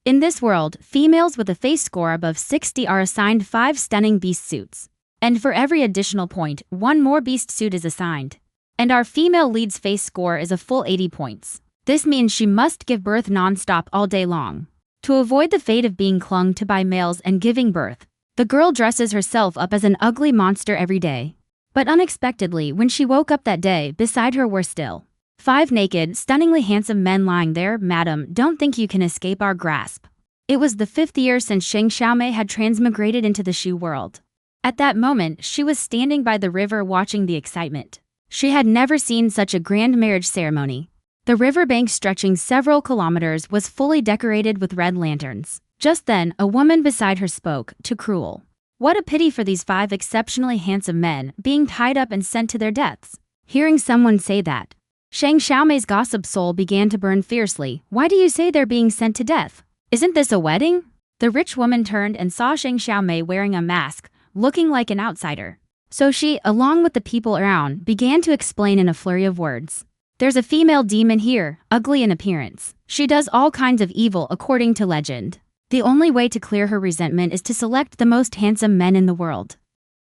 In this world, females with a face score above 60 are assigned 5 stunning beast suits. And for every additional point, 1 more beast suit is assigned. And our female lead's face score is a full 80 points. This means she must give birth non-stop all day long. To avoid the fate of being clung to by males and giving birth, the girl dresses herself up as an ugly monster every day. But unexpectedly, when she woke up that day, beside her were still 5 naked, stunningly handsome men lying there. "Madam, don't think you can escape our grasp." It was the 5th year since Shang Xiaomei had transmigrated into the Shu world. At that moment, she was standing by the river watching the excitement. She had never seen such a grand marriage ceremony. The riverbank, stretching several kilometers, was fully decorated with red lanterns. Just then, a woman beside her spoke, "Too cruel. What a pity for these 5 exceptionally handsome men being tied up and sent to their deaths." Hearing someone say that, Shang Xiaomei's gossip soul began to burn fiercely. "Why do you say they're being sent to death? Isn't this a wedding?" The rich woman turned and saw Shang Xiaomei wearing a mask, looking like an outsider. So she, along with the people around, began to explain in a flurry of words. "There's a female demon here, ugly in appearance. She does all kinds of evil according to legend. The only way to clear her resentment is to select the most handsome men in the world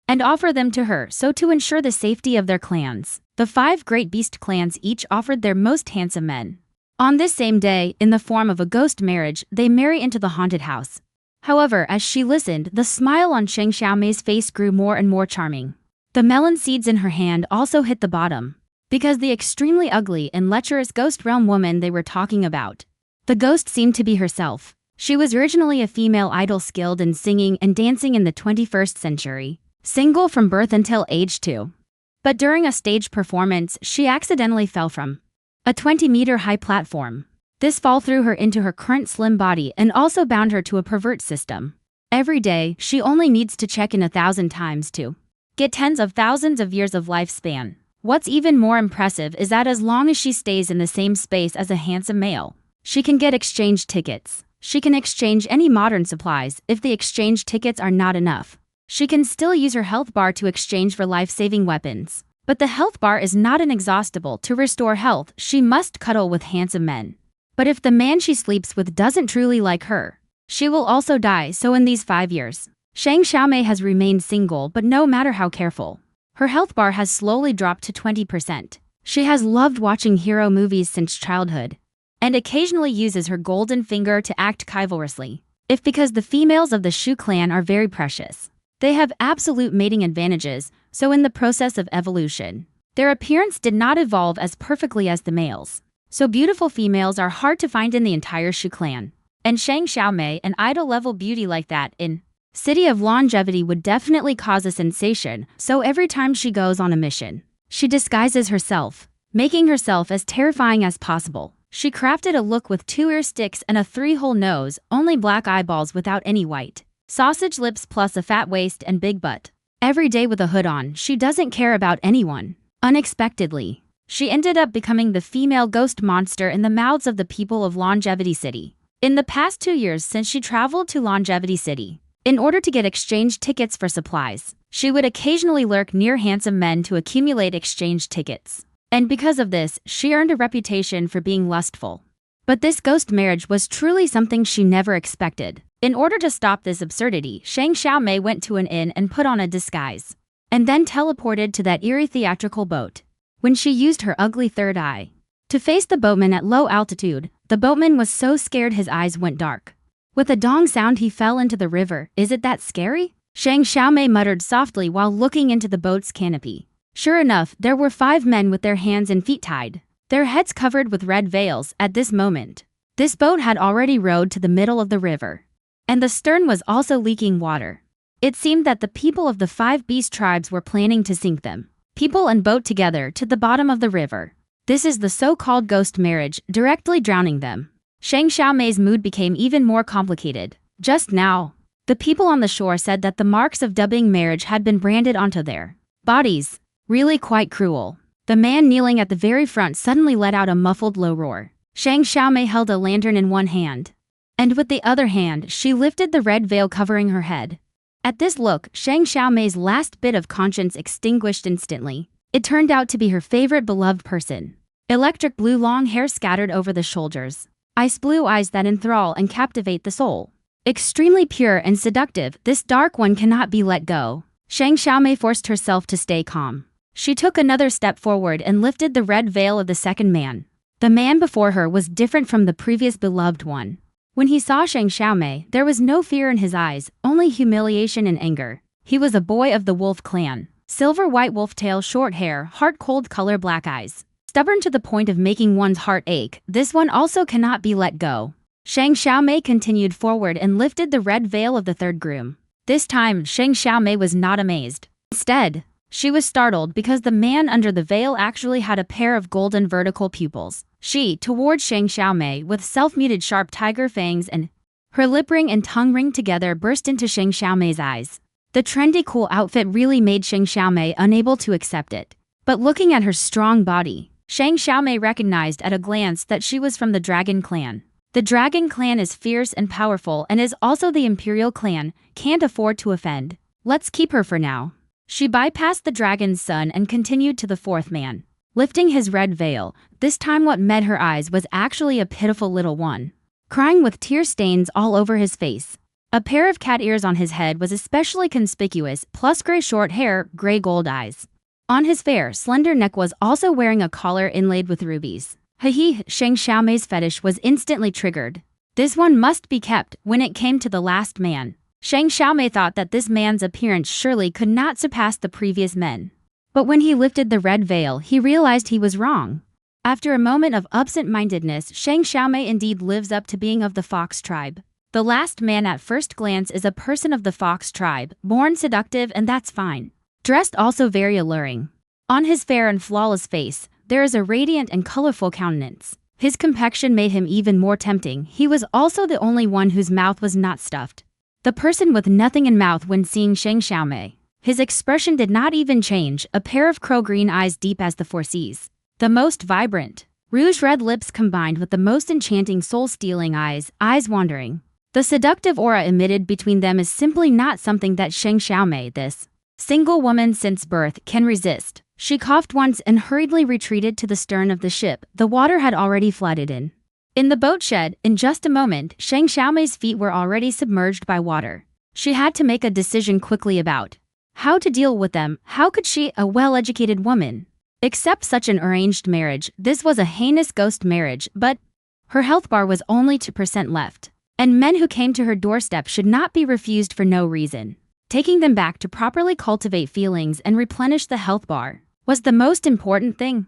and offer them to her, so to ensure the safety of their clans. The 5 great beast clans each offered their most handsome men. On this same day, in the form of a ghost marriage, they marry into the haunted house." However, as she listened, the smile on Shang Xiaomei's face grew more and more charming. The melon seeds in her hand also hit the bottom, because the extremely ugly and lecherous ghost realm woman they were talking about, the ghost seemed to be herself. She was originally a female idol skilled in singing and dancing in the 21st century, single from birth until age 2. But during a stage performance, she accidentally fell from a 20-meter-high platform. This fall threw her into her current slim body and also bound her to a pervert system. Every day, she only needs to check in 1,000 times to get tens of thousands of years of lifespan. What's even more impressive is that as long as she stays in the same space as a handsome male, she can get exchange tickets. She can exchange any modern supplies. If the exchange tickets are not enough, she can still use her health bar to exchange for life-saving weapons. But the health bar is not inexhaustible. To restore health, she must cuddle with handsome men. But if the man she sleeps with doesn't truly like her, she will also die. So in these 5 years, Shang Xiaomei has remained single, but no matter how careful, her health bar has slowly dropped to 20%. She has loved watching hero movies since childhood, and occasionally uses her golden finger to act chivalrously. If because the females of the Shu clan are very precious, they have absolute mating advantages, so in the process of evolution, their appearance did not evolve as perfectly as the males. So beautiful females are hard to find in the entire Shu clan. And Shang Xiaomei, an idol-level beauty like that in City of Longevity, would definitely cause a sensation, so every time she goes on a mission, she disguises herself, making herself as terrifying as possible. She crafted a look with 2 ear sticks and a 3-hole nose, only black eyeballs without any white sausage lips, plus a fat waist and big butt. Every day with a hood on, she doesn't care about anyone. Unexpectedly, she ended up becoming the female ghost monster in the mouths of the people of Longevity City. In the past 2 years since she traveled to Longevity City, in order to get exchange tickets for supplies, she would occasionally lurk near handsome men to accumulate exchange tickets. And because of this, she earned a reputation for being lustful. But this ghost marriage was truly something she never expected. In order to stop this absurdity, Shang Xiaomei went to an inn and put on a disguise, and then teleported to that eerie theatrical boat. When she used her ugly third eye to face the boatman at low altitude, the boatman was so scared his eyes went dark. With a dong sound, he fell into the river. "Is it that scary?" Shang Xiaomei muttered softly while looking into the boat's canopy. Sure enough, there were 5 men with their hands and feet tied, their heads covered with red veils. At this moment, this boat had already rowed to the middle of the river, and the stern was also leaking water. It seemed that the people of the 5 beast tribes were planning to sink them, people and boat together, to the bottom of the river. This is the so-called ghost marriage, directly drowning them. Shang Xiaomei's mood became even more complicated. Just now, the people on the shore said that the marks of dubbing marriage had been branded onto their bodies. Really quite cruel. The man kneeling at the very front suddenly let out a muffled low roar. Shang Xiaomei held a lantern in one hand, and with the other hand, she lifted the red veil covering her head. At this look, Shang Xiaomei's last bit of conscience extinguished instantly. It turned out to be her favorite beloved person. Electric blue long hair scattered over the shoulders, Ice blue eyes that enthrall and captivate the soul. Extremely pure and seductive, this dark one cannot be let go. Shang Xiaomei forced herself to stay calm. She took another step forward and lifted the red veil of the second man. The man before her was different from the previous beloved one. When he saw Shang Xiaomei, there was no fear in his eyes, only humiliation and anger. He was a boy of the wolf clan. Silver-white wolf tail, short hair, heart-cold color, black eyes. Stubborn to the point of making one's heart ache, this one also cannot be let go. Shang Xiaomei continued forward and lifted the red veil of the third groom. This time, Shang Xiaomei was not amazed. Instead, she was startled because the man under the veil actually had a pair of golden vertical pupils. She, towards Shang Xiaomei, with self-muted sharp tiger fangs and her lip ring and tongue ring together burst into Shang Xiaomei's eyes. The trendy cool outfit really made Shang Xiaomei unable to accept it. But looking at her strong body, Shang Xiaomei recognized at a glance that she was from the Dragon Clan. The Dragon Clan is fierce and powerful and is also the Imperial Clan, can't afford to offend. Let's keep her for now. She bypassed the dragon's son and continued to the fourth man. Lifting his red veil, this time what met her eyes was actually a pitiful little one, crying with tear stains all over his face. A pair of cat ears on his head was especially conspicuous, plus gray short hair, gray gold eyes. On his fair, slender neck was also wearing a collar inlaid with rubies. Shang Xiaomei's fetish was instantly triggered. This one must be kept. When it came to the last man, Shang Xiaomei thought that this man's appearance surely could not surpass the previous men. But when he lifted the red veil, he realized he was wrong. After a moment of absent-mindedness, Shang Xiaomei indeed lives up to being of the fox tribe. The last man at first glance is a person of the fox tribe, born seductive, and that's fine. Dressed also very alluring. On his fair and flawless face, there is a radiant and colorful countenance. His complexion made him even more tempting. He was also the only one whose mouth was not stuffed. The person with nothing in mouth when seeing Shang Xiaomei. His expression did not even change, a pair of crow-green eyes deep as the four seas. The most vibrant, rouge-red lips combined with the most enchanting soul-stealing eyes wandering. The seductive aura emitted between them is simply not something that Shang Xiaomei, this single woman since birth, can resist. She coughed once and hurriedly retreated to the stern of the ship. The water had already flooded in. In the boat shed, in just a moment, Shang Xiaomei's feet were already submerged by water. She had to make a decision quickly about how to deal with them. How could she, a well-educated woman, accept such an arranged marriage? This was a heinous ghost marriage, but her health bar was only 2% left. And men who came to her doorstep should not be refused for no reason. Taking them back to properly cultivate feelings and replenish the health bar was the most important thing.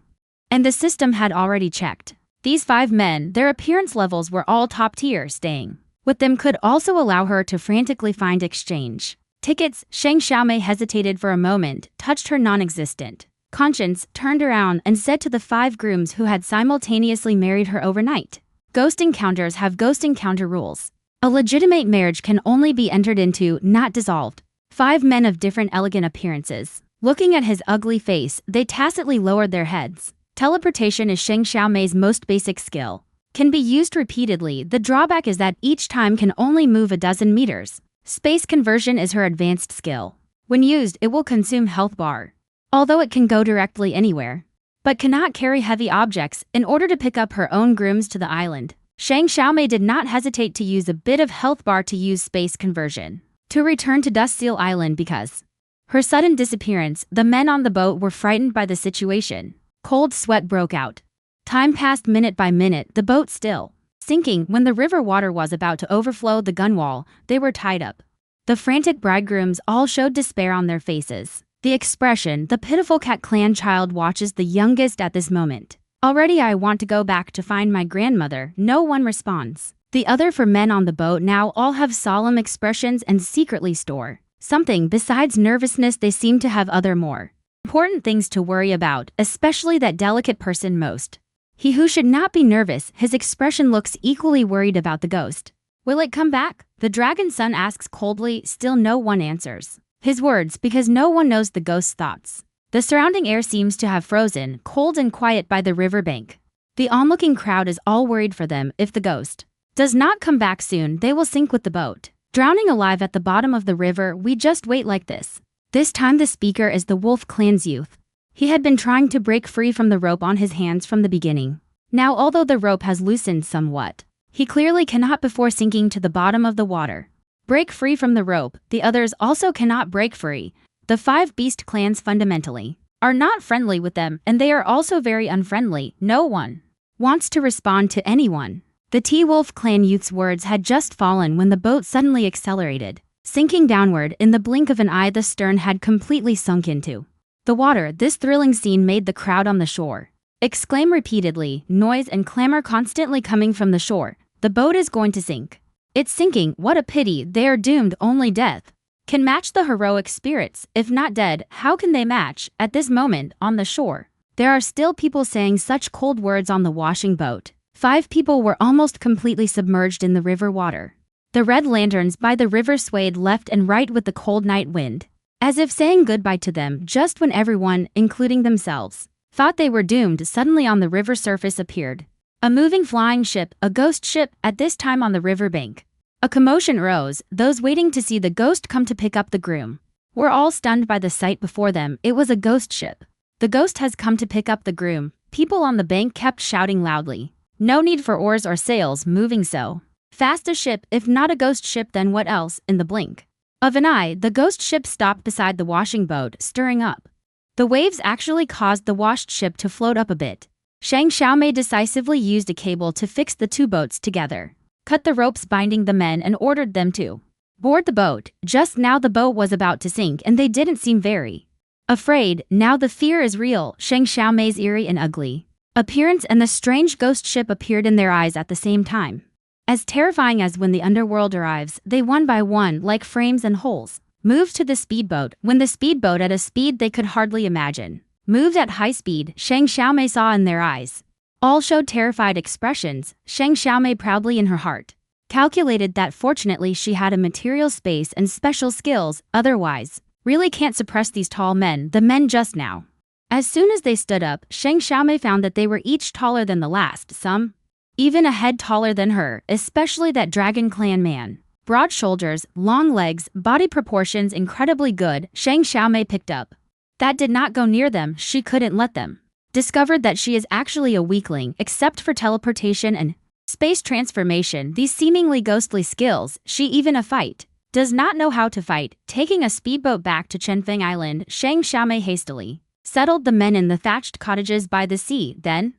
And the system had already checked. These 5 men, their appearance levels were all top tier. Staying with them could also allow her to frantically find exchange tickets. Shang Xiaomei hesitated for a moment, touched her non-existent conscience, turned around and said to the 5 grooms who had simultaneously married her overnight, "Ghost encounters have ghost encounter rules. A legitimate marriage can only be entered into, not dissolved." 5 men of different elegant appearances. Looking at his ugly face, they tacitly lowered their heads. Teleportation is Shang Xiaomei's most basic skill. Can be used repeatedly. The drawback is that each time can only move a dozen meters. Space conversion is her advanced skill. When used, it will consume health bar, although it can go directly anywhere, but cannot carry heavy objects. In order to pick up her own grooms to the island, Shang Xiaomei did not hesitate to use a bit of health bar to use space conversion to return to Dust Seal Island. Because her sudden disappearance, the men on the boat were frightened by the situation. Cold sweat broke out. Time passed minute by minute, the boat still sinking. When the river water was about to overflow the gunwale, they were tied up. The frantic bridegrooms all showed despair on their faces. The expression, the pitiful cat clan child watches the youngest at this moment. "Already I want to go back to find my grandmother." No one responds. The other 4 men on the boat now all have solemn expressions and secretly store something besides nervousness. They seem to have other more important things to worry about, especially that delicate person most. He who should not be nervous, his expression looks equally worried about the ghost. "Will it come back?" the dragon son asks coldly. Still no one answers his words because no one knows the ghost's thoughts. The surrounding air seems to have frozen, cold and quiet by the riverbank. The onlooking crowd is all worried for them. If the ghost does not come back soon, they will sink with the boat, drowning alive at the bottom of the river. We just wait like this. This time the speaker is the Wolf Clan's youth. He had been trying to break free from the rope on his hands from the beginning. Now, although the rope has loosened somewhat, He clearly cannot before sinking to the bottom of the water. Break free from the rope, the others also cannot break free. The 5 beast clans fundamentally are not friendly with them, and they are also very unfriendly. No one wants to respond to anyone. The T-Wolf clan youth's words had just fallen when the boat suddenly accelerated. Sinking downward, in the blink of an eye the stern had completely sunk into the water. This thrilling scene made the crowd on the shore exclaim repeatedly, noise and clamor constantly coming from the shore. The boat is going to sink. It's sinking, what a pity, they are doomed, only death can match the heroic spirits. If not dead, how can they match? At this moment, on the shore, there are still people saying such cold words on the washing boat. 5 people were almost completely submerged in the river water. The red lanterns by the river swayed left and right with the cold night wind, as if saying goodbye to them just when everyone, including themselves, thought they were doomed. Suddenly on the river surface appeared a moving flying ship, a ghost ship, at this time on the riverbank. A commotion rose. Those waiting to see the ghost come to pick up the groom were all stunned by the sight before them. It was a ghost ship. The ghost has come to pick up the groom. People on the bank kept shouting loudly. No need for oars or sails, moving so fast a ship. If not a ghost ship, then what else? In the blink of an eye, the ghost ship stopped beside the washing boat, stirring up. The waves actually caused the washed ship to float up a bit. Shang Xiaomei decisively used a cable to fix the 2 boats together, cut the ropes binding the men, and ordered them to board the boat. Just now the boat was about to sink and they didn't seem very afraid. Now the fear is real. Shang Xiaomei's eerie and ugly appearance and the strange ghost ship appeared in their eyes at the same time. As terrifying as when the underworld arrives, they one by one, like frames and holes, moved to the speedboat. When the speedboat, at a speed they could hardly imagine, moved at high speed, Shang Xiaomei saw in their eyes all showed terrified expressions. Shang Xiaomei proudly in her heart calculated that fortunately she had a material space and special skills, otherwise really can't suppress these tall men, the men just now. As soon as they stood up, Shang Xiaomei found that they were each taller than the last, some even a head taller than her, especially that Dragon Clan man. Broad shoulders, long legs, body proportions incredibly good. Shang Xiaomei picked up that did not go near them, she couldn't let them. Discovered that she is actually a weakling, except for teleportation and space transformation, these seemingly ghostly skills. She even a fight does not know how to fight. Taking a speedboat back to Chenfeng Island, Shang Xiaomei hastily settled the men in the thatched cottages by the sea, then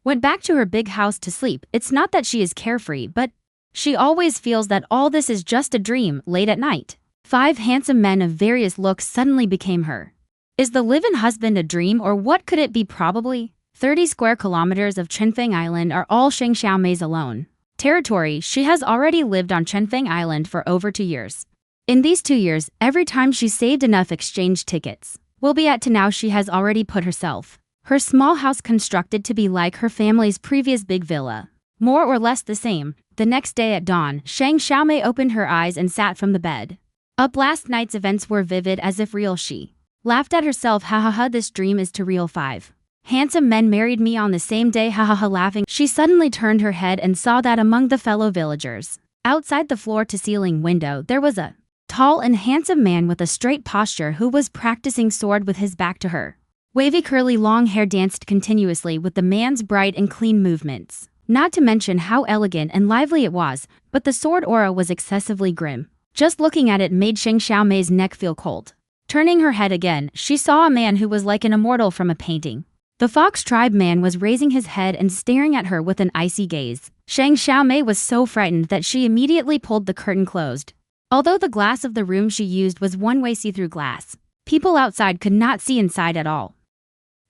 went back to her big house to sleep. It's not that she is carefree, but she always feels that all this is just a dream. Late at night, 5 handsome men of various looks suddenly became her. Is the live-in husband a dream, or what could it be? Probably 30 square kilometers of Chenfeng Island are all Shang Xiaomei's alone territory. She has already lived on Chenfeng Island for over 2 years. In these 2 years, every time she saved enough exchange tickets, will be at to now she has already put herself her small house constructed to be like her family's previous big villa, more or less the same. The next day at dawn, Shang Xiaomei opened her eyes and sat from the bed up. Last night's events were vivid as if real. She laughed at herself. Ha ha ha, this dream is too real. 5 handsome men married me on the same day. Ha ha ha. Laughing, she suddenly turned her head and saw that among the fellow villagers, outside the floor-to-ceiling window, there was a tall and handsome man with a straight posture who was practicing sword with his back to her. Wavy curly long hair danced continuously with the man's bright and clean movements, not to mention how elegant and lively it was, but the sword aura was excessively grim. Just looking at it made Shang Xiaomei's neck feel cold. Turning her head again, she saw a man who was like an immortal from a painting. The Fox tribe man was raising his head and staring at her with an icy gaze. Shang Xiaomei was so frightened that she immediately pulled the curtain closed. Although the glass of the room she used was one-way see-through glass, people outside could not see inside at all.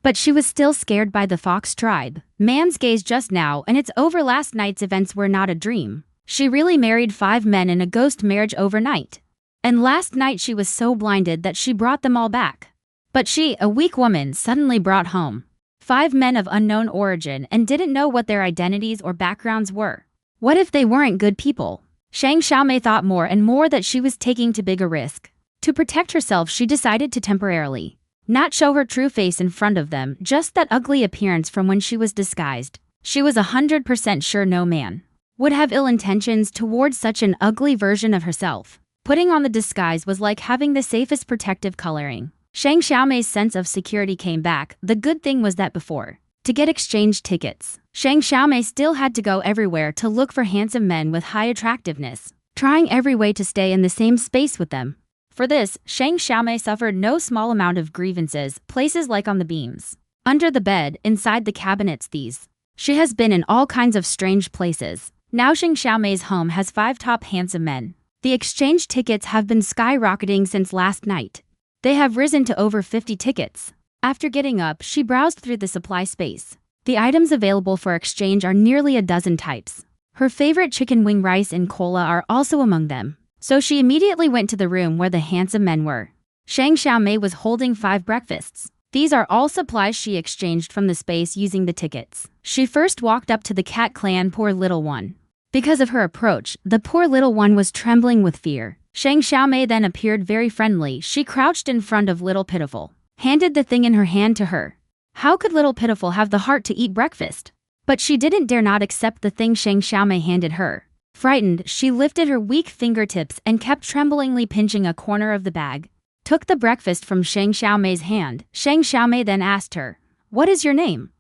But she was still scared by the Fox tribe man's gaze just now, and it's over. Last night's events were not a dream. She really married 5 men in a ghost marriage overnight. And last night she was so blinded that she brought them all back. But she, a weak woman, suddenly brought home 5 men of unknown origin and didn't know what their identities or backgrounds were. What if they weren't good people? Shang Xiaomei thought more and more that she was taking too big a risk. To protect herself, she decided to temporarily not show her true face in front of them, just that ugly appearance from when she was disguised. She was 100% sure no man would have ill intentions towards such an ugly version of herself. Putting on the disguise was like having the safest protective coloring. Shang Xiaomei's sense of security came back. The good thing was that before to get exchange tickets. Shang Xiaomei still had to go everywhere to look for handsome men with high attractiveness, trying every way to stay in the same space with them. For this, Shang Xiaomei suffered no small amount of grievances, places like on the beams, under the bed, inside the cabinets. She has been in all kinds of strange places. Now Shang Xiaomei's home has 5 top handsome men. The exchange tickets have been skyrocketing since last night. They have risen to over 50 tickets. After getting up, she browsed through the supply space. The items available for exchange are nearly a dozen types. Her favorite chicken wing rice and cola are also among them. So she immediately went to the room where the handsome men were. Shang Xiaomei was holding 5 breakfasts. These are all supplies she exchanged from the space using the tickets. She first walked up to the cat clan poor little one. Because of her approach, the poor little one was trembling with fear. Shang Xiaomei then appeared very friendly. She crouched in front of Little Pitiful, handed the thing in her hand to her. How could Little Pitiful have the heart to eat breakfast? But she didn't dare not accept the thing Shang Xiaomei handed her. Frightened, she lifted her weak fingertips and kept tremblingly pinching a corner of the bag. Took the breakfast from Shang Xiaomei's hand. Shang Xiaomei then asked her, "What is your name?"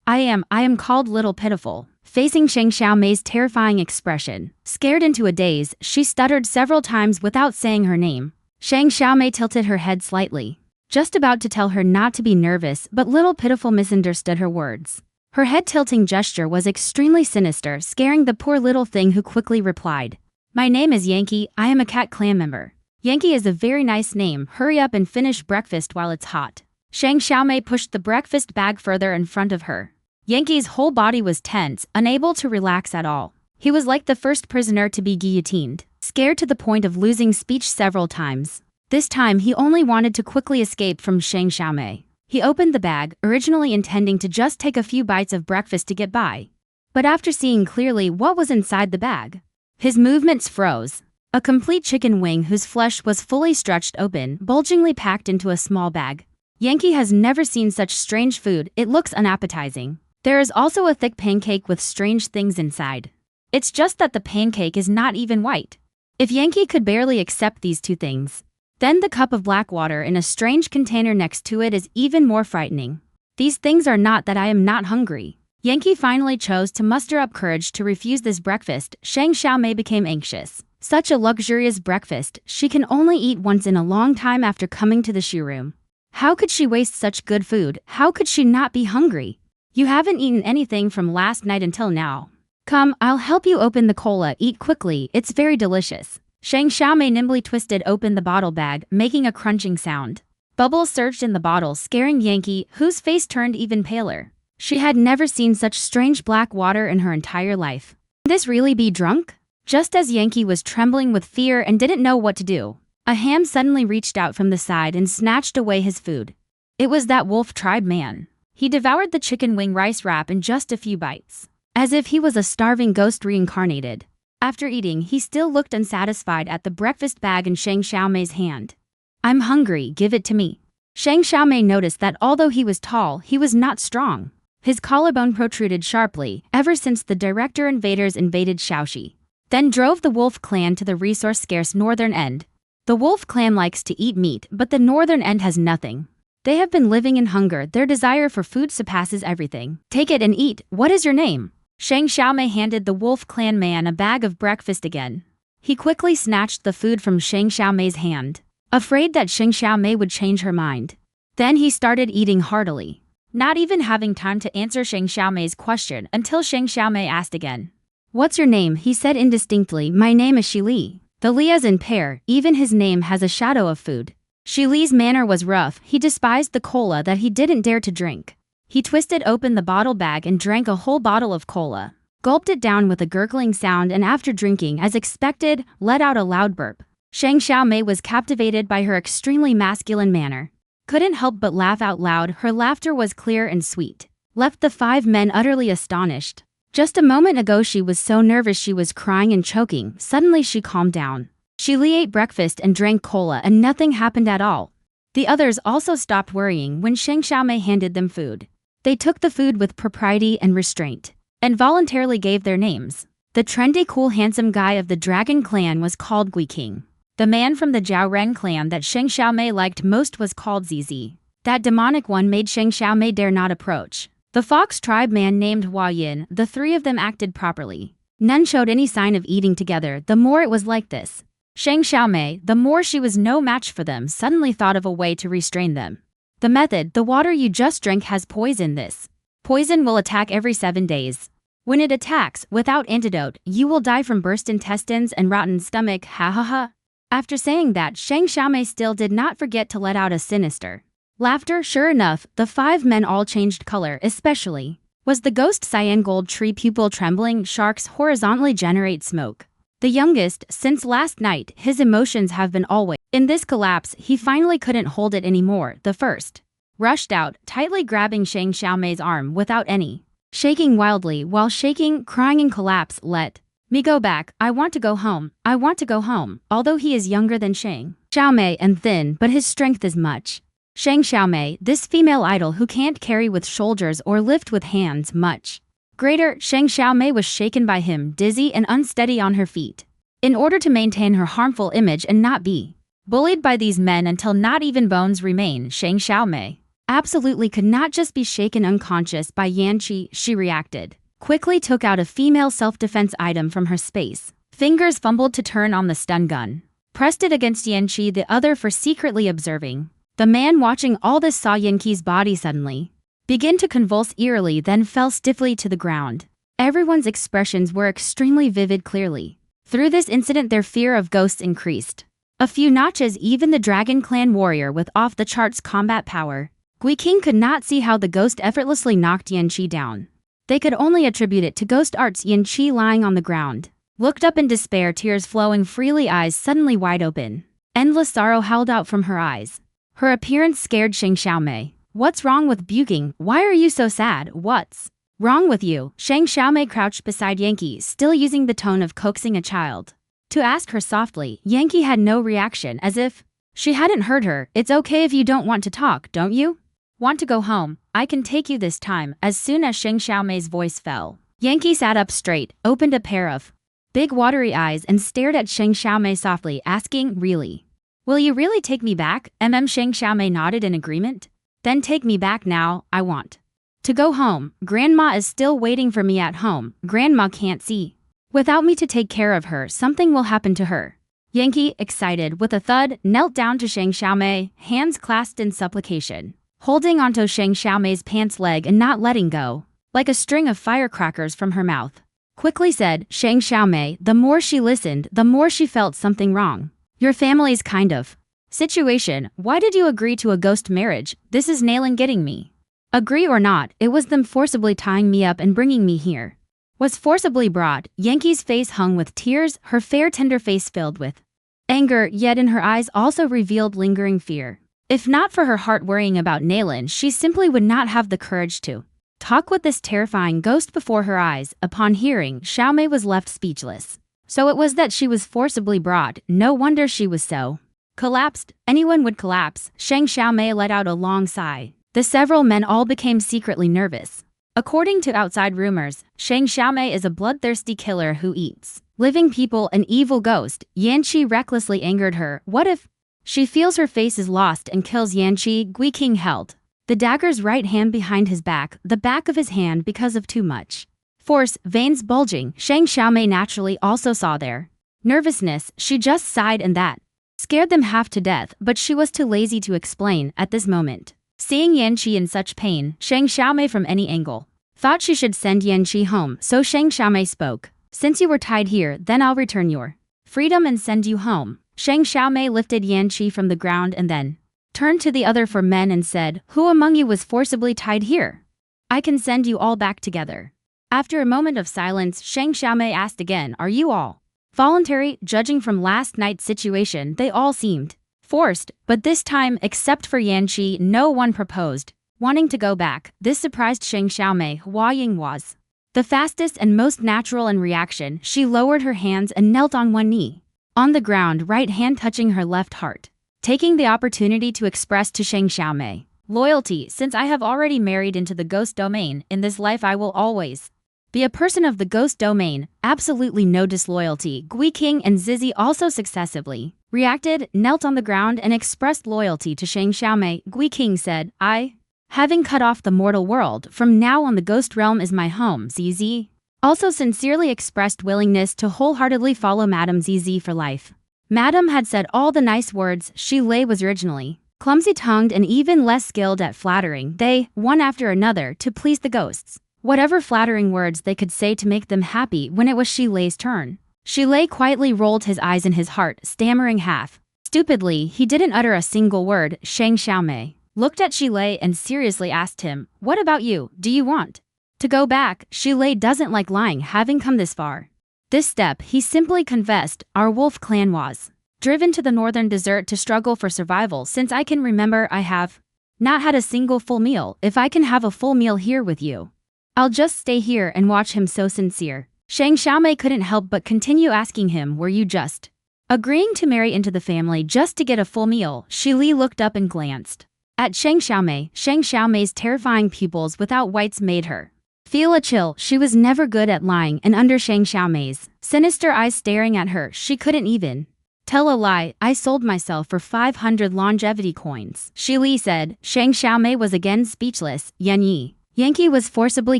I am called Little Pitiful." Facing Shang Xiaomei's terrifying expression, scared into a daze, she stuttered several times without saying her name. Shang Xiaomei tilted her head slightly, just about to tell her not to be nervous, but Little Pitiful misunderstood her words. Her head-tilting gesture was extremely sinister, scaring the poor little thing, who quickly replied, "My name is Yankee, I am a cat clan member." Yankee is a very nice name. Hurry up and finish breakfast while it's hot. Shang Xiaomei pushed the breakfast bag further in front of her. Yankee's whole body was tense, unable to relax at all. He was like the first prisoner to be guillotined, scared to the point of losing speech several times. This time he only wanted to quickly escape from Shang Xiaomei. He opened the bag, originally intending to just take a few bites of breakfast to get by. But after seeing clearly what was inside the bag, his movements froze. A complete chicken wing whose flesh was fully stretched open, bulgingly packed into a small bag. Yankee has never seen such strange food. It looks unappetizing. There is also a thick pancake with strange things inside. It's just that the pancake is not even white. If Yankee could barely accept these 2 things, then the cup of black water in a strange container next to it is even more frightening. These things are not that I am not hungry. Yankee finally chose to muster up courage to refuse this breakfast. Shang Xiaomei became anxious. Such a luxurious breakfast, she can only eat once in a long time after coming to the showroom. How could she waste such good food? How could she not be hungry? You haven't eaten anything from last night until now. Come, I'll help you open the cola. Eat quickly, it's very delicious. Shang Xiaomei nimbly twisted open the bottle bag, making a crunching sound. Bubbles surged in the bottle, scaring Yankee, whose face turned even paler. She had never seen such strange black water in her entire life. Can this really be drunk? Just as Yankee was trembling with fear and didn't know what to do, a ham suddenly reached out from the side and snatched away his food. It was that wolf tribe man. He devoured the chicken wing rice wrap in just a few bites, as if he was a starving ghost reincarnated. After eating, he still looked unsatisfied at the breakfast bag in Shang Xiaomei's hand. I'm hungry, give it to me. Shang Xiaomei noticed that although he was tall, he was not strong. His collarbone protruded sharply, ever since the director invaders invaded Shaoxi, then drove the wolf clan to the resource-scarce northern end. The wolf clan likes to eat meat, but the northern end has nothing. They have been living in hunger. Their desire for food surpasses everything. Take it and eat. What is your name? Shang Xiaomei handed the wolf clan man a bag of breakfast again. He quickly snatched the food from Shang Xiaomei's hand, afraid that Shang Xiaomei would change her mind. Then he started eating heartily, not even having time to answer Shang Xiaomei's question until Shang Xiaomei asked again. What's your name? He said indistinctly. My name is Shi Li. The Li is in pair, even his name has a shadow of food. Shi Li's manner was rough. He despised the cola that he didn't dare to drink. He twisted open the bottle bag and drank a whole bottle of cola, gulped it down with a gurgling sound, and after drinking, as expected, let out a loud burp. Shang Xiaomei was captivated by her extremely masculine manner. Couldn't help but laugh out loud. Her laughter was clear and sweet, left the 5 men utterly astonished. Just a moment ago she was so nervous she was crying and choking. Suddenly she calmed down. Shi Li ate breakfast and drank cola and nothing happened at all. The others also stopped worrying when Shang Xiaomei handed them food. They took the food with propriety and restraint, and voluntarily gave their names. The trendy, cool, handsome guy of the Dragon clan was called Gui King. The man from the Zhao Ren clan that Shang Xiaomei liked most was called Zizi. That demonic one made Shang Xiaomei dare not approach. The Fox tribe man named Hua Yin, the three of them acted properly. None showed any sign of eating together. The more it was like this, Shang Xiaomei, the more she was no match for them, suddenly thought of a way to restrain them. The method: the water you just drank has poison. This poison will attack every 7 days. When it attacks, without antidote, you will die from burst intestines and rotten stomach. Ha ha ha. After saying that, Shang Xiaomei still did not forget to let out a sinister laughter. Sure enough, the 5 men all changed color, especially was the ghost cyan gold tree pupil trembling. Sharks horizontally generate smoke. The youngest, since last night, his emotions have been always. In this collapse, he finally couldn't hold it anymore. The first rushed out, tightly grabbing Shang Xiaomei's arm without any shaking wildly while shaking, crying in collapse. Let me go back. I want to go home. I want to go home. Although he is younger than Shang Xiaomei and thin, but his strength is much. Shang Xiaomei, this female idol who can't carry with shoulders or lift with hands much greater. Shang Xiaomei was shaken by him, dizzy and unsteady on her feet. In order to maintain her harmful image and not be bullied by these men until not even bones remain, Shang Xiaomei absolutely could not just be shaken unconscious by Yanqi. She reacted, quickly took out a female self-defense item from her space. Fingers fumbled to turn on the stun gun. Pressed it against Yanqi, the other for secretly observing. The man watching all this saw Yanqi's body suddenly begin to convulse eerily, then fell stiffly to the ground. Everyone's expressions were extremely vivid. Clearly, through this incident their fear of ghosts increased a few notches. Even the Dragon Clan warrior with off-the-charts combat power, Gui King, could not see how the ghost effortlessly knocked Yanqi down. They could only attribute it to ghost arts. Yanqi, lying on the ground, looked up in despair, tears flowing freely, eyes suddenly wide open. Endless sorrow howled out from her eyes. Her appearance scared Shang Xiaomei. What's wrong with Buking? Why are you so sad? What's wrong with you? Shang Xiaomei crouched beside Yanqi, still using the tone of coaxing a child to ask her softly. Yanqi had no reaction, as if she hadn't heard her. It's okay if you don't want to talk, don't you? Want to go home? I can take you this time. As soon as Shang Xiaomei's voice fell, Yanqi sat up straight, opened a pair of big watery eyes and stared at Shang Xiaomei softly, asking, really? Will you really take me back? Shang Xiaomei nodded in agreement. Then take me back now. I want to go home. Grandma is still waiting for me at home. Grandma can't see without me to take care of her. Something will happen to her. Yanqi, excited, with a thud, knelt down to Shang Xiaomei, hands clasped in supplication, holding onto Shang Xiaomei's pants leg and not letting go, like a string of firecrackers from her mouth. Quickly said Shang Xiaomei. The more she listened, the more she felt something wrong. Your family's kind of situation. Why did you agree to a ghost marriage? This is nailing getting me. Agree or not, it was them forcibly tying me up and bringing me here. Was forcibly brought. Yanqi's face hung with tears, her fair tender face filled with anger, yet in her eyes also revealed lingering fear. If not for her heart worrying about Nailin, she simply would not have the courage to talk with this terrifying ghost before her eyes. Upon hearing, Xiaomei was left speechless. So it was that she was forcibly brought. No wonder she was so collapsed. Anyone would collapse. Shang Xiaomei let out a long sigh. The several men all became secretly nervous. According to outside rumors, Shang Xiaomei is a bloodthirsty killer who eats living people, an evil ghost. Yanqi recklessly angered her. What if she feels her face is lost and kills Yanqi? Gui King held the dagger's right hand behind his back, the back of his hand because of too much force, veins bulging. Shang Xiaomei naturally also saw their nervousness. She just sighed, and that scared them half to death, but she was too lazy to explain at this moment. Seeing Yanqi in such pain, Shang Xiaomei from any angle thought she should send Yanqi home, so Shang Xiaomei spoke. Since you were tied here, then I'll return your freedom and send you home. Shang Xiaomei lifted Yanqi from the ground and then turned to the other 4 men and said, who among you was forcibly tied here? I can send you all back together. After a moment of silence, Shang Xiaomei asked again, are you all voluntary? Judging from last night's situation, they all seemed forced, but this time, except for Yanqi, no one proposed wanting to go back. This surprised Shang Xiaomei. Hua Ying was the fastest and most natural in reaction. She lowered her hands and knelt on one knee on the ground, right hand touching her left heart, taking the opportunity to express to Shang Xiaomei, loyalty. Since I have already married into the ghost domain, in this life I will always be a person of the ghost domain. Absolutely no disloyalty. Gui King and Zizi also successively reacted, knelt on the ground and expressed loyalty to Shang Xiaomei. Gui King said, I Having cut off the mortal world, from now on the ghost realm is my home, ZZ. Also sincerely expressed willingness to wholeheartedly follow Madame ZZ for life. Madame had said all the nice words. Shilei was originally clumsy-tongued and even less skilled at flattering. They, one after another, to please the ghosts. Whatever flattering words they could say to make them happy when it was Shilei's turn. Shilei quietly rolled his eyes in his heart, stammering half. Stupidly, he didn't utter a single word. Shang Xiaomei looked at Shilei and seriously asked him, "What about you? Do you want to go back?" Shilei doesn't like lying, having come this far. This step, he simply confessed, "Our wolf clan was driven to the northern desert to struggle for survival. Since I can remember, I have not had a single full meal. If I can have a full meal here with you, I'll just stay here and watch him." So sincere. Shang Xiaomei couldn't help but continue asking him, "Were you just agreeing to marry into the family just to get a full meal?" Shili looked up and glanced at Shang Xiaomei. Shang Xiaomei's terrifying pupils without whites made her feel a chill. She was never good at lying, and under Shang Xiaomei's sinister eyes staring at her, she couldn't even tell a lie. "I sold myself for 500 longevity coins," Shili said. Shang Xiaomei was again speechless. Yankee was forcibly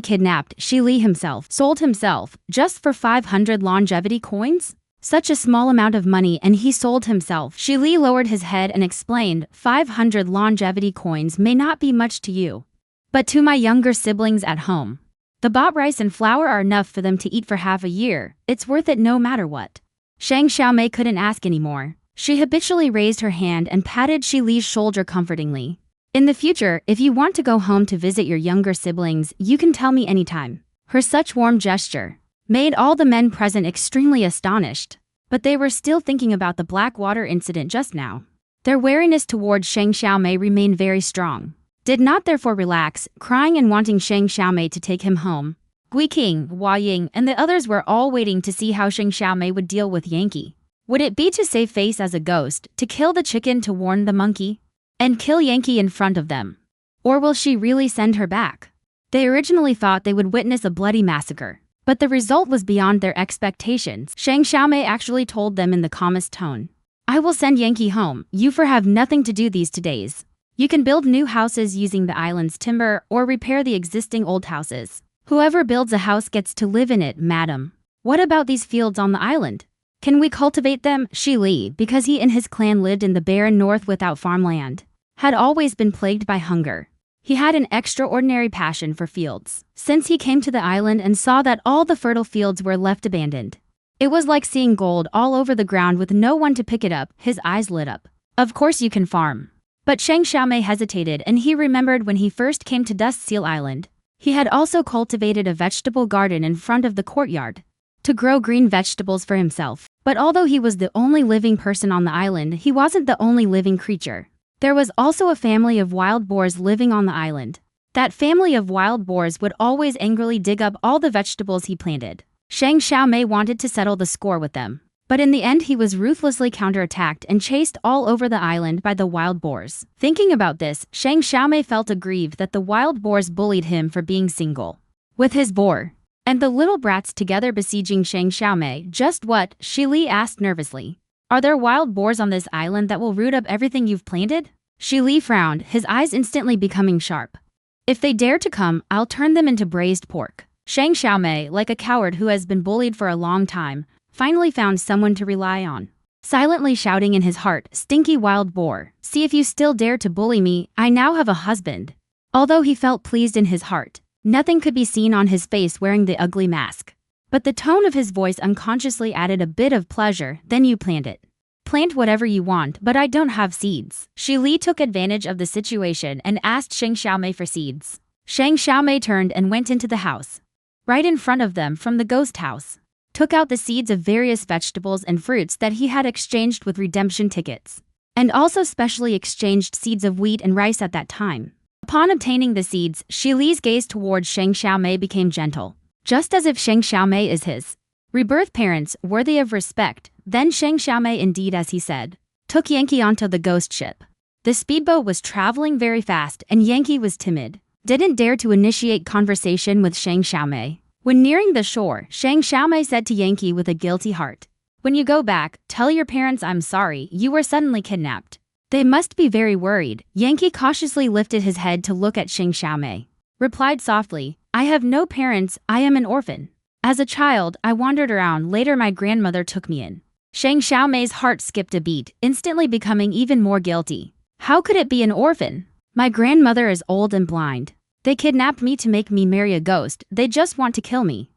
kidnapped. Shili himself sold himself just for 500 longevity coins? Such a small amount of money, and he sold himself. Shili lowered his head and explained, 500 longevity coins may not be much to you, but to my younger siblings at home, the bought rice and flour are enough for them to eat for half a year. It's worth it no matter what." Shang Xiaomei couldn't ask anymore. She habitually raised her hand and patted Shili's shoulder comfortingly. "In the future, if you want to go home to visit your younger siblings, you can tell me anytime." Her such warm gesture made all the men present extremely astonished. But they were still thinking about the Blackwater incident just now. Their wariness towards Shang Xiaomei remained very strong. Did not therefore relax, crying and wanting Shang Xiaomei to take him home. Gui King, Hua Ying, and the others were all waiting to see how Shang Xiaomei would deal with Yankee. Would it be to save face as a ghost, to kill the chicken to warn the monkey, and kill Yankee in front of them? Or will she really send her back? They originally thought they would witness a bloody massacre, but the result was beyond their expectations. Shang Xiaomei actually told them in the calmest tone, "I will send Yankee home. You four have nothing to do these 2 days. You can build new houses using the island's timber or repair the existing old houses. Whoever builds a house gets to live in it, madam." "What about these fields on the island? Can we cultivate them?" Shi Li, because he and his clan lived in the barren north without farmland, had always been plagued by hunger. He had an extraordinary passion for fields. Since he came to the island and saw that all the fertile fields were left abandoned, it was like seeing gold all over the ground with no one to pick it up. His eyes lit up. "Of course you can farm." But Shang Xiaomei hesitated, and he remembered when he first came to Dust Seal Island. He had also cultivated a vegetable garden in front of the courtyard to grow green vegetables for himself. But although he was the only living person on the island, he wasn't the only living creature. There was also a family of wild boars living on the island. That family of wild boars would always angrily dig up all the vegetables he planted. Shang Xiaomei wanted to settle the score with them, but in the end he was ruthlessly counterattacked and chased all over the island by the wild boars. Thinking about this, Shang Xiaomei felt aggrieved that the wild boars bullied him for being single with his boar, and the little brats together besieging Shang Xiaomei. "Just what?" Shi Li asked nervously. "Are there wild boars on this island that will root up everything you've planted?" Shi Li frowned, his eyes instantly becoming sharp. "If they dare to come, I'll turn them into braised pork." Shang Xiaomei, like a coward who has been bullied for a long time, finally found someone to rely on. Silently shouting in his heart, "Stinky wild boar, see if you still dare to bully me. I now have a husband." Although he felt pleased in his heart, nothing could be seen on his face wearing the ugly mask. But the tone of his voice unconsciously added a bit of pleasure. "Then you plant it. Plant whatever you want, but I don't have seeds." Shi Li took advantage of the situation and asked Shang Xiaomei for seeds. Shang Xiaomei turned and went into the house. Right in front of them from the ghost house, took out the seeds of various vegetables and fruits that he had exchanged with redemption tickets, and also specially exchanged seeds of wheat and rice at that time. Upon obtaining the seeds, Shi Li's gaze towards Shang Xiaomei became gentle, just as if Shang Xiaomei is his rebirth parents, worthy of respect. Then Shang Xiaomei, indeed as he said, took Yankee onto the ghost ship. The speedboat was traveling very fast and Yankee was timid, didn't dare to initiate conversation with Shang Xiaomei. When nearing the shore, Shang Xiaomei said to Yankee with a guilty heart, "When you go back, tell your parents I'm sorry you were suddenly kidnapped." They must be very worried. Yankee cautiously lifted his head to look at Sheng Xiaomei. Replied softly, I have no parents, I am an orphan. As a child, I wandered around, later my grandmother took me in. Sheng Xiaomei's heart skipped a beat, instantly becoming even more guilty. How could it be an orphan? My grandmother is old and blind. They kidnapped me to make me marry a ghost, they just want to kill me.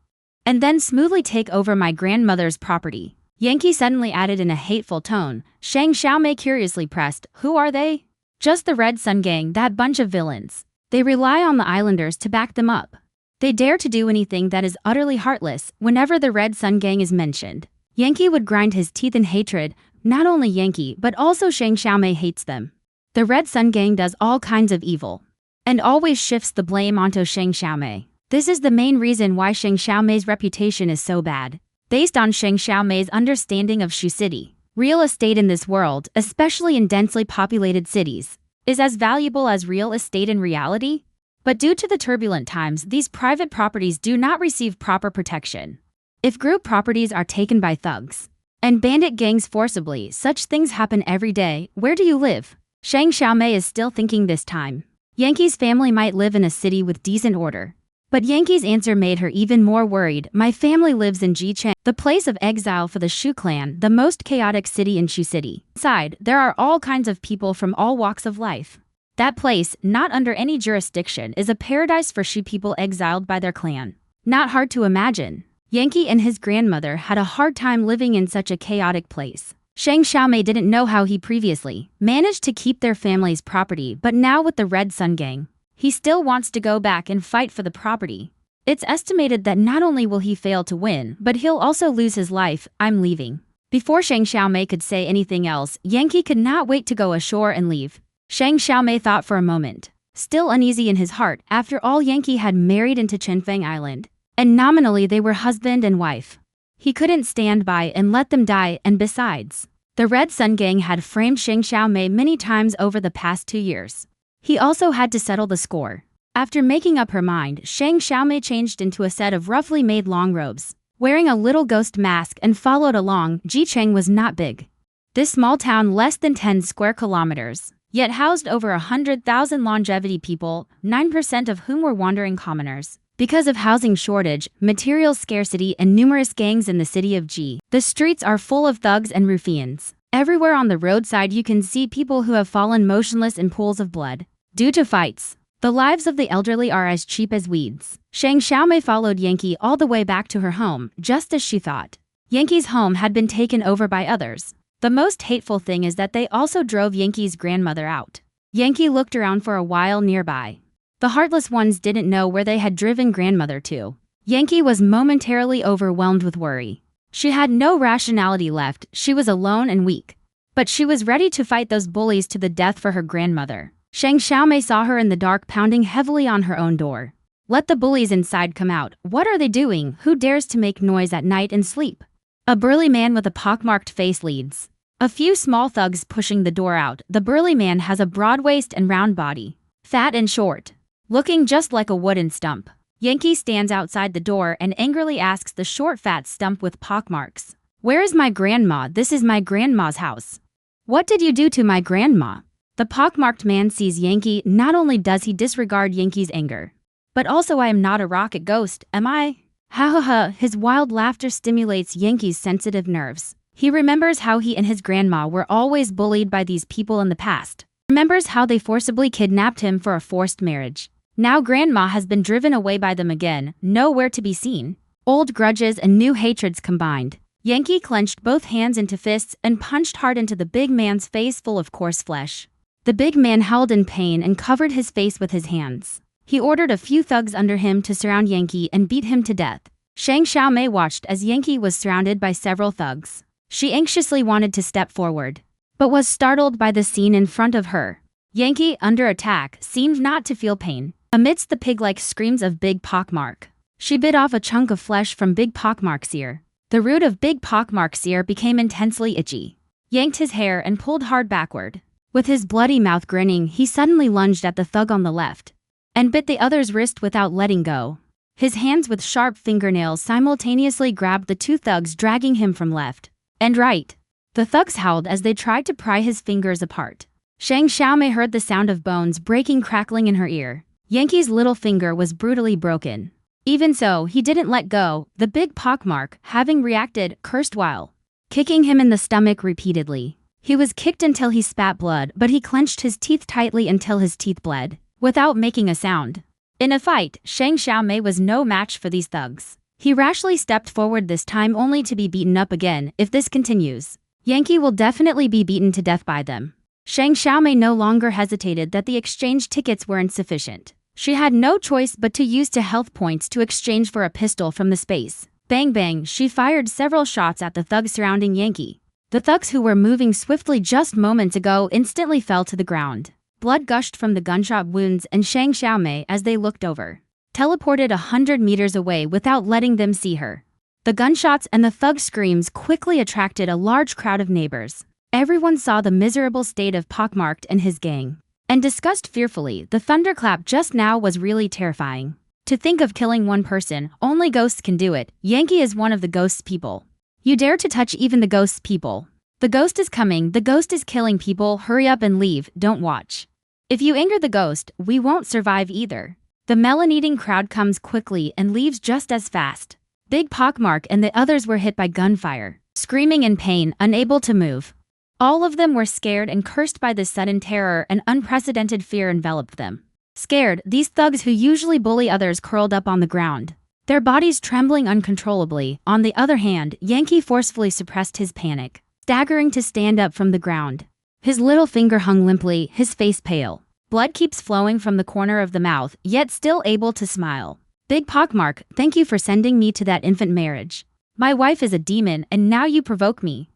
And then smoothly take over my grandmother's property. Yankee suddenly added in a hateful tone. Sheng Xiaomei curiously pressed, who are they? Just the Red Sun Gang, that bunch of villains. They rely on the islanders to back them up. They dare to do anything that is utterly heartless. Whenever the Red Sun Gang is mentioned, Yankee would grind his teeth in hatred. Not only Yankee, but also Sheng Xiaomei hates them. The Red Sun Gang does all kinds of evil, and always shifts the blame onto Sheng Xiaomei. This is the main reason why Sheng Xiaomei's reputation is so bad. Based on Sheng Xiaomei's understanding of Shu City, real estate in this world, especially in densely populated cities, is as valuable as real estate in reality. But due to the turbulent times, these private properties do not receive proper protection. If group properties are taken by thugs and bandit gangs forcibly, such things happen every day. Where do you live? Sheng Xiaomei is still thinking this time. Yankee's family might live in a city with decent order. But Yankee's answer made her even more worried. My family lives in Jicheng, the place of exile for the Shu clan, the most chaotic city in Shu City. Inside, there are all kinds of people from all walks of life. That place, not under any jurisdiction, is a paradise for Shu people exiled by their clan. Not hard to imagine. Yankee and his grandmother had a hard time living in such a chaotic place. Sheng Xiaomei didn't know how he previously managed to keep their family's property, but now with the Red Sun Gang, he still wants to go back and fight for the property. It's estimated that not only will he fail to win, but he'll also lose his life. I'm leaving. Before Sheng Xiaomei could say anything else, Yankee could not wait to go ashore and leave. Sheng Xiaomei thought for a moment. Still uneasy in his heart, after all, Yankee had married into Chenfeng Island, and nominally they were husband and wife. He couldn't stand by and let them die, and besides, the Red Sun Gang had framed Sheng Xiaomei many times over the past 2 years. He also had to settle the score. After making up her mind, Sheng Xiaomei changed into a set of roughly made long robes, wearing a little ghost mask, and followed along. Jicheng was not big. This small town, less than 10 square kilometers, yet housed over 100,000 longevity people, 9% of whom were wandering commoners. Because of housing shortage, material scarcity, and numerous gangs in the city of Ji, the streets are full of thugs and ruffians. Everywhere on the roadside you can see people who have fallen motionless in pools of blood due to fights. The lives of the elderly are as cheap as weeds. Sheng Xiaomei followed Yankee all the way back to her home, just as she thought. Yankee's home had been taken over by others. The most hateful thing is that they also drove Yankee's grandmother out. Yankee looked around for a while nearby. The heartless ones didn't know where they had driven grandmother to. Yankee was momentarily overwhelmed with worry. She had no rationality left, she was alone and weak. But she was ready to fight those bullies to the death for her grandmother. Sheng Xiaomei saw her in the dark, pounding heavily on her own door. Let the bullies inside come out. What are they doing? Who dares to make noise at night and sleep? A burly man with a pockmarked face leads. A few small thugs pushing the door out. The burly man has a broad waist and round body, fat and short, looking just like a wooden stump. Yankee stands outside the door and angrily asks the short fat stump with pockmarks, "Where is my grandma? This is my grandma's house. What did you do to my grandma?" The pockmarked man sees Yankee. Not only does he disregard Yankee's anger, but also, I am not a rocket ghost, am I? Ha ha ha. His wild laughter stimulates Yankee's sensitive nerves. He remembers how he and his grandma were always bullied by these people in the past. Remembers how they forcibly kidnapped him for a forced marriage. Now grandma has been driven away by them again, nowhere to be seen. Old grudges and new hatreds combined. Yankee clenched both hands into fists and punched hard into the big man's face full of coarse flesh. The big man howled in pain and covered his face with his hands. He ordered a few thugs under him to surround Yankee and beat him to death. Sheng Xiaomei watched as Yankee was surrounded by several thugs. She anxiously wanted to step forward, but was startled by the scene in front of her. Yankee, under attack, seemed not to feel pain. Amidst the pig-like screams of Big Pockmark, she bit off a chunk of flesh from Big Pockmark's ear. The root of Big Pockmark's ear became intensely itchy. Yanked his hair and pulled hard backward. With his bloody mouth grinning, he suddenly lunged at the thug on the left and bit the other's wrist without letting go. His hands with sharp fingernails simultaneously grabbed the two thugs, dragging him from left and right. The thugs howled as they tried to pry his fingers apart. Shang Xiaomei heard the sound of bones breaking crackling in her ear. Yankee's little finger was brutally broken. Even so, he didn't let go. The big pockmark, having reacted, cursed while kicking him in the stomach repeatedly. He was kicked until he spat blood, but he clenched his teeth tightly until his teeth bled, without making a sound. In a fight, Shang Xiaomei was no match for these thugs. He rashly stepped forward this time only to be beaten up again. If this continues, Yankee will definitely be beaten to death by them. Shang Xiaomei no longer hesitated that the exchange tickets were insufficient. She had no choice but to use 2 health points to exchange for a pistol from the space. Bang bang, she fired several shots at the thugs surrounding Yankee. The thugs who were moving swiftly just moments ago instantly fell to the ground. Blood gushed from the gunshot wounds, and Shang Xiaomei, as they looked over, teleported 100 meters away without letting them see her. The gunshots and the thug screams quickly attracted a large crowd of neighbors. Everyone saw the miserable state of Pockmarked and his gang, and discussed fearfully. The thunderclap just now was really terrifying. To think of killing one person, only ghosts can do it. Yankee is one of the ghost's people. You dare to touch even the ghost's people. The ghost is coming, the ghost is killing people, hurry up and leave, don't watch. If you anger the ghost, we won't survive either. The melon-eating crowd comes quickly and leaves just as fast. Big Pockmark and the others were hit by gunfire, screaming in pain, unable to move. All of them were scared and cursed by this sudden terror, and unprecedented fear enveloped them. Scared, these thugs who usually bully others curled up on the ground, their bodies trembling uncontrollably. On the other hand, Yankee forcefully suppressed his panic, staggering to stand up from the ground. His little finger hung limply, his face pale. Blood keeps flowing from the corner of the mouth, yet still able to smile. Big Pockmark, thank you for sending me to that infant marriage. My wife is a demon, and now you provoke me.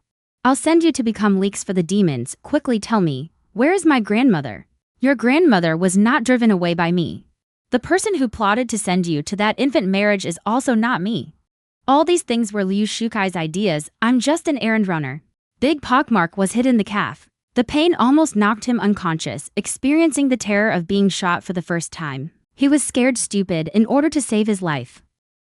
I'll send you to become leaks for the demons. Quickly tell me, where is my grandmother? Your grandmother was not driven away by me. The person who plotted to send you to that infant marriage is also not me. All these things were Liu Shukai's ideas. I'm just an errand runner. Big Pockmark was hit in the calf. The pain almost knocked him unconscious, experiencing the terror of being shot for the first time. He was scared stupid in order to save his life.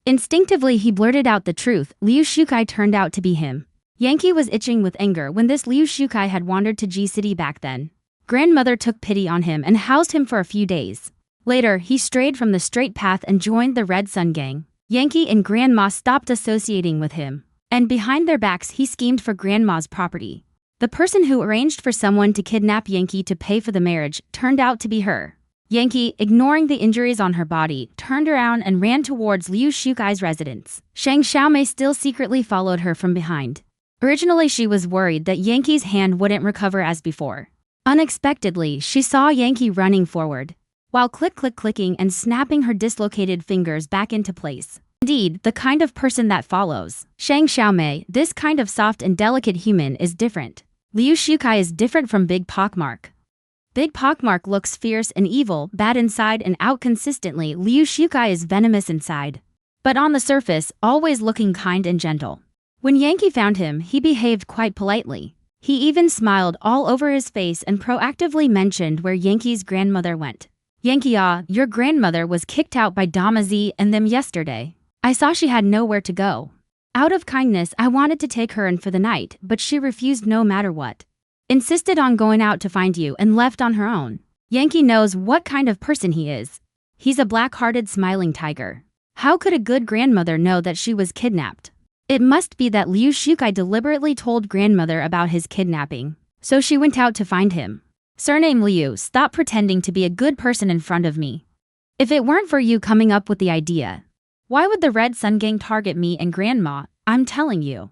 Instinctively, he blurted out the truth. Liu Shukai turned out to be him. Yankee was itching with anger when this Liu Shukai had wandered to G City back then. Grandmother took pity on him and housed him for a few days. Later, he strayed from the straight path and joined the Red Sun Gang. Yankee and Grandma stopped associating with him, and behind their backs he schemed for Grandma's property. The person who arranged for someone to kidnap Yankee to pay for the marriage turned out to be her. Yankee, ignoring the injuries on her body, turned around and ran towards Liu Shukai's residence. Shang Xiaomei still secretly followed her from behind. Originally, she was worried that Yankee's hand wouldn't recover as before. Unexpectedly, she saw Yankee running forward, while clicking and snapping her dislocated fingers back into place. Indeed, the kind of person that follows Shang Xiaomei, this kind of soft and delicate human, is different. Liu Shukai is different from Big Pockmark. Big Pockmark looks fierce and evil, bad inside and out consistently. Liu Shukai is venomous inside, but on the surface, always looking kind and gentle. When Yankee found him, he behaved quite politely. He even smiled all over his face and proactively mentioned where Yankee's grandmother went. Yankee, your grandmother was kicked out by Damazi and them yesterday. I saw she had nowhere to go. Out of kindness, I wanted to take her in for the night, but she refused no matter what. Insisted on going out to find you and left on her own. Yankee knows what kind of person he is. He's a black-hearted smiling tiger. How could a good grandmother know that she was kidnapped? It must be that Liu Shukai deliberately told grandmother about his kidnapping, so she went out to find him. Surname Liu, stop pretending to be a good person in front of me. If it weren't for you coming up with the idea, why would the Red Sun Gang target me and Grandma? I'm telling you.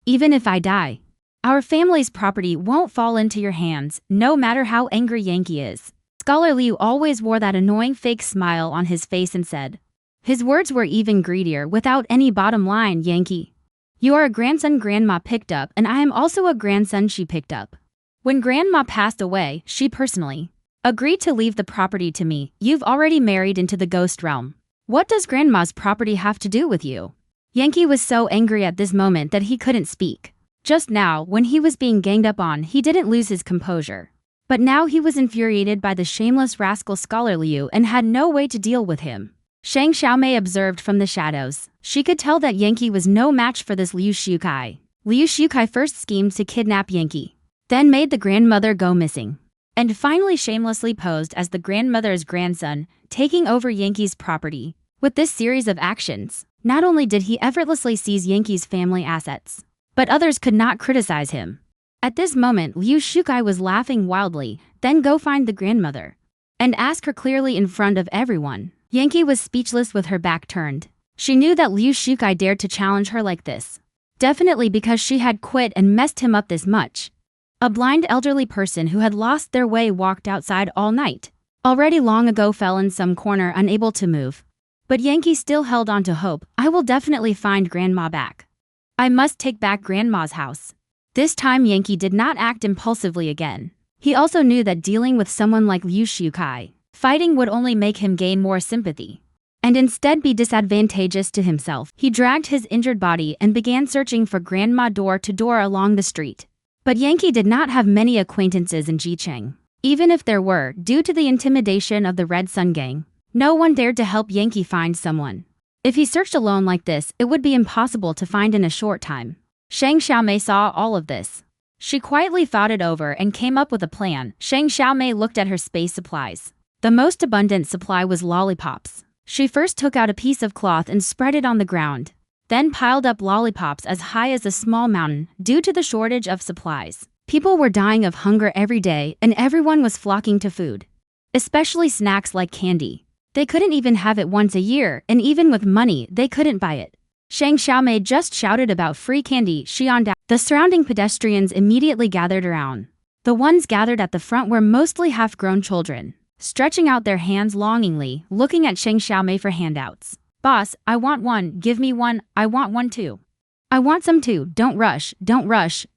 Even if I die, our family's property won't fall into your hands, no matter how angry Yankee is. Scholar Liu always wore that annoying fake smile on his face and said. His words were even greedier without any bottom line. Yankee, you are a grandson Grandma picked up, and I am also a grandson she picked up. When Grandma passed away, she personally agreed to leave the property to me. You've already married into the ghost realm. What does Grandma's property have to do with you? Yankee was so angry at this moment that he couldn't speak. Just now, when he was being ganged up on, he didn't lose his composure. But now he was infuriated by the shameless rascal Scholar Liu and had no way to deal with him. Shang Xiaomei observed from the shadows. She could tell that Yankee was no match for this Liu Shukai. Liu Shukai first schemed to kidnap Yankee, then made the grandmother go missing. and finally shamelessly posed as the grandmother's grandson, taking over Yankee's property. With this series of actions, not only did he effortlessly seize Yankee's family assets, but others could not criticize him. At this moment, Liu Shukai was laughing wildly. Then go find the grandmother and ask her clearly in front of everyone. Yankee was speechless with her back turned. She knew that Liu Shukai dared to challenge her like this. Definitely because she had quit and messed him up this much. A blind elderly person who had lost their way walked outside all night. Already long ago fell in some corner unable to move. But Yankee still held on to hope. I will definitely find Grandma back. I must take back Grandma's house. This time Yankee did not act impulsively again. He also knew that dealing with someone like Liu Shukai, fighting would only make him gain more sympathy, and instead be disadvantageous to himself. He dragged his injured body and began searching for Grandma door to door along the street. But Yankee did not have many acquaintances in Jicheng. Even if there were, due to the intimidation of the Red Sun Gang, no one dared to help Yankee find someone. If he searched alone like this, it would be impossible to find in a short time. Shang Xiaomei saw all of this. She quietly thought it over and came up with a plan. Shang Xiaomei looked at her space supplies. The most abundant supply was lollipops. She first took out a piece of cloth and spread it on the ground, then piled up lollipops as high as a small mountain. Due to the shortage of supplies, people were dying of hunger every day and everyone was flocking to food, especially snacks like candy. They couldn't even have it once a year, and even with money, they couldn't buy it. Shang Xiaomei just shouted about free candy. Xian. The surrounding pedestrians immediately gathered around. The ones gathered at the front were mostly half-grown children, stretching out their hands longingly, looking at Shang Xiaomei for handouts. Boss, I want one, give me one, I want one too. I want some too, don't rush,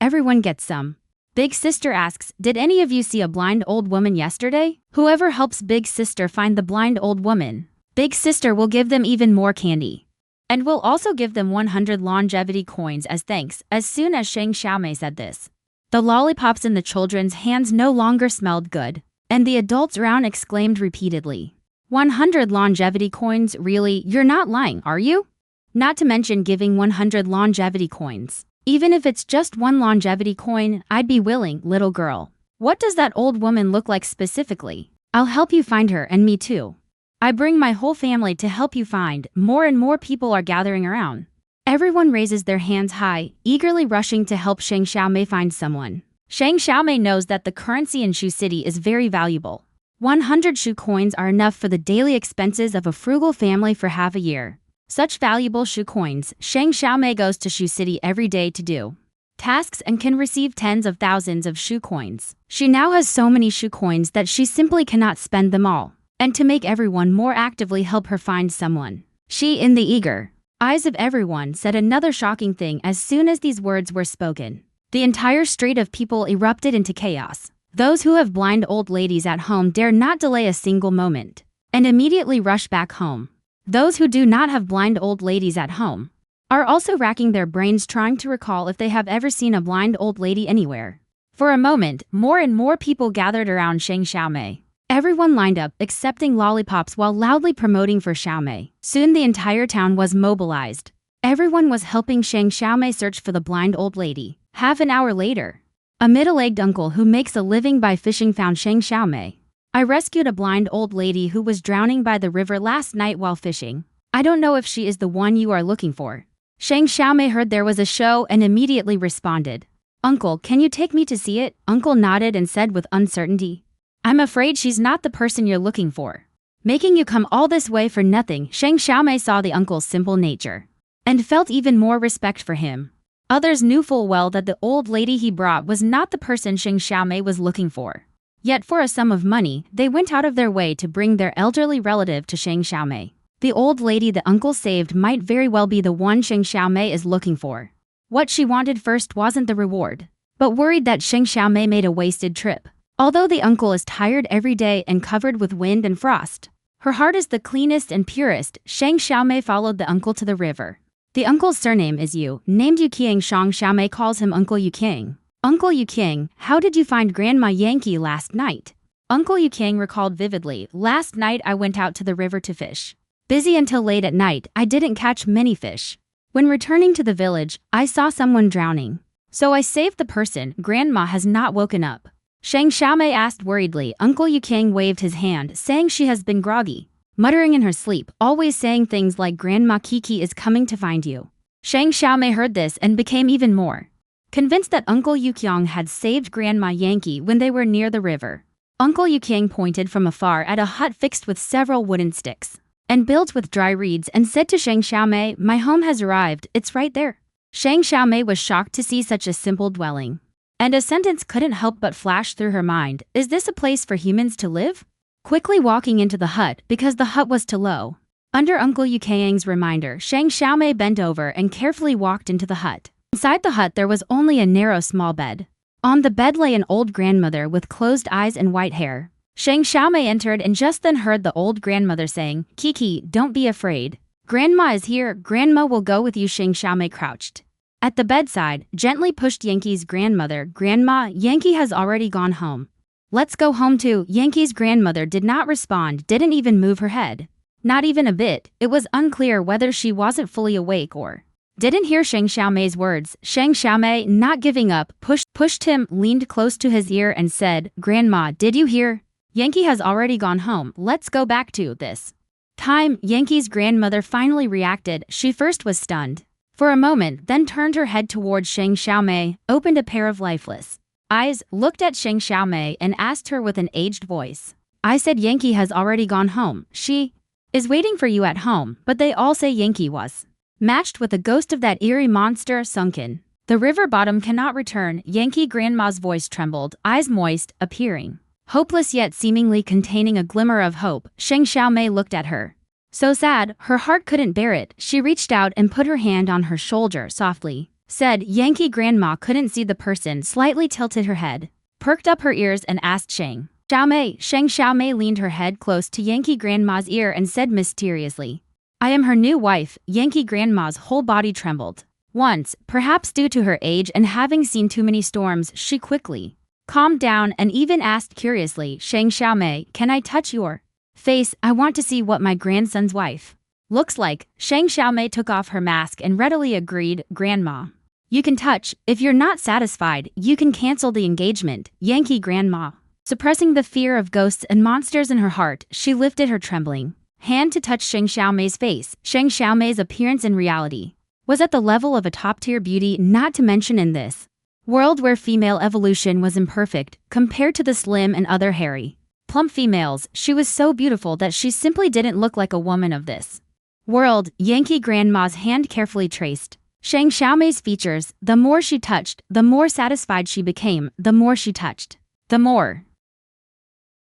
everyone gets some. Big sister asks, did any of you see a blind old woman yesterday? Whoever helps big sister find the blind old woman, big sister will give them even more candy. And will also give them 100 longevity coins as thanks. As soon as Shang Xiaomei said this, the lollipops in the children's hands no longer smelled good, and the adults around exclaimed repeatedly. 100 longevity coins, really? You're not lying, are you? Not to mention giving 100 longevity coins. Even if it's just one longevity coin, I'd be willing, little girl. What does that old woman look like specifically? I'll help you find her, and me too. I bring my whole family to help you find. More and more people are gathering around. Everyone raises their hands high, eagerly rushing to help Shang Xiaomei find someone. Shang Xiaomei knows that the currency in Shu City is very valuable. 100 Shu coins are enough for the daily expenses of a frugal family for half a year. Such valuable Shu coins, Shang Xiaomei goes to Shu City every day to do tasks and can receive tens of thousands of Shu coins. She now has so many Shu coins that she simply cannot spend them all. And to make everyone more actively help her find someone, she, in the eager eyes of everyone, said another shocking thing. As soon as these words were spoken, the entire street of people erupted into chaos. Those who have blind old ladies at home dare not delay a single moment and immediately rush back home. Those who do not have blind old ladies at home are also racking their brains trying to recall if they have ever seen a blind old lady anywhere. For a moment, more and more people gathered around Shang Xiaomei. Everyone lined up, accepting lollipops while loudly promoting for Xiaomei. Soon the entire town was mobilized. Everyone was helping Shang Xiaomei search for the blind old lady. Half an hour later, a middle-aged uncle who makes a living by fishing found Shang Xiaomei. I rescued a blind old lady who was drowning by the river last night while fishing. I don't know if she is the one you are looking for. Shang Xiaomei heard there was a show and immediately responded. Uncle, can you take me to see it? Uncle nodded and said with uncertainty, I'm afraid she's not the person you're looking for. Making you come all this way for nothing. Shang Xiaomei saw the uncle's simple nature and felt even more respect for him. Others knew full well that the old lady he brought was not the person Shang Xiaomei was looking for. Yet for a sum of money, they went out of their way to bring their elderly relative to Shang Xiaomei. The old lady the uncle saved might very well be the one Shang Xiaomei is looking for. What she wanted first wasn't the reward, but worried that Shang Xiaomei made a wasted trip. Although the uncle is tired every day and covered with wind and frost, her heart is the cleanest and purest. Shang Xiaomei followed the uncle to the river. The uncle's surname is Yu, named Yu Qiang. Shang Xiaomei calls him Uncle Yu Qiang. Uncle Yu Qiang, how did you find Grandma Yankee last night? Uncle Yu Qiang recalled vividly, last night I went out to the river to fish. Busy until late at night, I didn't catch many fish. When returning to the village, I saw someone drowning. So I saved the person. Grandma has not woken up. Shang Xiaomei asked worriedly. Uncle Yu King waved his hand, saying she has been groggy, muttering in her sleep, always saying things like Grandma Kiki is coming to find you. Shang Xiaomei heard this and became even more convinced that Uncle Yu Qiang had saved Grandma Yankee when they were near the river. Uncle Yu King pointed from afar at a hut fixed with several wooden sticks and built with dry reeds and said to Shang Xiaomei, "My home has arrived, it's right there." Shang Xiaomei was shocked to see such a simple dwelling, and a sentence couldn't help but flash through her mind. Is this a place for humans to live? Quickly walking into the hut because the hut was too low. Under Uncle Yu Kang's reminder, Shang Xiaomei bent over and carefully walked into the hut. Inside the hut there was only a narrow small bed. On the bed lay an old grandmother with closed eyes and white hair. Shang Xiaomei entered and just then heard the old grandmother saying, "Kiki, don't be afraid. Grandma is here, Grandma will go with you." Shang Xiaomei crouched at the bedside, gently pushed Yankee's grandmother. "Grandma, Yankee has already gone home. Let's go home too." Yankee's grandmother did not respond, didn't even move her head. Not even a bit. It was unclear whether she wasn't fully awake or didn't hear Shang Xiaomei's words. Shang Xiaomei, not giving up, pushed him, leaned close to his ear and said, "Grandma, did you hear? Yankee has already gone home. Let's go back to this time." Yankee's grandmother finally reacted. She first was stunned for a moment, then turned her head towards Shang Xiaomei, opened a pair of lifeless eyes, looked at Shang Xiaomei and asked her with an aged voice, "I said Yankee has already gone home. She is waiting for you at home, but they all say Yankee was matched with the ghost of that eerie monster sunken. The river bottom cannot return." Yankee grandma's voice trembled, eyes moist, appearing hopeless yet seemingly containing a glimmer of hope. Shang Xiaomei looked at her, so sad, her heart couldn't bear it. She reached out and put her hand on her shoulder softly, said, "Yankee." Grandma couldn't see the person, slightly tilted her head, perked up her ears and asked Shang Xiaomei. Shang Xiaomei leaned her head close to Yankee grandma's ear and said mysteriously, "I am her new wife." Yankee grandma's whole body trembled. Once, perhaps due to her age and having seen too many storms, she quickly calmed down and even asked curiously, "Shang Xiaomei, can I touch your face? I want to see what my grandson's wife looks like." Shang Xiaomei took off her mask and readily agreed, "Grandma, you can touch. If you're not satisfied, you can cancel the engagement." Yankee grandma, suppressing the fear of ghosts and monsters in her heart, she lifted her trembling hand to touch Shang Xiaomei's face. Shang Xiaomei's appearance in reality was at the level of a top-tier beauty, not to mention in this world where female evolution was imperfect compared to the slim and other hairy, plump females. She was so beautiful that she simply didn't look like a woman of this world. Yankee grandma's hand carefully traced Shang Xiaomei's features. The more she touched, the more satisfied she became. The more she touched, the more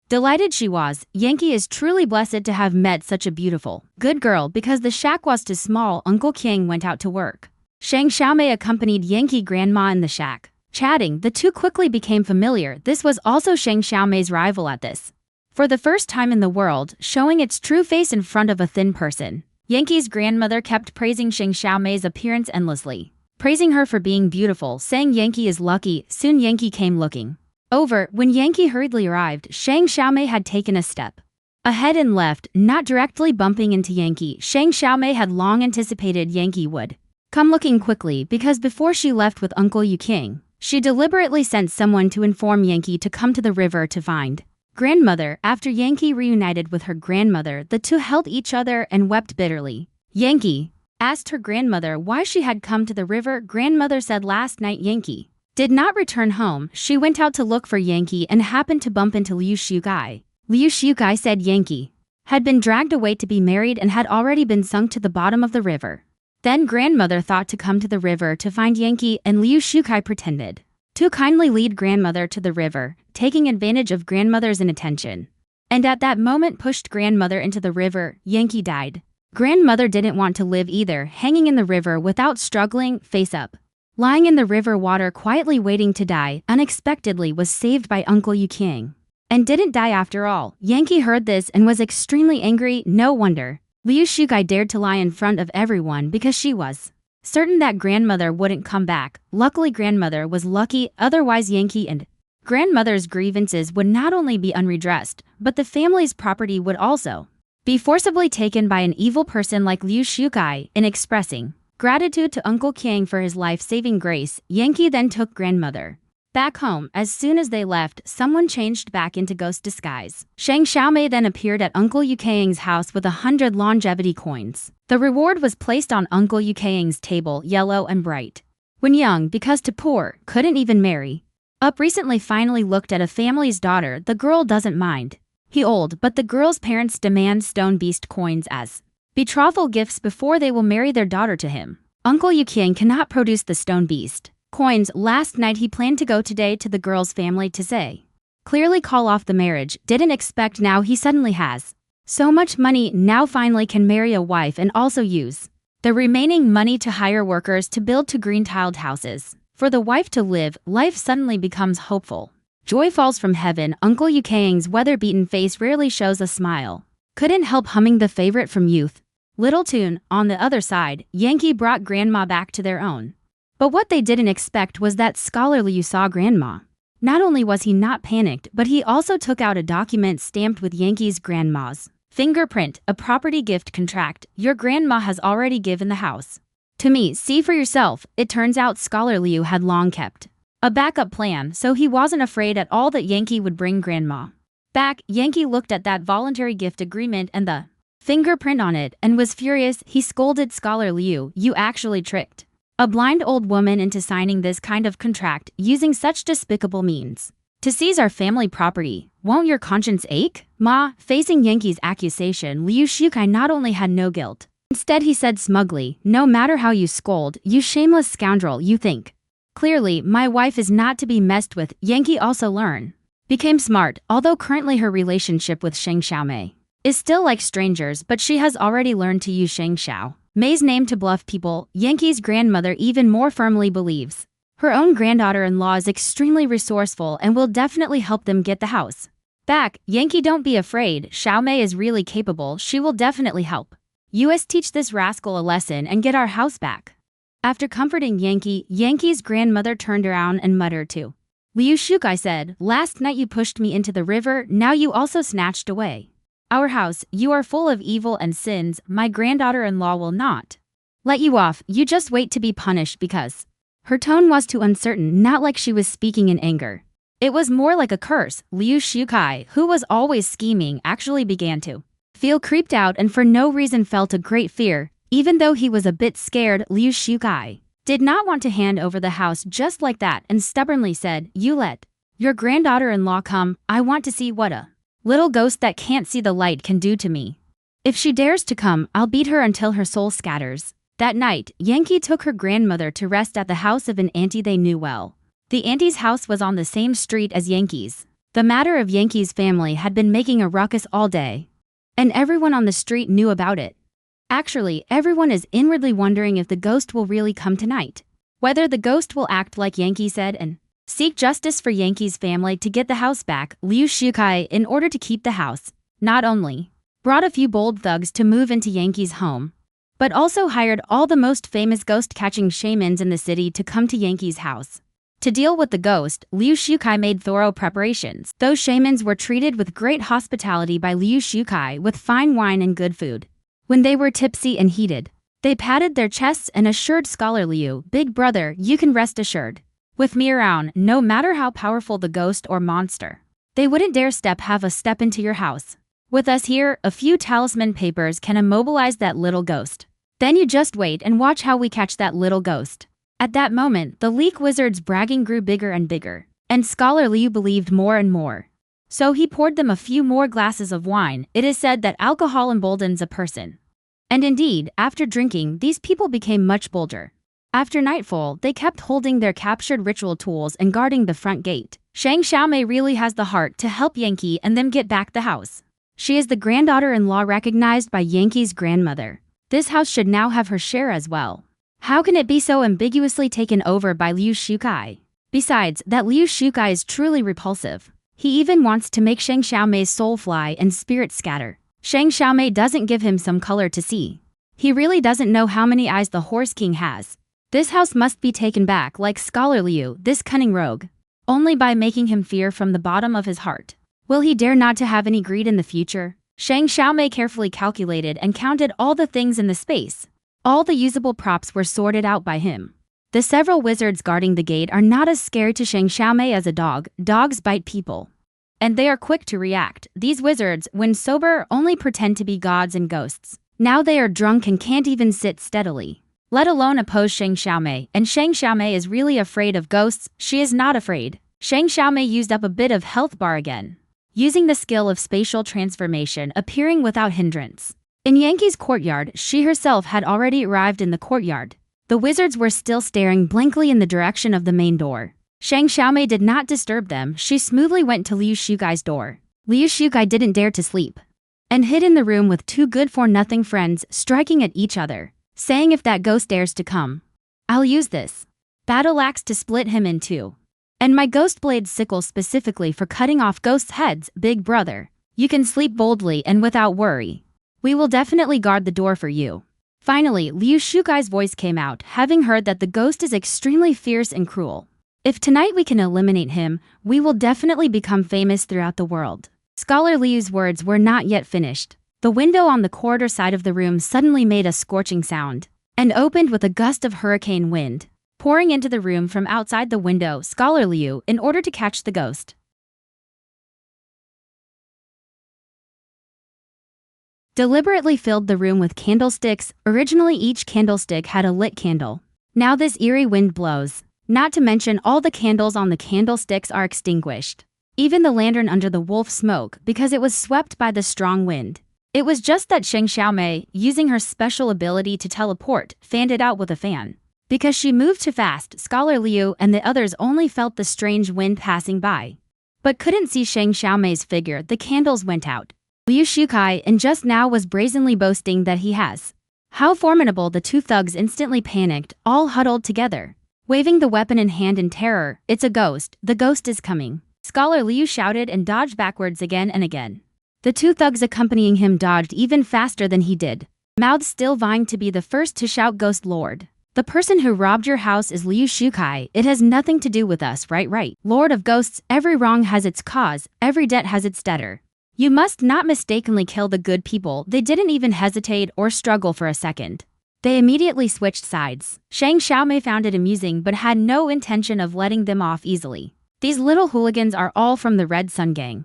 delighted she was. Yankee is truly blessed to have met such a beautiful, good girl. Because the shack was too small, Uncle King went out to work. Shang Xiaomei accompanied Yankee grandma in the shack. Chatting, the two quickly became familiar. This was also Shang Xiaomei's rival at this, for the first time in the world, showing its true face in front of a thin person. Yankee's grandmother kept praising Shang Xiaomei's appearance endlessly, praising her for being beautiful, saying Yankee is lucky. Soon Yankee came looking over. When Yankee hurriedly arrived, Shang Xiaomei had taken a step ahead and left, not directly bumping into Yankee. Shang Xiaomei had long anticipated Yankee would come looking quickly because before she left with Uncle Yu King, she deliberately sent someone to inform Yankee to come to the river to find grandmother. After Yankee reunited with her grandmother, the two held each other and wept bitterly. Yankee asked her grandmother why she had come to the river. Grandmother said last night Yankee did not return home. She went out to look for Yankee and happened to bump into Liu Shukai. Liu Shukai said Yankee had been dragged away to be married and had already been sunk to the bottom of the river. Then grandmother thought to come to the river to find Yankee, and Liu Shukai pretended to kindly lead grandmother to the river, taking advantage of grandmother's inattention. And at that moment pushed grandmother into the river. Yankee died. Grandmother didn't want to live either, hanging in the river without struggling, face up. Lying in the river water quietly waiting to die, unexpectedly was saved by Uncle Yu King. And didn't die after all. Yankee heard this and was extremely angry. No wonder Liu Shukai dared to lie in front of everyone because she was certain that grandmother wouldn't come back. Luckily grandmother was lucky, otherwise Yankee and grandmother's grievances would not only be unredressed, but the family's property would also be forcibly taken by an evil person like Liu Shukai. In expressing gratitude to Uncle King for his life-saving grace, Yankee then took grandmother Back home, as soon as they left, someone changed back into ghost disguise. Shang Xiaomei then appeared at Uncle Yukang's house with 100 longevity coins. The reward was placed on Uncle Yukang's table, yellow and bright. When young, because too poor, couldn't even marry. Up recently finally looked at a family's daughter, the girl doesn't mind. He old, but the girl's parents demand stone beast coins as betrothal gifts before they will marry their daughter to him. Uncle Yukang cannot produce the stone beast coins. Last night he planned to go today to the girl's family to say, clearly call off the marriage, didn't expect now he suddenly has so much money, now finally can marry a wife and also use the remaining money to hire workers to build 2 green-tiled houses. For the wife to live, life suddenly becomes hopeful. Joy falls from heaven. Uncle Yukang's weather-beaten face rarely shows a smile. Couldn't help humming the favorite from youth, Little Tune. On the other side, Yankee brought Grandma back to their own. But what they didn't expect was that Scholar Liu saw Grandma. Not only was he not panicked, but he also took out a document stamped with Yankee's grandma's fingerprint, a property gift contract. Your grandma has already given the house to me, see for yourself. It turns out Scholar Liu had long kept a backup plan, so he wasn't afraid at all that Yankee would bring Grandma back. Yankee looked at that voluntary gift agreement and the fingerprint on it and was furious. He scolded Scholar Liu, you actually tricked a blind old woman into signing this kind of contract using such despicable means to seize our family property. Won't your conscience ache? Ma, facing Yankee's accusation, Liu Shukai not only had no guilt. Instead he said smugly, no matter how you scold, you shameless scoundrel, you think clearly my wife is not to be messed with. Yankee also became smart, although currently her relationship with Shang Xiaomei is still like strangers, but she has already learned to use Shang Xiaomei's name to bluff people. Yankee's grandmother even more firmly believes her own granddaughter-in-law is extremely resourceful and will definitely help them get the house back. Yankee, don't be afraid, Xiaomei is really capable, she will definitely help us teach this rascal a lesson and get our house back. After comforting Yankee, Yankee's grandmother turned around and muttered to Liu Shukai said, last night you pushed me into the river, now you also snatched away our house. You are full of evil and sins. My granddaughter-in-law will not let you off. You just wait to be punished. Because her tone was too uncertain, not like she was speaking in anger. It was more like a curse. Liu Shukai, who was always scheming, actually began to feel creeped out and for no reason felt a great fear. Even though he was a bit scared, Liu Shukai did not want to hand over the house just like that and stubbornly said, you let your granddaughter-in-law come. I want to see what a little ghost that can't see the light can do to me. If she dares to come, I'll beat her until her soul scatters. That night, Yankee took her grandmother to rest at the house of an auntie they knew well. The auntie's house was on the same street as Yankee's. The matter of Yankee's family had been making a ruckus all day, and everyone on the street knew about it. Actually, everyone is inwardly wondering if the ghost will really come tonight. Whether the ghost will act like Yankee said and seek justice for Yankee's family to get the house back. Liu Shukai, in order to keep the house, not only brought a few bold thugs to move into Yankee's home, but also hired all the most famous ghost-catching shamans in the city to come to Yankee's house. To deal with the ghost, Liu Shukai made thorough preparations. Those shamans were treated with great hospitality by Liu Shukai with fine wine and good food. When they were tipsy and heated, they patted their chests and assured Scholar Liu, big brother, you can rest assured. With me around, no matter how powerful the ghost or monster, they wouldn't dare have a step into your house. With us here, a few talisman papers can immobilize that little ghost. Then you just wait and watch how we catch that little ghost. At that moment, the leak wizard's bragging grew bigger and bigger, and Scholar Liu believed more and more. So he poured them a few more glasses of wine. It is said that alcohol emboldens a person. And indeed, after drinking, these people became much bolder. After nightfall, they kept holding their captured ritual tools and guarding the front gate. Shang Xiaomei really has the heart to help Yankee and them get back the house. She is the granddaughter-in-law recognized by Yankee's grandmother. This house should now have her share as well. How can it be so ambiguously taken over by Liu Shukai? Besides, that Liu Shukai is truly repulsive. He even wants to make Shang Xiaomei's soul fly and spirit scatter. Shang Xiaomei doesn't give him some color to see. He really doesn't know how many eyes the Horse King has. This house must be taken back like Scholar Liu, this cunning rogue, only by making him fear from the bottom of his heart. Will he dare not to have any greed in the future? Shang Xiaomei carefully calculated and counted all the things in the space. All the usable props were sorted out by him. The several wizards guarding the gate are not as scared to Shang Xiaomei as a dog. Dogs bite people. And they are quick to react. These wizards, when sober, only pretend to be gods and ghosts. Now they are drunk and can't even sit steadily, let alone oppose Shang Xiaomei. And Shang Xiaomei is really afraid of ghosts. She is not afraid. Shang Xiaomei used up a bit of health bar again, using the skill of spatial transformation, appearing without hindrance. In Yankee's courtyard, she herself had already arrived in the courtyard. The wizards were still staring blankly in the direction of the main door. Shang Xiaomei did not disturb them. She smoothly went to Liu Shugai's door. Liu Shugai didn't dare to sleep, and hid in the room with two good-for-nothing friends striking at each other, saying, if that ghost dares to come, I'll use this battle axe to split him in two. And my ghost blade sickle specifically for cutting off ghosts' heads. Big brother, you can sleep boldly and without worry. We will definitely guard the door for you. Finally, Liu Shugai's voice came out, having heard that the ghost is extremely fierce and cruel. If tonight we can eliminate him, we will definitely become famous throughout the world. Scholar Liu's words were not yet finished. The window on the corridor side of the room suddenly made a scorching sound, and opened with a gust of hurricane wind, pouring into the room from outside the window. Scholar Liu, in order to catch the ghost, deliberately filled the room with candlesticks. Originally each candlestick had a lit candle. Now this eerie wind blows. Not to mention all the candles on the candlesticks are extinguished. Even the lantern under the wolf smoke because it was swept by the strong wind. It was just that Shang Xiaomei, using her special ability to teleport, fanned it out with a fan. Because she moved too fast, Scholar Liu and the others only felt the strange wind passing by, but couldn't see Shang Xiaomei's figure. The candles went out. Liu Shukai, and just now was brazenly boasting that he has. How formidable! The two thugs instantly panicked, all huddled together, waving the weapon in hand in terror. It's a ghost. The ghost is coming. Scholar Liu shouted and dodged backwards again and again. The two thugs accompanying him dodged even faster than he did, mouths still vying to be the first to shout, Ghost Lord. The person who robbed your house is Liu Shukai. It has nothing to do with us, right? Lord of ghosts, every wrong has its cause, every debt has its debtor. You must not mistakenly kill the good people. They didn't even hesitate or struggle for a second. They immediately switched sides. Shang Xiaomei found it amusing but had no intention of letting them off easily. These little hooligans are all from the Red Sun Gang.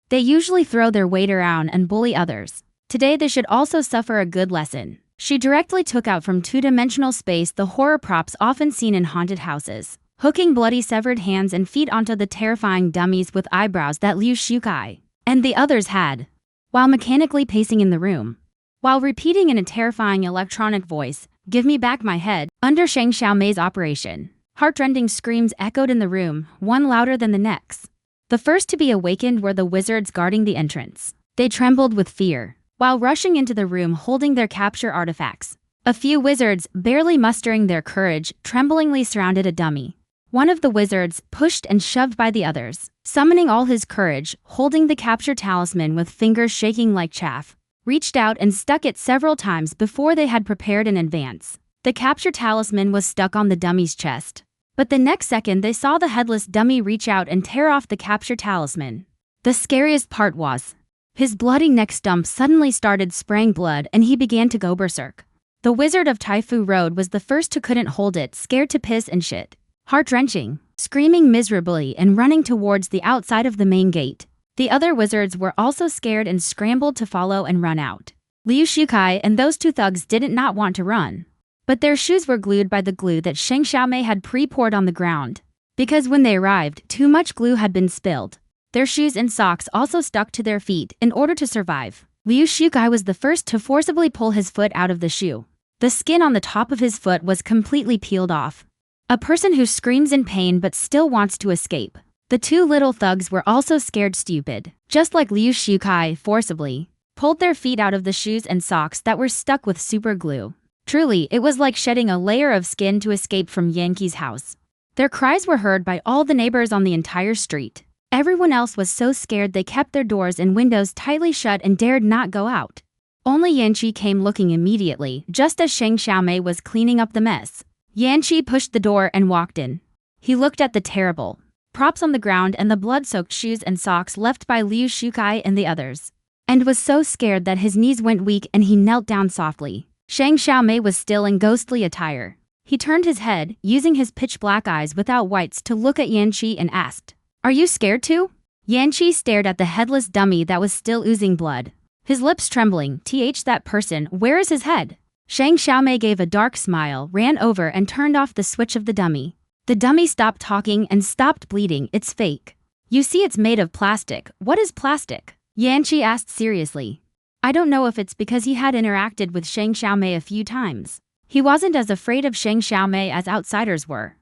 They usually throw their weight around and bully others. Today they should also suffer a good lesson. She directly took out from two-dimensional space the horror props often seen in haunted houses, hooking bloody severed hands and feet onto the terrifying dummies with eyebrows that Liu Shukai and the others had, while mechanically pacing in the room, while repeating in a terrifying electronic voice, give me back my head. Under Shang Xiaomei's operation, heartrending screams echoed in the room, one louder than the next. The first to be awakened were the wizards guarding the entrance. They trembled with fear, while rushing into the room holding their capture artifacts. A few wizards, barely mustering their courage, tremblingly surrounded a dummy. One of the wizards, pushed and shoved by the others, summoning all his courage, holding the capture talisman with fingers shaking like chaff, reached out and stuck it several times before they had prepared in advance. The capture talisman was stuck on the dummy's chest, but the next second they saw the headless dummy reach out and tear off the capture talisman. The scariest part was, his bloody neck stump suddenly started spraying blood and he began to go berserk. The Wizard of Taifu Road was the first who couldn't hold it, scared to piss and shit. Heart-wrenching, screaming miserably and running towards the outside of the main gate. The other wizards were also scared and scrambled to follow and run out. Liu Shukai and those two thugs didn't not want to run, but their shoes were glued by the glue that Shang Xiaomei had pre-poured on the ground. Because when they arrived, too much glue had been spilled. Their shoes and socks also stuck to their feet in order to survive. Liu Shukai was the first to forcibly pull his foot out of the shoe. The skin on the top of his foot was completely peeled off. A person who screams in pain but still wants to escape. The two little thugs were also scared stupid, just like Liu Shukai forcibly pulled their feet out of the shoes and socks that were stuck with super glue. Truly, it was like shedding a layer of skin to escape from Yankee's house. Their cries were heard by all the neighbors on the entire street. Everyone else was so scared they kept their doors and windows tightly shut and dared not go out. Only Yanqi came looking immediately, just as Shang Xiaomei was cleaning up the mess. Yanqi pushed the door and walked in. He looked at the terrible props on the ground and the blood-soaked shoes and socks left by Liu Shukai and the others, and was so scared that his knees went weak and he knelt down softly. Shang Xiaomei was still in ghostly attire. He turned his head, using his pitch-black eyes without whites to look at Yanqi and asked, "Are you scared too?" Yanqi stared at the headless dummy that was still oozing blood. His lips trembling. That person, where is his head? Shang Xiaomei gave a dark smile, ran over and turned off the switch of the dummy. The dummy stopped talking and stopped bleeding. It's fake. You see, it's made of plastic. What is plastic? Yanqi asked seriously. I don't know if it's because he had interacted with Shang Xiaomei a few times. He wasn't as afraid of Shang Xiaomei as outsiders were.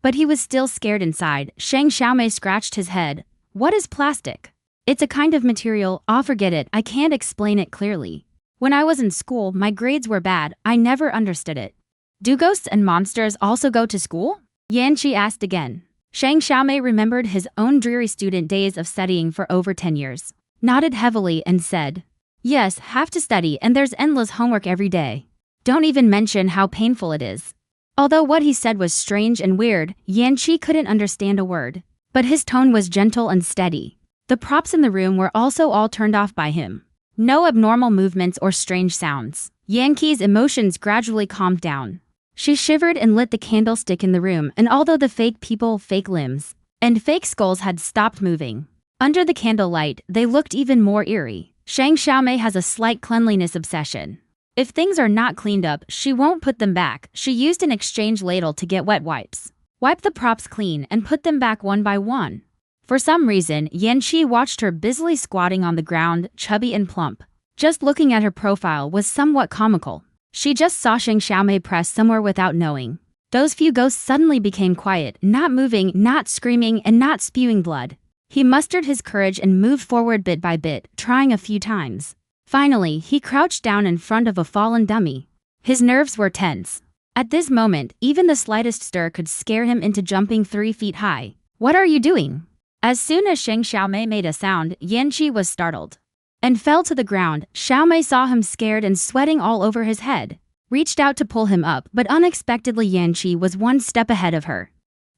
But he was still scared inside. Shang Xiaomei scratched his head. What is plastic? It's a kind of material. Forget it. I can't explain it clearly. When I was in school, my grades were bad. I never understood it. Do ghosts and monsters also go to school? Yanqi asked again. Shang Xiaomei remembered his own dreary student days of studying for over 10 years, nodded heavily and said, Yes, have to study and there's endless homework every day. Don't even mention how painful it is. Although what he said was strange and weird, Yanqi couldn't understand a word. But his tone was gentle and steady. The props in the room were also all turned off by him. No abnormal movements or strange sounds. Yanqi's emotions gradually calmed down. She shivered and lit the candlestick in the room, and although the fake people, fake limbs, and fake skulls had stopped moving, under the candlelight, they looked even more eerie. Shang Xiaomei has a slight cleanliness obsession. If things are not cleaned up, she won't put them back. She used an exchange ladle to get wet wipes. Wipe the props clean and put them back one by one. For some reason, Yanqi watched her busily squatting on the ground, chubby and plump. Just looking at her profile was somewhat comical. She just saw Shang Xiaomei press somewhere without knowing. Those few ghosts suddenly became quiet, not moving, not screaming, and not spewing blood. He mustered his courage and moved forward bit by bit, trying a few times. Finally, he crouched down in front of a fallen dummy. His nerves were tense. At this moment, even the slightest stir could scare him into jumping 3 feet high. What are you doing? As soon as Shang Xiaomei made a sound, Yanqi was startled and fell to the ground. Xiaomei saw him scared and sweating all over his head, reached out to pull him up, but unexpectedly Yanqi was one step ahead of her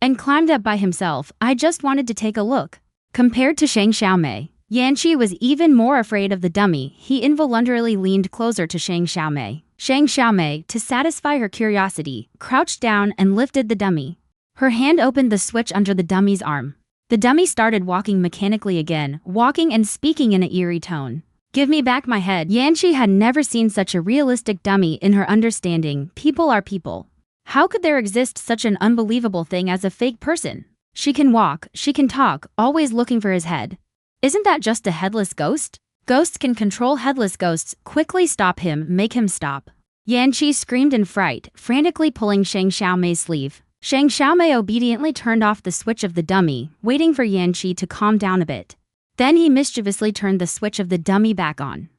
and climbed up by himself. I just wanted to take a look. Compared to Shang Xiaomei, Yanqi was even more afraid of the dummy. He involuntarily leaned closer to Shang Xiaomei. Shang Xiaomei, to satisfy her curiosity, crouched down and lifted the dummy. Her hand opened the switch under the dummy's arm. The dummy started walking mechanically again, walking and speaking in an eerie tone. Give me back my head. Yanqi had never seen such a realistic dummy. In her understanding, people are people. How could there exist such an unbelievable thing as a fake person? She can walk, she can talk, always looking for his head. Isn't that just a headless ghost? Ghosts can control headless ghosts. Quickly stop him, make him stop. Yanqi screamed in fright, frantically pulling Shang Xiaomei's sleeve. Shang Xiaomei obediently turned off the switch of the dummy, waiting for Yanqi to calm down a bit. Then he mischievously turned the switch of the dummy back on.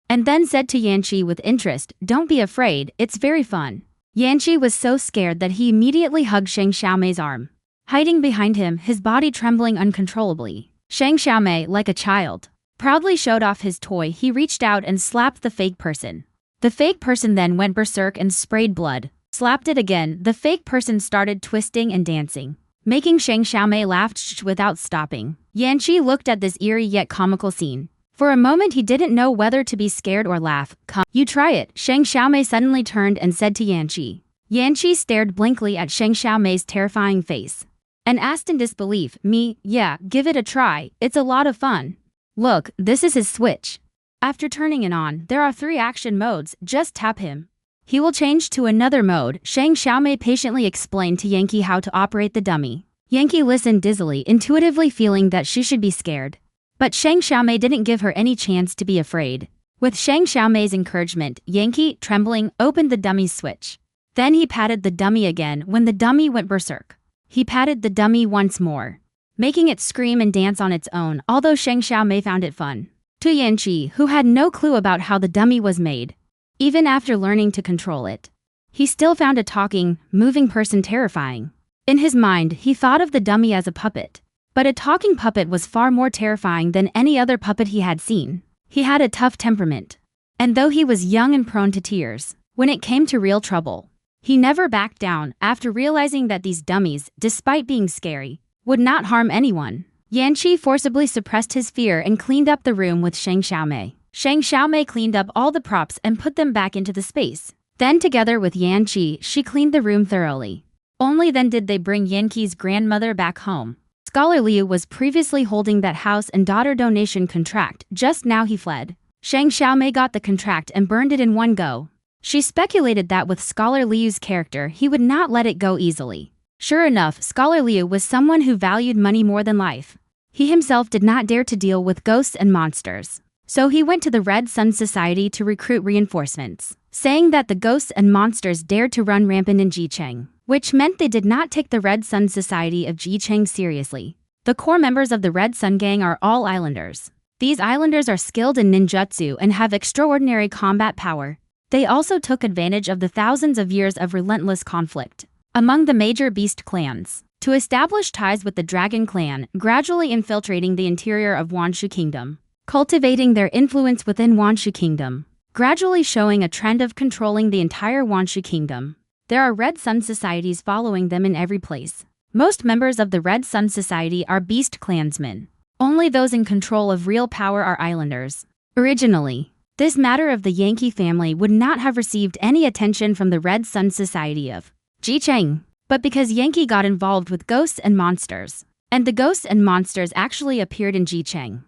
And then said to Yanqi with interest, Don't be afraid, it's very fun. Yanqi was so scared that he immediately hugged Shang Xiaomei's arm, hiding behind him, his body trembling uncontrollably. Shang Xiaomei, like a child, proudly showed off his toy. He reached out and slapped the fake person. The fake person then went berserk and sprayed blood. Slapped it again. The fake person started twisting and dancing, making Shang Xiaomei laugh without stopping. Yanqi looked at this eerie yet comical scene. For a moment he didn't know whether to be scared or laugh. Come, you try it. Shang Xiaomei suddenly turned and said to Yanqi. Yanqi stared blankly at Shang Xiaomei's terrifying face and asked in disbelief, Me? Yeah, give it a try. It's a lot of fun. Look, this is his switch. After turning it on, there are 3 action modes. Just tap him. He will change to another mode. Shang Xiaomei patiently explained to Yanqi how to operate the dummy. Yanqi listened dizzily, intuitively feeling that she should be scared. But Shang Xiaomei didn't give her any chance to be afraid. With Shang Xiaomei's encouragement, Yanqi, trembling, opened the dummy's switch. Then he patted the dummy again. When the dummy went berserk, he patted the dummy once more, making it scream and dance on its own, although Shang Xiaomei found it fun. To Yanqi, who had no clue about how the dummy was made, even after learning to control it, he still found a talking, moving person terrifying. In his mind, he thought of the dummy as a puppet. But a talking puppet was far more terrifying than any other puppet he had seen. He had a tough temperament. And though he was young and prone to tears, when it came to real trouble, he never backed down. After realizing that these dummies, despite being scary, would not harm anyone, Yanqi forcibly suppressed his fear and cleaned up the room with Shang Xiaomei. Shang Xiaomei cleaned up all the props and put them back into the space. Then together with Yan Qi, she cleaned the room thoroughly. Only then did they bring Yan Qi's grandmother back home. Scholar Liu was previously holding that house and daughter donation contract, just now he fled. Shang Xiaomei got the contract and burned it in one go. She speculated that with Scholar Liu's character he would not let it go easily. Sure enough, Scholar Liu was someone who valued money more than life. He himself did not dare to deal with ghosts and monsters. So he went to the Red Sun Society to recruit reinforcements, saying that the ghosts and monsters dared to run rampant in Jicheng, which meant they did not take the Red Sun Society of Jicheng seriously. The core members of the Red Sun Gang are all islanders. These islanders are skilled in ninjutsu and have extraordinary combat power. They also took advantage of the thousands of years of relentless conflict among the major beast clans to establish ties with the Dragon Clan, gradually infiltrating the interior of Wanshu Kingdom, cultivating their influence within Wanshu Kingdom, gradually showing a trend of controlling the entire Wanshu Kingdom. There are Red Sun Societies following them in every place. Most members of the Red Sun Society are beast clansmen. Only those in control of real power are islanders. Originally, this matter of the Yankee family would not have received any attention from the Red Sun Society of Jicheng, but because Yankee got involved with ghosts and monsters, and the ghosts and monsters actually appeared in Jicheng.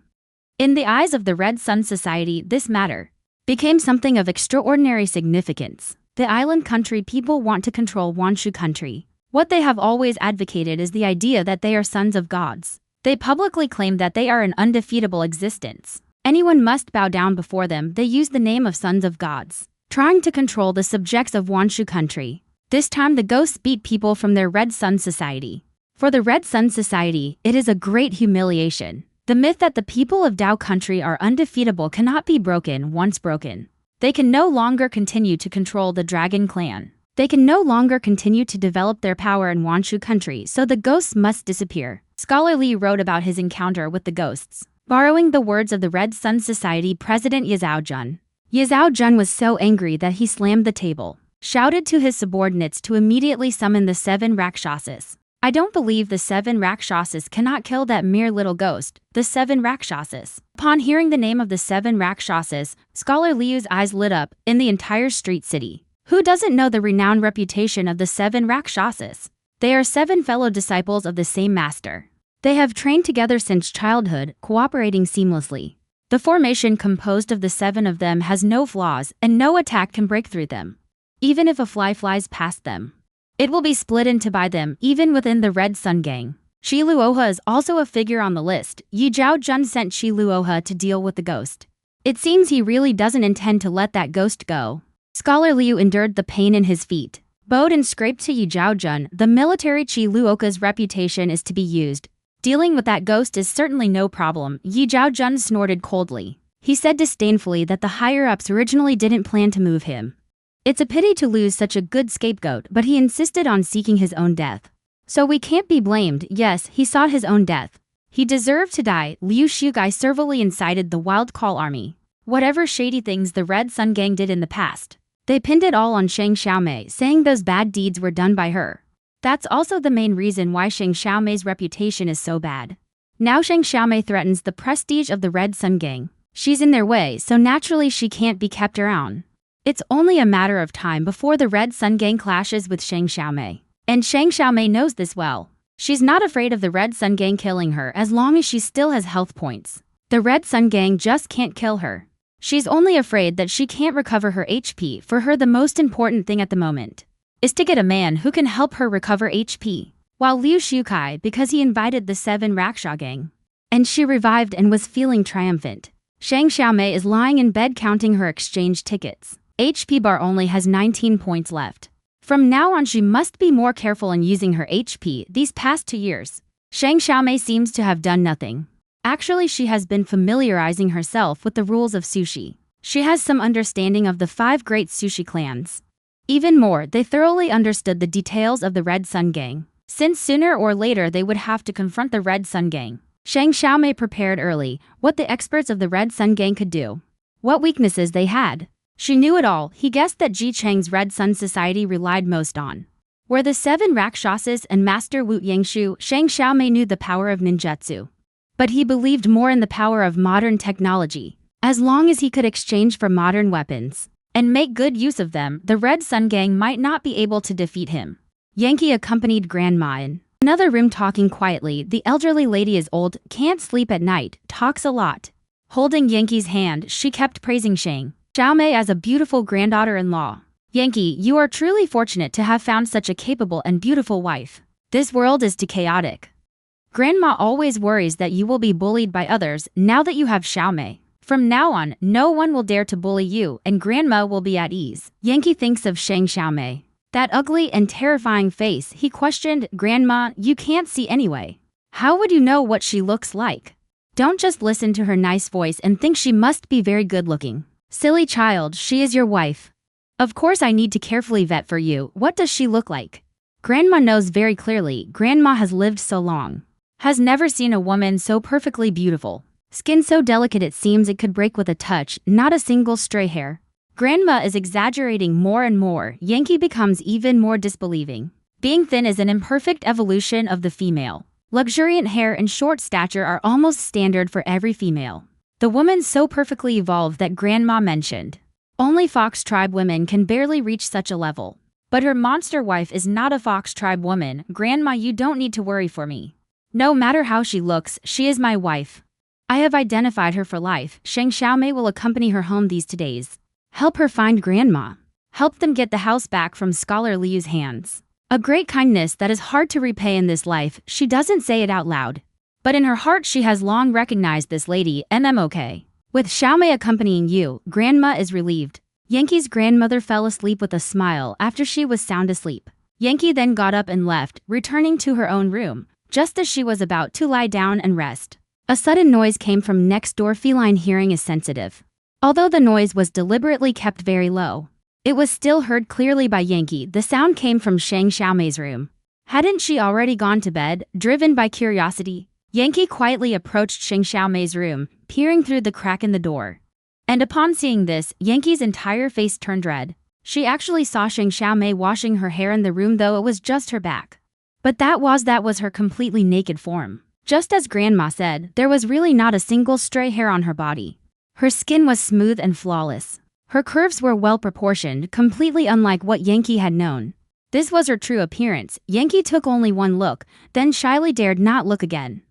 In the eyes of the Red Sun Society, this matter became something of extraordinary significance. The island country people want to control Wanshu country. What they have always advocated is the idea that they are sons of gods. They publicly claim that they are an undefeatable existence. Anyone must bow down before them. They use the name of sons of gods, trying to control the subjects of Wanshu country. This time the ghosts beat people from their Red Sun Society. For the Red Sun Society, it is a great humiliation. The myth that the people of Dao country are undefeatable cannot be broken. Once broken, they can no longer continue to control the Dragon Clan. They can no longer continue to develop their power in Wanshu country, so the ghosts must disappear. Scholar Li wrote about his encounter with the ghosts, borrowing the words of the Red Sun Society president Yazao Jun. Yazao Jun was so angry that he slammed the table, shouted to his subordinates to immediately summon the 7 Rakshasas. I don't believe the 7 Rakshasas cannot kill that mere little ghost, the 7 Rakshasas. Upon hearing the name of the 7 Rakshasas, Scholar Liu's eyes lit up in the entire street city. Who doesn't know the renowned reputation of the 7 Rakshasas? They are 7 fellow disciples of the same master. They have trained together since childhood, cooperating seamlessly. The formation composed of the 7 of them has no flaws, and no attack can break through them. Even if a fly flies past them, it will be split into by them, even within the Red Sun Gang. Shi Luohe is also a figure on the list. Yi Zhao Jun sent Shi Luohe to deal with the ghost. It seems he really doesn't intend to let that ghost go. Scholar Liu endured the pain in his feet, bowed and scraped to Yi Zhao Jun. The military Chi Luoka's reputation is to be used. Dealing with that ghost is certainly no problem. Yi Zhao Jun snorted coldly. He said disdainfully that the higher-ups originally didn't plan to move him. It's a pity to lose such a good scapegoat, but he insisted on seeking his own death. So we can't be blamed. Yes, he sought his own death. He deserved to die. Liu Shugai servilely incited the Wild Call army. Whatever shady things the Red Sun Gang did in the past, they pinned it all on Shang Xiaomei, saying those bad deeds were done by her. That's also the main reason why Shang Xiaomei's reputation is so bad. Now Shang Xiaomei threatens the prestige of the Red Sun Gang. She's in their way, so naturally she can't be kept around. It's only a matter of time before the Red Sun Gang clashes with Shang Xiaomei. And Shang Xiaomei knows this well. She's not afraid of the Red Sun Gang killing her as long as she still has health points. The Red Sun Gang just can't kill her. She's only afraid that she can't recover her HP. For her, the most important thing at the moment is to get a man who can help her recover HP. While Liu Shukai, because he invited the 7 Rakshasa Gang, and she revived and was feeling triumphant. Shang Xiaomei is lying in bed counting her exchange tickets. HP bar only has 19 points left. From now on she must be more careful in using her HP. These past 2 years, Shang Xiaomei seems to have done nothing. Actually, she has been familiarizing herself with the rules of sushi. She has some understanding of the 5 great sushi clans. Even more, they thoroughly understood the details of the Red Sun Gang, since sooner or later they would have to confront the Red Sun Gang. Shang Xiaomei prepared early what the experts of the Red Sun Gang could do, what weaknesses they had. She knew it all. He guessed that Jicheng's Red Sun Society relied most on were the 7 Rakshasas and Master Wu Yangshu. Shang Xiaomei knew the power of ninjutsu, but he believed more in the power of modern technology. As long as he could exchange for modern weapons and make good use of them, the Red Sun Gang might not be able to defeat him. Yankee accompanied Grandma in another room talking quietly. The elderly lady is old, can't sleep at night, talks a lot. Holding Yankee's hand, she kept praising Shang Xiaomei as a beautiful granddaughter-in-law. Yankee, you are truly fortunate to have found such a capable and beautiful wife. This world is too chaotic. Grandma always worries that you will be bullied by others now that you have Xiaomei. From now on, no one will dare to bully you and Grandma will be at ease. Yankee thinks of Shang Xiaomei. That ugly and terrifying face, he questioned. Grandma, you can't see anyway. How would you know what she looks like? Don't just listen to her nice voice and think she must be very good looking. Silly child, she is your wife. Of course I need to carefully vet for you. What does she look like? Grandma knows very clearly. Grandma has lived so long. Has never seen a woman so perfectly beautiful. Skin so delicate it seems it could break with a touch, not a single stray hair. Grandma is exaggerating more and more. Yankee becomes even more disbelieving. Being thin is an imperfect evolution of the female. Luxuriant hair and short stature are almost standard for every female. The woman so perfectly evolved that Grandma mentioned. Only Fox tribe women can barely reach such a level. But her monster wife is not a Fox tribe woman. Grandma, you don't need to worry for me. No matter how she looks, she is my wife. I have identified her for life. Shang Xiaomei will accompany her home these 2 days. Help her find Grandma. Help them get the house back from Scholar Liu's hands. A great kindness that is hard to repay in this life. She doesn't say it out loud. But in her heart she has long recognized this lady, MMOK. With Xiaomei accompanying you, Grandma is relieved. Yankee's grandmother fell asleep with a smile after she was sound asleep. Yankee then got up and left, returning to her own room, just as she was about to lie down and rest. A sudden noise came from next door. Feline hearing is sensitive. Although the noise was deliberately kept very low, it was still heard clearly by Yankee. The sound came from Shang Xiaomei's room. Hadn't she already gone to bed? Driven by curiosity, Yankee quietly approached Shang Xiaomei's room, peering through the crack in the door. And upon seeing this, Yankee's entire face turned red. She actually saw Shang Xiaomei washing her hair in the room, though it was just her back. But that was her completely naked form. Just as Grandma said, there was really not a single stray hair on her body. Her skin was smooth and flawless. Her curves were well proportioned, completely unlike what Yankee had known. This was her true appearance. Yankee took only one look, then shyly dared not look again.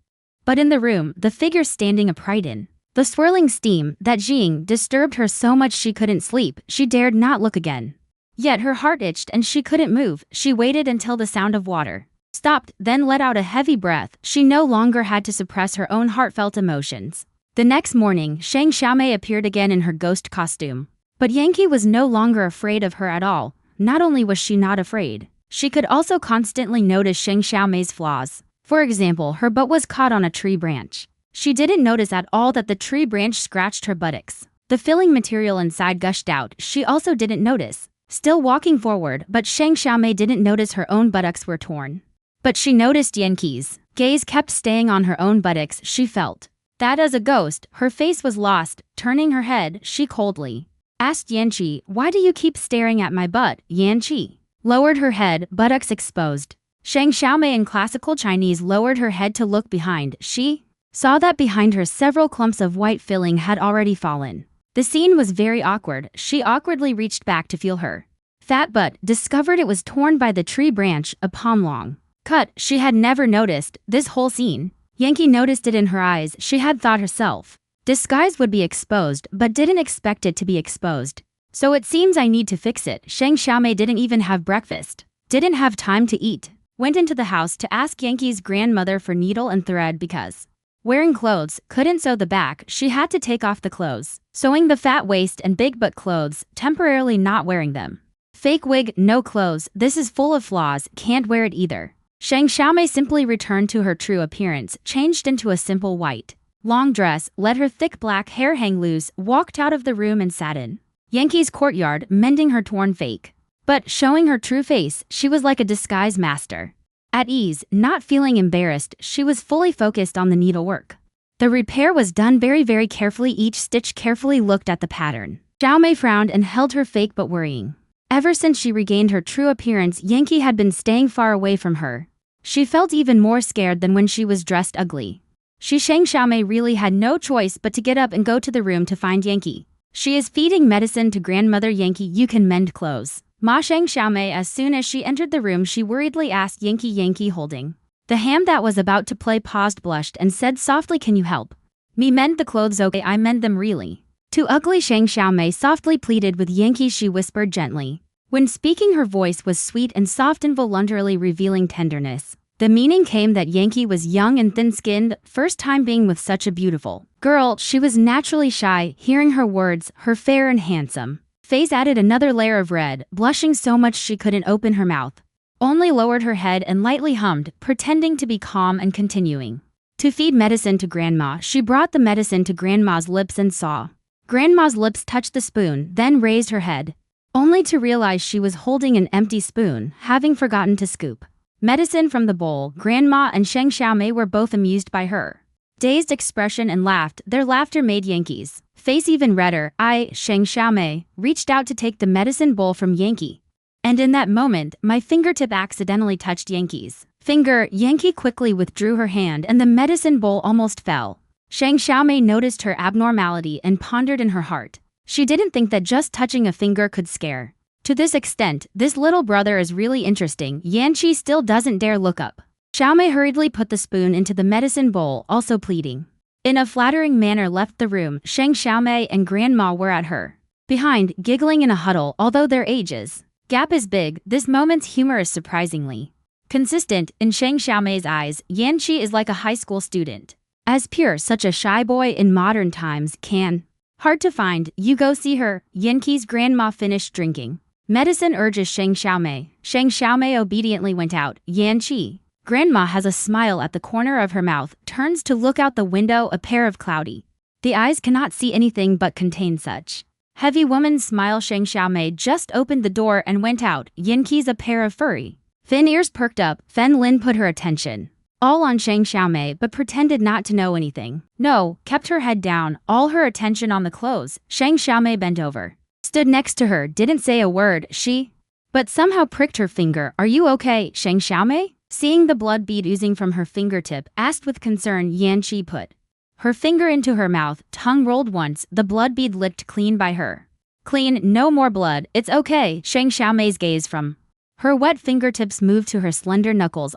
But in the room, the figure standing upright in the swirling steam, that Jing, disturbed her so much she couldn't sleep. She dared not look again. Yet her heart itched and she couldn't move. She waited until the sound of water stopped, then let out a heavy breath. She no longer had to suppress her own heartfelt emotions. The next morning, Shang Xiaomei appeared again in her ghost costume. But Yankee was no longer afraid of her at all. Not only was she not afraid, she could also constantly notice Shang Xiaomei's flaws. For example, her butt was caught on a tree branch. She didn't notice at all that the tree branch scratched her buttocks. The filling material inside gushed out. She also didn't notice. Still walking forward, but Shang Xiaomei didn't notice her own buttocks were torn. But she noticed Yankee's gaze kept staying on her own buttocks. She felt that as a ghost, her face was lost. Turning her head, she coldly asked Yanqi, "Why do you keep staring at my butt?" Yanqi lowered her head, buttocks exposed. Shang Xiaomei in classical Chinese lowered her head to look behind. She saw that behind her several clumps of white filling had already fallen. The scene was very awkward. She awkwardly reached back to feel her fat butt, discovered it was torn by the tree branch, a palm long cut. She had never noticed this whole scene. Yankee noticed it in her eyes. She had thought herself disguise would be exposed, but didn't expect it to be exposed. So it seems I need to fix it. Shang Xiaomei didn't even have breakfast. Didn't have time to eat. Went into the house to ask Yankee's grandmother for needle and thread because wearing clothes, couldn't sew the back. She had to take off the clothes. Sewing the fat waist and big butt clothes, temporarily not wearing them. Fake wig, no clothes. This is full of flaws. Can't wear it either. Shang Xiaomei simply returned to her true appearance, changed into a simple white long dress, let her thick black hair hang loose, walked out of the room and sat in Yankee's courtyard, mending her torn fake. But showing her true face, she was like a disguise master. At ease, not feeling embarrassed, she was fully focused on the needlework. The repair was done very carefully, each stitch carefully looked at the pattern. Xiaomei frowned and held her fake but worrying. Ever since she regained her true appearance, Yankee had been staying far away from her. She felt even more scared than when she was dressed ugly. Shang Xiaomei really had no choice but to get up and go to the room to find Yankee. She is feeding medicine to grandmother Yankee. You can mend clothes. Ma Shang Xiaomei. As soon as she entered the room, she worriedly asked Yankee holding the hand that was about to play, paused, blushed, and said softly, can you help me mend the clothes? Okay, I mend them really. Too ugly, Shang Xiaomei softly pleaded with Yankee. She whispered gently. When speaking, her voice was sweet and soft, involuntarily revealing tenderness. The meaning came that Yankee was young and thin-skinned, first time being with such a beautiful girl. She was naturally shy. Hearing her words, her fair and handsome face added another layer of red, blushing so much she couldn't open her mouth. Only lowered her head and lightly hummed, pretending to be calm and continuing to feed medicine to grandma. She brought the medicine to grandma's lips and saw grandma's lips touch the spoon, then raised her head, only to realize she was holding an empty spoon, having forgotten to scoop medicine from the bowl. Grandma and Shang Xiaomei were both amused by her dazed expression and laughed. Their laughter made Yankee's face even redder. Shang Xiaomei, reached out to take the medicine bowl from Yankee. And in that moment, my fingertip accidentally touched Yankee's finger. Yankee quickly withdrew her hand and the medicine bowl almost fell. Shang Xiaomei noticed her abnormality and pondered in her heart. She didn't think that just touching a finger could scare. To this extent, this little brother is really interesting. Yanqi still doesn't dare look up. Xiaomei hurriedly put the spoon into the medicine bowl, also pleading. In a flattering manner left the room. Shang Xiaomei and grandma were at her behind, giggling in a huddle. Although their ages gap is big, this moment's humor is surprisingly consistent. In Shang Xiaomei's eyes, Yanqi is like a high school student. As pure, such a shy boy in modern times can hard to find. You go see her. Yanqi's grandma finished drinking medicine, urges Shang Xiaomei. Shang Xiaomei obediently went out. Yanqi, grandma has a smile at the corner of her mouth, turns to look out the window, a pair of cloudy the eyes cannot see anything but contain such heavy woman's smile. Shang Xiaomei just opened the door and went out. Yanqi's a pair of furry thin ears perked up. Fen Lin put her attention all on Shang Xiaomei but pretended not to know anything. No, kept her head down, all her attention on the clothes. Shang Xiaomei bent over, stood next to her, didn't say a word. She but somehow pricked her finger. Are you okay, Shang Xiaomei? Seeing the blood bead oozing from her fingertip, asked with concern. Yanqi put her finger into her mouth, tongue rolled once, the blood bead licked clean by her. Clean, no more blood, it's okay. Shang Xiaomei's gaze from her wet fingertips moved to her slender knuckles.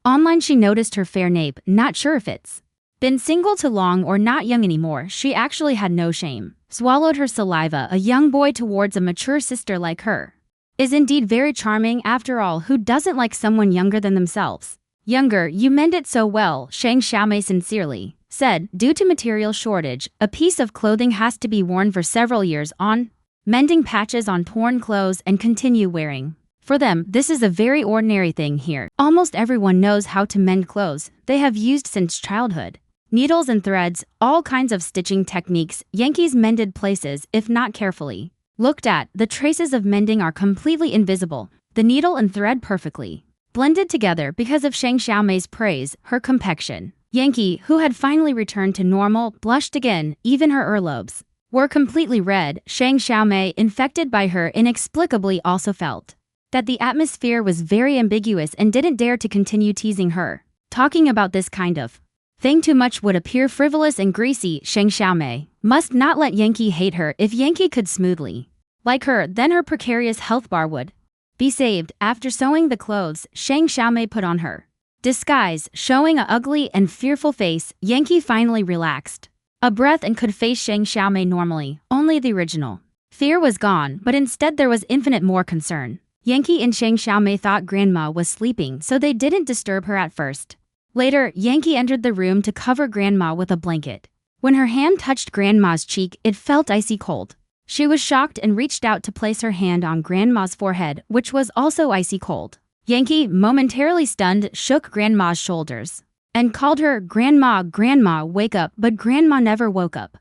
Online she noticed her fair nape, not sure if it's been single too long or not young anymore. She actually had no shame. Swallowed her saliva. A young boy towards a mature sister like her is indeed very charming. After all, who doesn't like someone younger than themselves? Younger, you mend it so well, Shang Xiaomei sincerely said. Due to material shortage, a piece of clothing has to be worn for several years on mending patches on torn clothes and continue wearing. For them, this is a very ordinary thing here. Almost everyone knows how to mend clothes. They have used since childhood. Needles and threads, all kinds of stitching techniques. Yankee's mended places, if not carefully looked at, the traces of mending are completely invisible. The needle and thread perfectly blended together because of Shang Xiaomei's praise. Her complexion. Yankee, who had finally returned to normal, blushed again. Even her earlobes were completely red. Shang Xiaomei, infected by her inexplicably, also felt that the atmosphere was very ambiguous and didn't dare to continue teasing her. Talking about this kind of thing too much would appear frivolous and greasy. Shang Xiaomei must not let Yankee hate her. If Yankee could smoothly like her, then her precarious health bar would be saved. After sewing the clothes, Shang Xiaomei put on her disguise, showing a ugly and fearful face. Yankee finally relaxed a breath and could face Shang Xiaomei normally. Only the original fear was gone, but instead there was infinite more concern. Yankee and Shang Xiaomei thought grandma was sleeping, so they didn't disturb her at first. Later, Yankee entered the room to cover grandma with a blanket. When her hand touched grandma's cheek, it felt icy cold. She was shocked and reached out to place her hand on grandma's forehead, which was also icy cold. Yankee, momentarily stunned, shook grandma's shoulders and called her, "Grandma, Grandma, wake up," but grandma never woke up.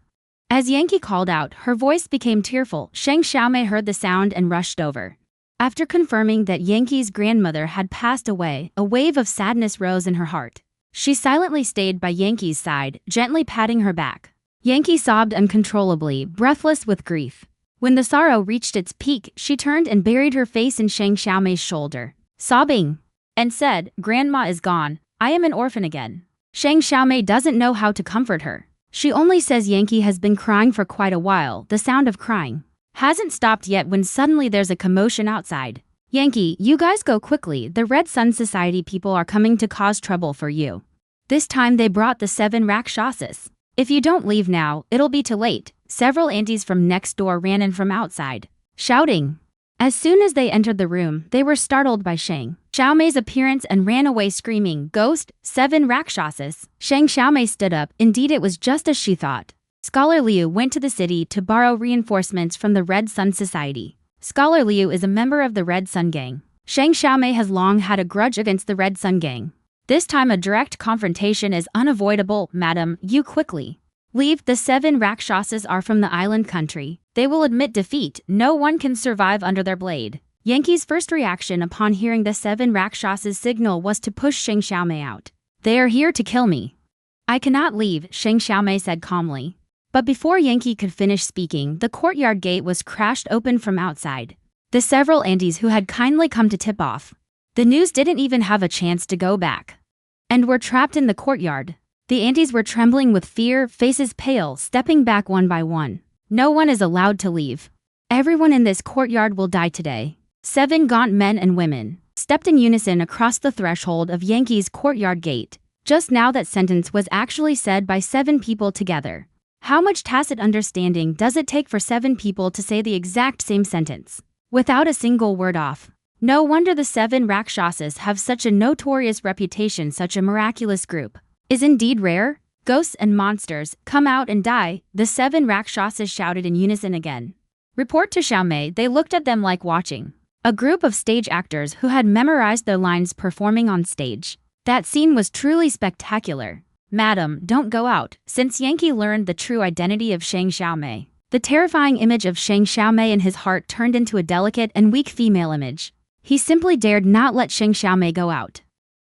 As Yankee called out, her voice became tearful. Shang Xiaomei heard the sound and rushed over. After confirming that Yankee's grandmother had passed away, a wave of sadness rose in her heart. She silently stayed by Yankee's side, gently patting her back. Yankee sobbed uncontrollably, breathless with grief. When the sorrow reached its peak, she turned and buried her face in Shang Xiaomei's shoulder, sobbing, and said, "Grandma is gone. I am an orphan again." Shang Xiaomei doesn't know how to comfort her. She only says Yankee has been crying for quite a while. The sound of crying hasn't stopped yet when suddenly there's a commotion outside. Yankee, you guys go quickly. The Red Sun Society people are coming to cause trouble for you. This time they brought the 7 Rakshasas. If you don't leave now, it'll be too late. Several aunties from next door ran in from outside, shouting. As soon as they entered the room, they were startled by Shang Xiaomei's appearance and ran away screaming, "Ghost, 7 Rakshasas!" Shang Xiaomei stood up. Indeed, it was just as she thought. Scholar Liu went to the city to borrow reinforcements from the Red Sun Society. Scholar Liu is a member of the Red Sun Gang. Shang Xiaomei has long had a grudge against the Red Sun Gang. This time a direct confrontation is unavoidable. Madam, you quickly leave. The 7 Rakshasas are from the island country. They will admit defeat. No one can survive under their blade. Yankee's first reaction upon hearing the 7 Rakshasas' signal was to push Shang Xiaomei out. They are here to kill me. I cannot leave, Shang Xiaomei said calmly. But before Yankee could finish speaking, the courtyard gate was crashed open from outside. The several aunties who had kindly come to tip off the news didn't even have a chance to go back, and were trapped in the courtyard. The aunties were trembling with fear, faces pale, stepping back one by one. No one is allowed to leave. Everyone in this courtyard will die today. 7 gaunt men and women stepped in unison across the threshold of Yankee's courtyard gate. Just now that sentence was actually said by 7 people together. How much tacit understanding does it take for 7 people to say the exact same sentence, without a single word off? No wonder the 7 Rakshasas have such a notorious reputation. Such a miraculous group is indeed rare. Ghosts and monsters, come out and die, the 7 Rakshasas shouted in unison again. Report to Xiaomei. They looked at them like watching a group of stage actors who had memorized their lines performing on stage. That scene was truly spectacular. Madam, don't go out. Since Yankee learned the true identity of Shang Xiaomei, the terrifying image of Shang Xiaomei in his heart turned into a delicate and weak female image. He simply dared not let Shang Xiaomei go out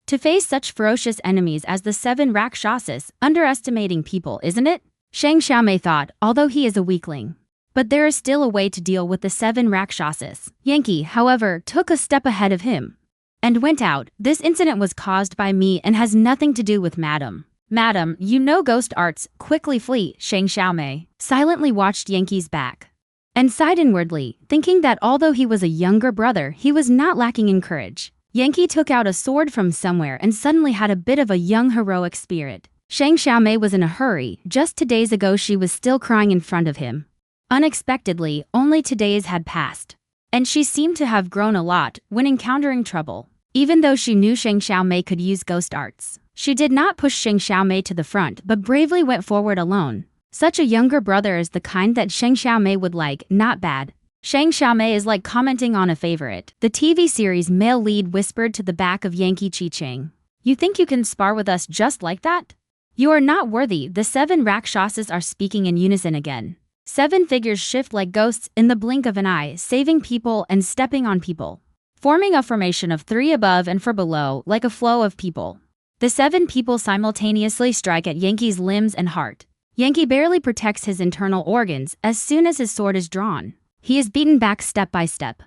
to face such ferocious enemies as the 7 Rakshasas. Underestimating people, isn't it? Shang Xiaomei thought, although he is a weakling. But there is still a way to deal with the 7 Rakshasas. Yankee, however, took a step ahead of him and went out. This incident was caused by me and has nothing to do with Madam. Madam, you know ghost arts, quickly flee. Shang Xiaomei silently watched Yankee's back and sighed inwardly, thinking that although he was a younger brother, he was not lacking in courage. Yankee took out a sword from somewhere and suddenly had a bit of a young heroic spirit. Shang Xiaomei was in a hurry. Just 2 days ago she was still crying in front of him. Unexpectedly, only 2 days had passed, and she seemed to have grown a lot when encountering trouble. Even though she knew Shang Xiaomei could use ghost arts, she did not push Shang Xiaomei to the front but bravely went forward alone. Such a younger brother is the kind that Shang Xiaomei would like. Not bad. Shang Xiaomei is like commenting on a favorite. The TV series male lead whispered to the back of Yankee Chi-Ching. You think you can spar with us just like that? You are not worthy. The 7 Rakshasas are speaking in unison again. 7 figures shift like ghosts in the blink of an eye, saving people and stepping on people, forming a formation of 3 above and 4 below, like a flow of people. The 7 people simultaneously strike at Yankee's limbs and heart. Yankee barely protects his internal organs. As soon as his sword is drawn, he is beaten back step by step.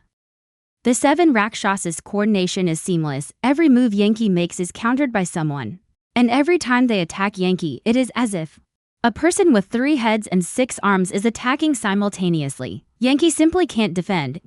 The 7 Rakshasas' coordination is seamless. Every move Yankee makes is countered by someone, and every time they attack Yankee, it is as if a person with 3 heads and 6 arms is attacking simultaneously. Yankee simply can't defend.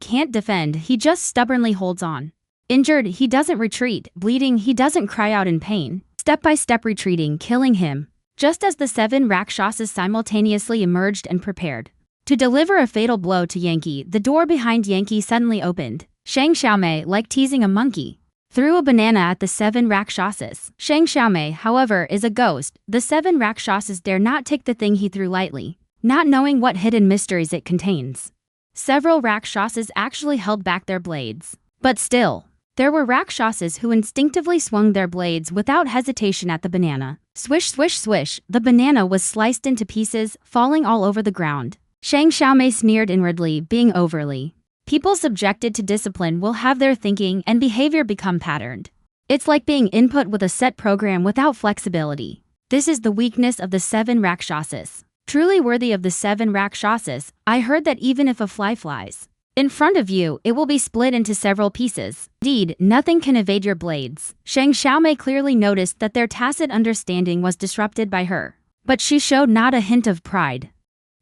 He just stubbornly holds on. Injured, he doesn't retreat. Bleeding, he doesn't cry out in pain. Step by step retreating, killing him. Just as the 7 Rakshasas simultaneously emerged and prepared to deliver a fatal blow to Yankee, the door behind Yankee suddenly opened. Shang Xiaomei, like teasing a monkey, threw a banana at the 7 Rakshasas. Shang Xiaomei, however, is a ghost. The 7 Rakshasas dare not take the thing he threw lightly, not knowing what hidden mysteries it contains. Several Rakshasas actually held back their blades. But still, there were Rakshasas who instinctively swung their blades without hesitation at the banana. Swish, swish, swish, the banana was sliced into pieces, falling all over the ground. Shang Xiaomei sneered inwardly, being overly. People subjected to discipline will have their thinking and behavior become patterned. It's like being input with a set program without flexibility. This is the weakness of the 7 Rakshasas. Truly worthy of the 7 Rakshasas, I heard that even if a fly flies in front of you, it will be split into several pieces. Indeed, nothing can evade your blades. Shang Xiaomei clearly noticed that their tacit understanding was disrupted by her But she showed not a hint of pride.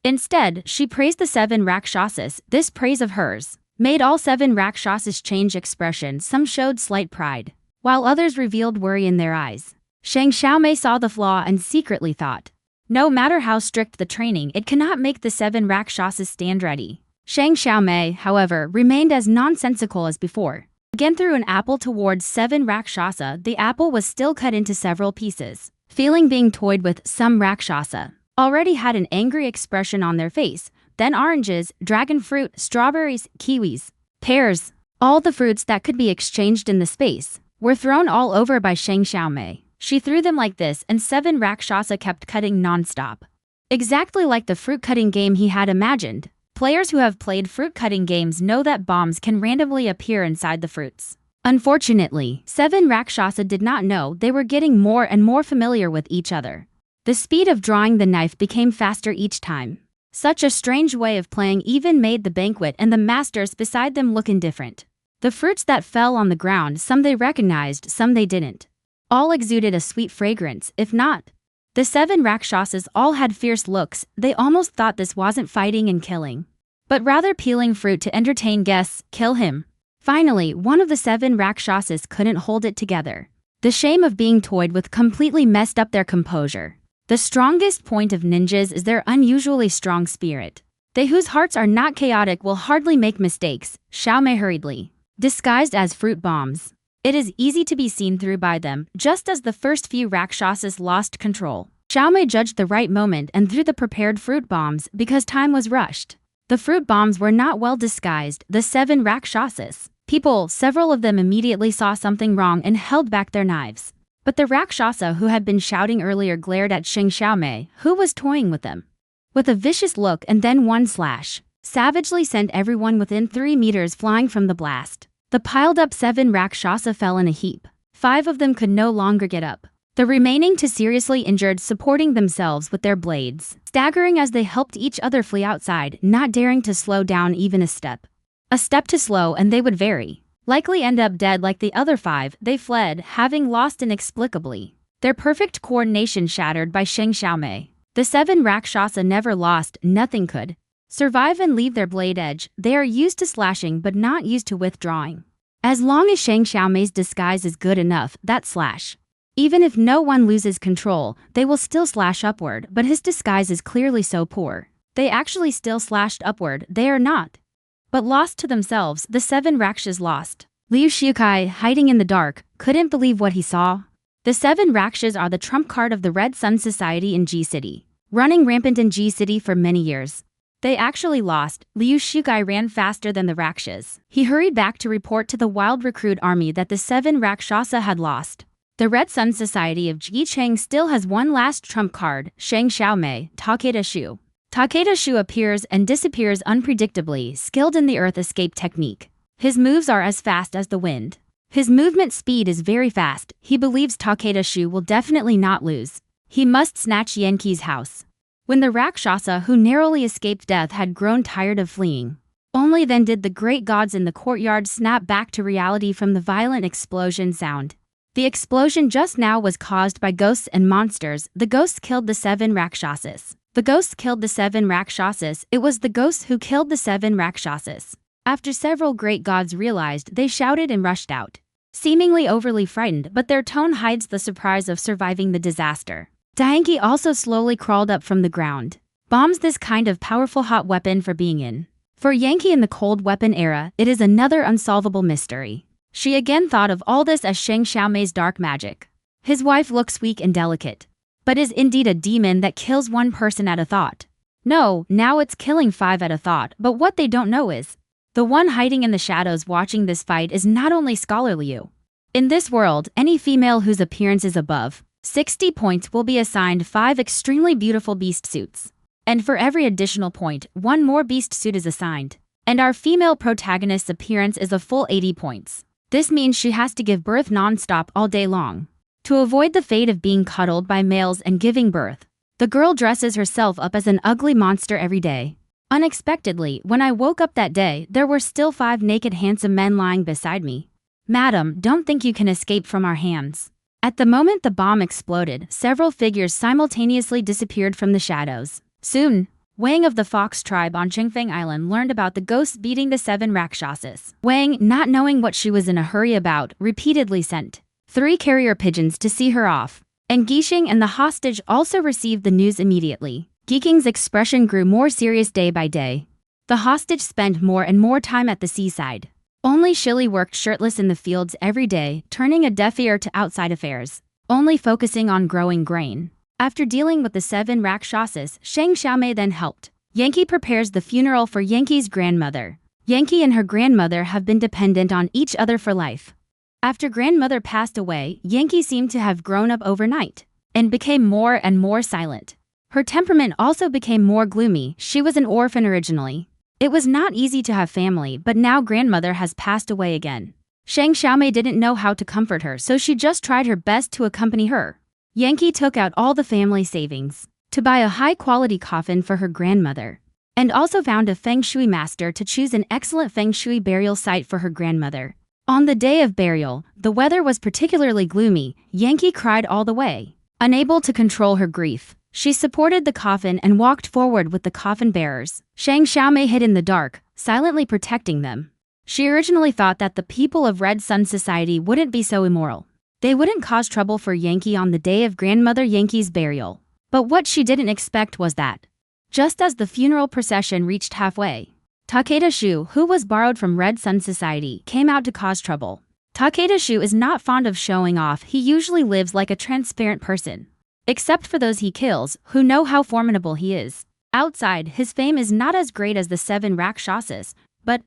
Instead, she praised the 7 Rakshasas. This praise of hers made all 7 Rakshasas change expression. Some showed slight pride, while others revealed worry in their eyes. Shang Xiaomei saw the flaw and secretly thought, no matter how strict the training, it cannot make the 7 Rakshasas stand ready. Shang Xiaomei, however, remained as nonsensical as before. Again threw an apple towards 7 Rakshasa. The apple was still cut into several pieces. Feeling being toyed with, some Rakshasa already had an angry expression on their face. Then oranges, dragon fruit, strawberries, kiwis, pears, all the fruits that could be exchanged in the space, were thrown all over by Shang Xiaomei. She threw them like this and 7 Rakshasa kept cutting non-stop. Exactly like the fruit-cutting game he had imagined. Players who have played fruit-cutting games know that bombs can randomly appear inside the fruits. Unfortunately, 7 Rakshasa did not know they were getting more and more familiar with each other. The speed of drawing the knife became faster each time. Such a strange way of playing even made the banquet and the masters beside them look indifferent. The fruits that fell on the ground, some they recognized, some they didn't. All exuded a sweet fragrance, if not. The 7 Rakshasas all had fierce looks. They almost thought this wasn't fighting and killing, but rather peeling fruit to entertain guests. Kill him. Finally, one of the 7 Rakshasas couldn't hold it together. The shame of being toyed with completely messed up their composure. The strongest point of ninjas is their unusually strong spirit. They whose hearts are not chaotic will hardly make mistakes. Xiaomei hurriedly disguised as fruit bombs. It is easy to be seen through by them, just as the first few Rakshasas lost control. Xiaomei judged the right moment and threw the prepared fruit bombs because time was rushed. The fruit bombs were not well disguised. The 7 Rakshasas people, several of them immediately saw something wrong and held back their knives. But the Rakshasa who had been shouting earlier glared at Shang Xiaomei, who was toying with them. With a vicious look and then one slash, savagely sent everyone within 3 meters flying from the blast. The piled-up 7 Rakshasa fell in a heap. 5 of them could no longer get up. The remaining 2 seriously injured, supporting themselves with their blades, staggering as they helped each other flee outside, not daring to slow down even a step. A step too slow and they would very likely end up dead like the other 5. They fled, having lost inexplicably. Their perfect coordination shattered by Shang Xiaomei. The 7 Rakshasa never lost, nothing could survive and leave their blade edge. They are used to slashing but not used to withdrawing. As long as Shang Xiaomei's disguise is good enough, that slash. Even if no one loses control, they will still slash upward, but his disguise is clearly so poor. They actually still slashed upward, they are not. But lost to themselves, the 7 Rakshas lost. Liu Shikai, hiding in the dark, couldn't believe what he saw. The 7 Rakshas are the trump card of the Red Sun Society in G-City, running rampant in G-City for many years. They actually lost. Liu Shikai ran faster than the Rakshas. He hurried back to report to the wild recruit army that the 7 Rakshasa had lost. The Red Sun Society of Jicheng still has one last trump card, Shang Xiaomei, Takeda Shu. Takeda Shu appears and disappears unpredictably, skilled in the earth escape technique. His moves are as fast as the wind. His movement speed is very fast. He believes Takeda Shu will definitely not lose. He must snatch Yankee's house. When the Rakshasa who narrowly escaped death had grown tired of fleeing, only then did the great gods in the courtyard snap back to reality from the violent explosion sound. The explosion just now was caused by ghosts and monsters. The ghosts killed the 7 Rakshasas. The ghosts killed the 7 Rakshasas. It was the ghosts who killed the 7 Rakshasas. After several great gods realized, they shouted and rushed out, seemingly overly frightened, but their tone hides the surprise of surviving the disaster. Dainki also slowly crawled up from the ground. Bombs, this kind of powerful hot weapon for being in. For Yankee in the cold weapon era, it is another unsolvable mystery. She again thought of all this as Shang Xiaomei's dark magic. His wife looks weak and delicate, but is indeed a demon that kills 1 person at a thought. No, now it's killing 5 at a thought, but what they don't know is, the one hiding in the shadows watching this fight is not only scholarly Liu. In this world, any female whose appearance is above 60 points will be assigned 5 extremely beautiful beast suits. And for every additional point, 1 more beast suit is assigned. And our female protagonist's appearance is a full 80 points. This means she has to give birth non-stop all day long. To avoid the fate of being cuddled by males and giving birth, the girl dresses herself up as an ugly monster every day. Unexpectedly, when I woke up that day, there were still 5 naked handsome men lying beside me. Madam, don't think you can escape from our hands. At the moment the bomb exploded, several figures simultaneously disappeared from the shadows. Soon, Wang of the Fox tribe on Qingfeng Island learned about the ghosts beating the 7 Rakshasas. Wang, not knowing what she was in a hurry about, repeatedly sent 3 carrier pigeons to see her off. And Gixing and the hostage also received the news immediately. Gixing's expression grew more serious day by day. The hostage spent more and more time at the seaside. Only Shili worked shirtless in the fields every day, turning a deaf ear to outside affairs, only focusing on growing grain. After dealing with the 7 Rakshasas, Shang Xiaomei then helped. Yankee prepares the funeral for Yankee's grandmother. Yankee and her grandmother have been dependent on each other for life. After grandmother passed away, Yankee seemed to have grown up overnight and became more and more silent. Her temperament also became more gloomy. She was an orphan originally. It was not easy to have family, but now grandmother has passed away again. Shang Xiaomei didn't know how to comfort her, so she just tried her best to accompany her. Yankee took out all the family savings to buy a high-quality coffin for her grandmother, and also found a feng shui master to choose an excellent feng shui burial site for her grandmother. On the day of burial, the weather was particularly gloomy. Yankee cried all the way. Unable to control her grief, she supported the coffin and walked forward with the coffin bearers. Shang Xiaomei hid in the dark, silently protecting them. She originally thought that the people of Red Sun Society wouldn't be so immoral. They wouldn't cause trouble for Yankee on the day of grandmother Yankee's burial. But what she didn't expect was that, just as the funeral procession reached halfway, Takeda Shu, who was borrowed from Red Sun Society, came out to cause trouble. Takeda Shu is not fond of showing off. He usually lives like a transparent person, except for those he kills, who know how formidable he is. Outside, his fame is not as great as the 7 Rakshasas, but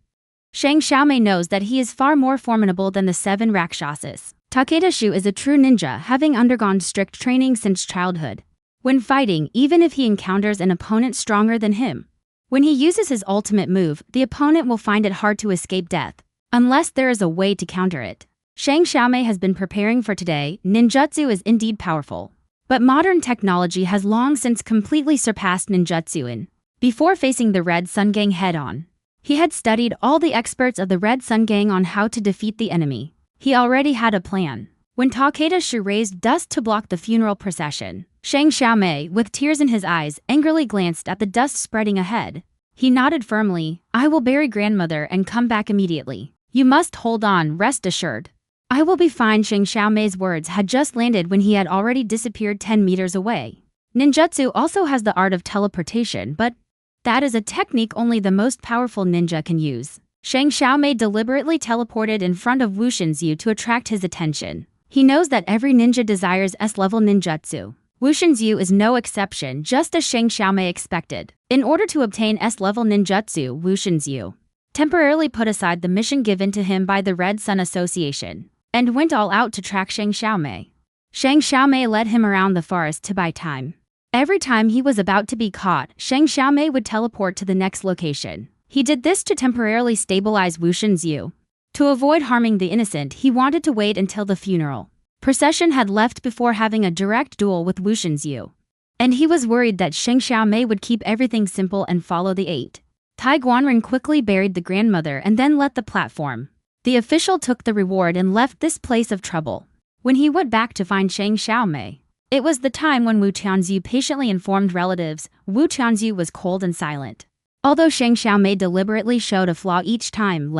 Shang Xiaomei knows that he is far more formidable than the 7 Rakshasas. Takeda Shu is a true ninja, having undergone strict training since childhood. When fighting, even if he encounters an opponent stronger than him, when he uses his ultimate move, the opponent will find it hard to escape death, unless there is a way to counter it. Shang Xiaomei has been preparing for today. Ninjutsu is indeed powerful, but modern technology has long since completely surpassed ninjutsu. Before facing the Red Sun Gang head-on, he had studied all the experts of the Red Sun Gang on how to defeat the enemy. He already had a plan. When Takeda Shu raised dust to block the funeral procession, Shang Xiaomei, with tears in his eyes, angrily glanced at the dust spreading ahead. He nodded firmly. "I will bury grandmother and come back immediately. You must hold on, rest assured. I will be fine." Shang Xiaomei's words had just landed when he had already disappeared 10 meters away. Ninjutsu also has the art of teleportation, but that is a technique only the most powerful ninja can use. Shang Xiaomei deliberately teleported in front of Wu Shinzhu to attract his attention. He knows that every ninja desires S-level ninjutsu. Wu Shinzhu is no exception, just as Shang Xiaomei expected. In order to obtain S-level ninjutsu, Wu Shinzhu temporarily put aside the mission given to him by the Red Sun Association and went all out to track Shang Xiaomei. Shang Xiaomei led him around the forest to buy time. Every time he was about to be caught, Shang Xiaomei would teleport to the next location. He did this to temporarily stabilize Wu Shinzhu. To avoid harming the innocent, he wanted to wait until the funeral procession had left before having a direct duel with Wu Shinzhu. And he was worried that Shang Xiaomei would keep everything simple and follow the 8. Tai Guanren quickly buried the grandmother and then left the platform. The official took the reward and left this place of trouble. When he went back to find Shang Xiaomei, it was the time when Wu Tianzhu patiently informed relatives. Wu Tianzhu was cold and silent. Although Shang Xiaomei deliberately showed a flaw each time,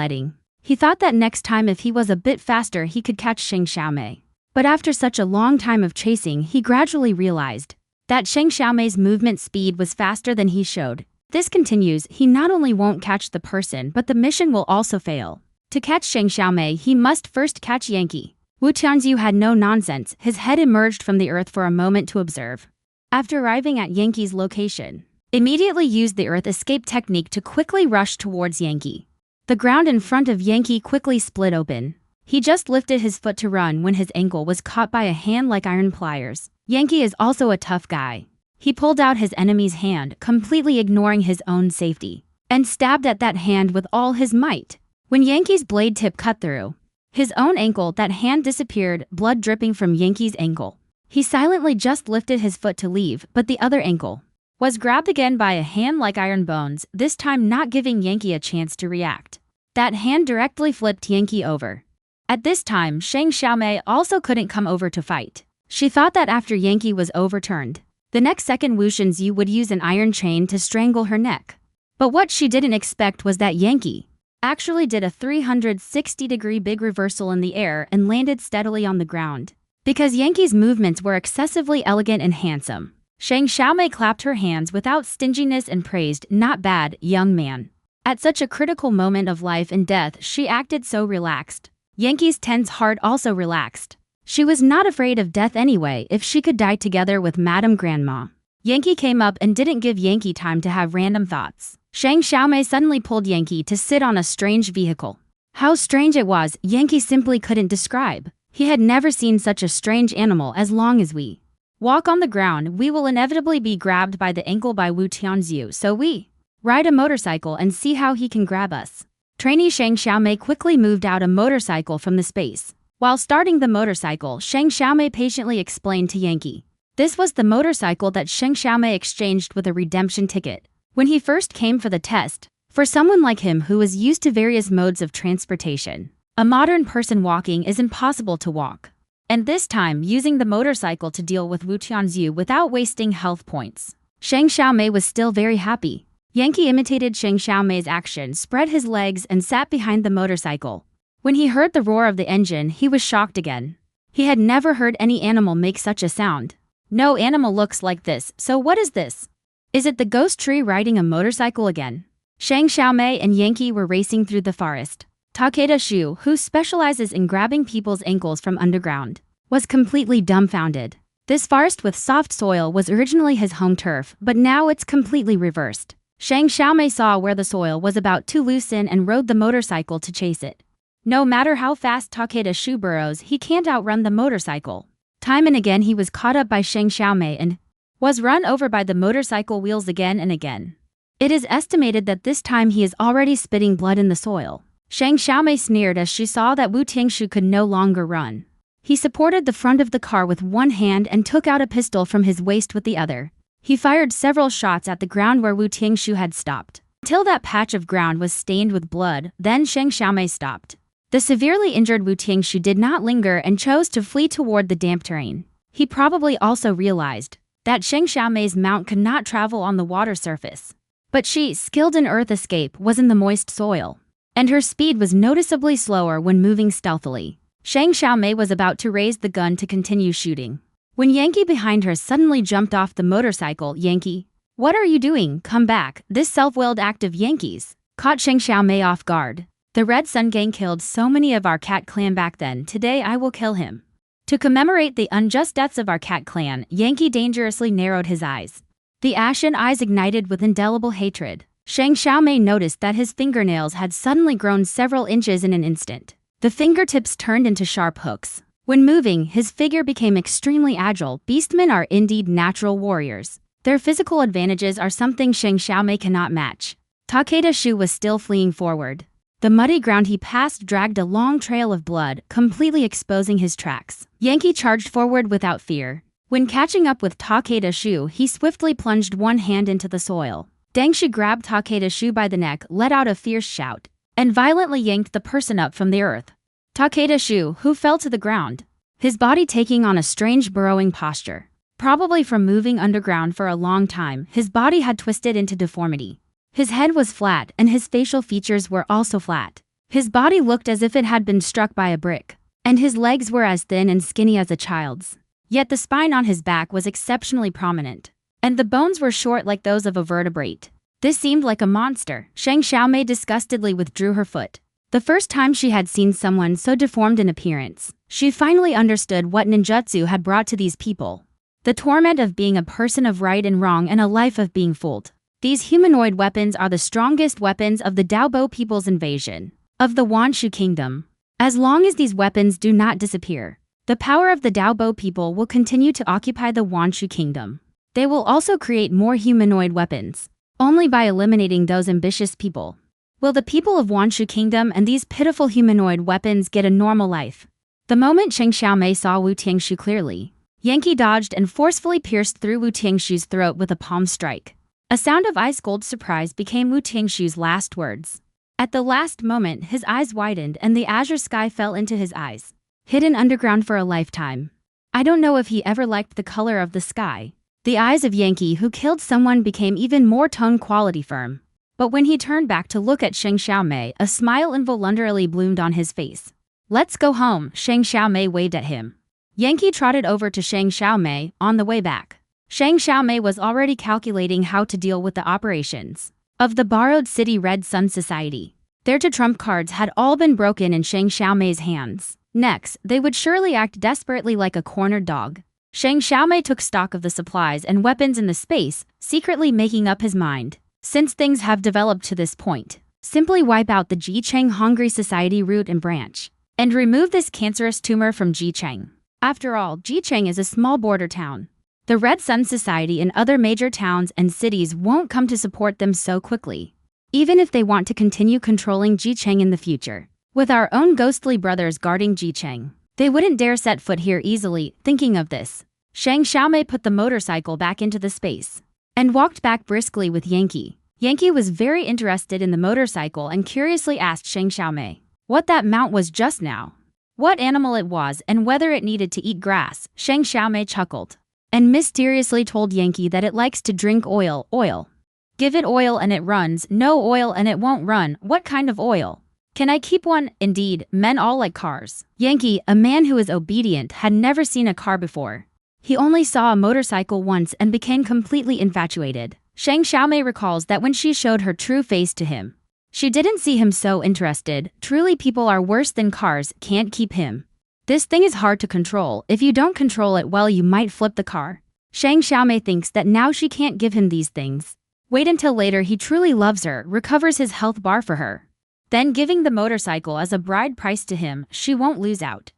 he thought that next time if he was a bit faster he could catch Shang Xiaomei. But after such a long time of chasing, he gradually realized that Shang Xiaomei's movement speed was faster than he showed. This continues, he not only won't catch the person, but the mission will also fail. To catch Shang Xiaomei, he must first catch Yankee. Wu Tianzhu had no nonsense. His head emerged from the earth for a moment to observe. After arriving at Yankee's location, immediately used the earth escape technique to quickly rush towards Yankee. The ground in front of Yankee quickly split open. He just lifted his foot to run when his ankle was caught by a hand like iron pliers. Yankee is also a tough guy. He pulled out his enemy's hand, completely ignoring his own safety, and stabbed at that hand with all his might. When Yankee's blade tip cut through his own ankle, that hand disappeared, blood dripping from Yankee's ankle. He silently just lifted his foot to leave, but the other ankle was grabbed again by a hand like iron bones, this time not giving Yankee a chance to react. That hand directly flipped Yankee over. At this time, Shang Xiaomei also couldn't come over to fight. She thought that after Yankee was overturned, the next second Wu Shenzi would use an iron chain to strangle her neck. But what she didn't expect was that Yankee actually did a 360-degree big reversal in the air and landed steadily on the ground. Because Yankee's movements were excessively elegant and handsome, Shang Xiaomei clapped her hands without stinginess and praised, "Not bad, young man." At such a critical moment of life and death, she acted so relaxed. Yankee's tense heart also relaxed. She was not afraid of death anyway if she could die together with Madame Grandma. Yankee came up and didn't give Yankee time to have random thoughts. Shang Xiaomei suddenly pulled Yankee to sit on a strange vehicle. How strange it was, Yankee simply couldn't describe. He had never seen such a strange animal. As long as we walk on the ground, we will inevitably be grabbed by the ankle by Wu Tianxiu, so we ride a motorcycle and see how he can grab us. Trainee Shang Xiaomei quickly moved out a motorcycle from the space. While starting the motorcycle, Shang Xiaomei patiently explained to Yankee. This was the motorcycle that Shang Xiaomei exchanged with a redemption ticket when he first came for the test. For someone like him who is used to various modes of transportation, a modern person walking is impossible to walk. And this time, using the motorcycle to deal with Wu Tianxiu without wasting health points. Shang Xiaomei was still very happy. Yankee imitated Shang Xiaomei's action, spread his legs and sat behind the motorcycle. When he heard the roar of the engine, he was shocked again. He had never heard any animal make such a sound. No animal looks like this, so what is this? Is it the ghost tree riding a motorcycle again? Shang Xiaomei and Yankee were racing through the forest. Takeda Shu, who specializes in grabbing people's ankles from underground, was completely dumbfounded. This forest with soft soil was originally his home turf, but now it's completely reversed. Shang Xiaomei saw where the soil was about to loosen and rode the motorcycle to chase it. No matter how fast Takeda Shu burrows, he can't outrun the motorcycle. Time and again he was caught up by Shang Xiaomei and was run over by the motorcycle wheels again and again. It is estimated that this time he is already spitting blood in the soil. Shang Xiaomei sneered as she saw that Wu Tianxiu could no longer run. He supported the front of the car with one hand and took out a pistol from his waist with the other. He fired several shots at the ground where Wu Tianxiu had stopped, until that patch of ground was stained with blood. Then Shang Xiaomei stopped. The severely injured Wu Tianxiu did not linger and chose to flee toward the damp terrain. He probably also realized that Shang Xiaomei's mount could not travel on the water surface. But she, skilled in earth escape, was in the moist soil, and her speed was noticeably slower when moving stealthily. Shang Xiaomei was about to raise the gun to continue shooting, when Yankee behind her suddenly jumped off the motorcycle. "Yankee, what are you doing? Come back." This self-willed act of Yankee's caught Shang Xiaomei off guard. "The Red Sun Gang killed so many of our cat clan back then. Today I will kill him." To commemorate the unjust deaths of our cat clan, Yankee dangerously narrowed his eyes. The ashen eyes ignited with indelible hatred. Shang Xiaomei noticed that his fingernails had suddenly grown several inches in an instant. The fingertips turned into sharp hooks. When moving, his figure became extremely agile. Beastmen are indeed natural warriors. Their physical advantages are something Shang Xiaomei cannot match. Takeda Shu was still fleeing forward. The muddy ground he passed dragged a long trail of blood, completely exposing his tracks. Yankee charged forward without fear. When catching up with Takeda Shu, he swiftly plunged one hand into the soil. Deng Shi grabbed Takeda Shu by the neck, let out a fierce shout, and violently yanked the person up from the earth. Takeda Shu, who fell to the ground, his body taking on a strange burrowing posture. Probably from moving underground for a long time, his body had twisted into deformity. His head was flat, and his facial features were also flat. His body looked as if it had been struck by a brick, and his legs were as thin and skinny as a child's. Yet the spine on his back was exceptionally prominent, and the bones were short like those of a vertebrate. This seemed like a monster. Shang Xiaomei disgustedly withdrew her foot. The first time she had seen someone so deformed in appearance, she finally understood what ninjutsu had brought to these people. The torment of being a person of right and wrong and a life of being fooled. These humanoid weapons are the strongest weapons of the Daobo people's invasion of the Wanshu kingdom. As long as these weapons do not disappear, the power of the Daobo people will continue to occupy the Wanshu kingdom. They will also create more humanoid weapons. Only by eliminating those ambitious people will the people of Wanshu kingdom and these pitiful humanoid weapons get a normal life. The moment Shang Xiaomei saw Wu Tianxiu clearly, Yankee dodged and forcefully pierced through Wu Tianxiu's throat with a palm strike. A sound of ice-cold surprise became Wu Tianxiu's last words. At the last moment, his eyes widened and the azure sky fell into his eyes. Hidden underground for a lifetime. I don't know if he ever liked the color of the sky. The eyes of Yankee, who killed someone, became even more tone quality firm. But when he turned back to look at Shang Xiaomei, a smile involuntarily bloomed on his face. Let's go home, Shang Xiaomei waved at him. Yankee trotted over to Shang Xiaomei. On the way back, Shang Xiaomei was already calculating how to deal with the operations of the borrowed city Red Sun Society. Their two trump cards had all been broken in Shang Xiaomei's hands. Next, they would surely act desperately like a cornered dog. Shang Xiaomei took stock of the supplies and weapons in the space, secretly making up his mind. Since things have developed to this point, simply wipe out the Jicheng Hungry Society root and branch, and remove this cancerous tumor from Jicheng. After all, Jicheng is a small border town. The Red Sun Society and other major towns and cities won't come to support them so quickly, even if they want to continue controlling Jicheng in the future. With our own ghostly brothers guarding Jicheng, they wouldn't dare set foot here easily. Thinking of this, Shang Xiaomei put the motorcycle back into the space and walked back briskly with Yankee. Yankee was very interested in the motorcycle and curiously asked Shang Xiaomei what that mount was just now, what animal it was, and whether it needed to eat grass. Shang Xiaomei chuckled and mysteriously told Yankee that it likes to drink oil. Oil. Give it oil and it runs. No oil and it won't run. What kind of oil? Can I keep one? Indeed, men all like cars. Yankee, a man who is obedient, had never seen a car before. He only saw a motorcycle once and became completely infatuated. Shang Xiaomei recalls that when she showed her true face to him, she didn't see him so interested. Truly, people are worse than cars, can't keep him. This thing is hard to control. If you don't control it well, you might flip the car. Shang Xiaomei thinks that now she can't give him these things. Wait until later he truly loves her, recovers his health bar for her. Then giving the motorcycle as a bride price to him, she won't lose out.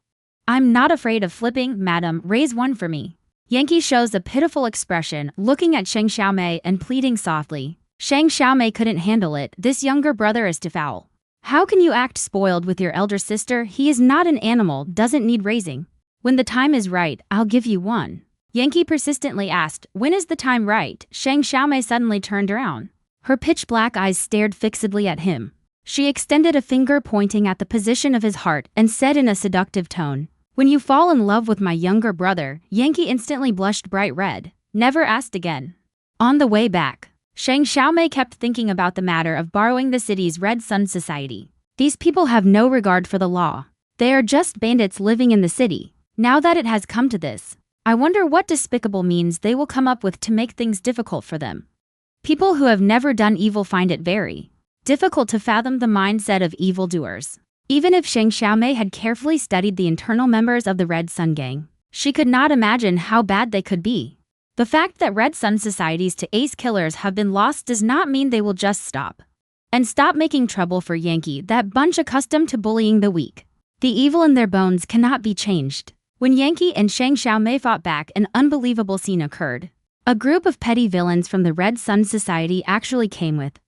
I'm not afraid of flipping, madam, raise one for me. Yankee shows a pitiful expression, looking at Shang Xiaomei and pleading softly. Shang Xiaomei couldn't handle it. This younger brother is too foul. How can you act spoiled with your elder sister? He is not an animal, doesn't need raising. When the time is right, I'll give you one. Yankee persistently asked, when is the time right? Shang Xiaomei suddenly turned around. Her pitch black eyes stared fixedly at him. She extended a finger pointing at the position of his heart and said in a seductive tone, when you fall in love with my younger brother. Yankee instantly blushed bright red. Never asked again. On the way back, Shang Xiaomei kept thinking about the matter of borrowing the city's Red Sun Society. These people have no regard for the law. They are just bandits living in the city. Now that it has come to this, I wonder what despicable means they will come up with to make things difficult for them. People who have never done evil find it very difficult to fathom the mindset of evildoers. Even if Shang Xiaomei had carefully studied the internal members of the Red Sun Gang, she could not imagine how bad they could be. The fact that Red Sun societies to ace killers have been lost does not mean they will just stop. And stop making trouble for Yankee, that bunch accustomed to bullying the weak. The evil in their bones cannot be changed. When Yankee and Shang Xiaomei fought back, an unbelievable scene occurred. A group of petty villains from the Red Sun Society actually came with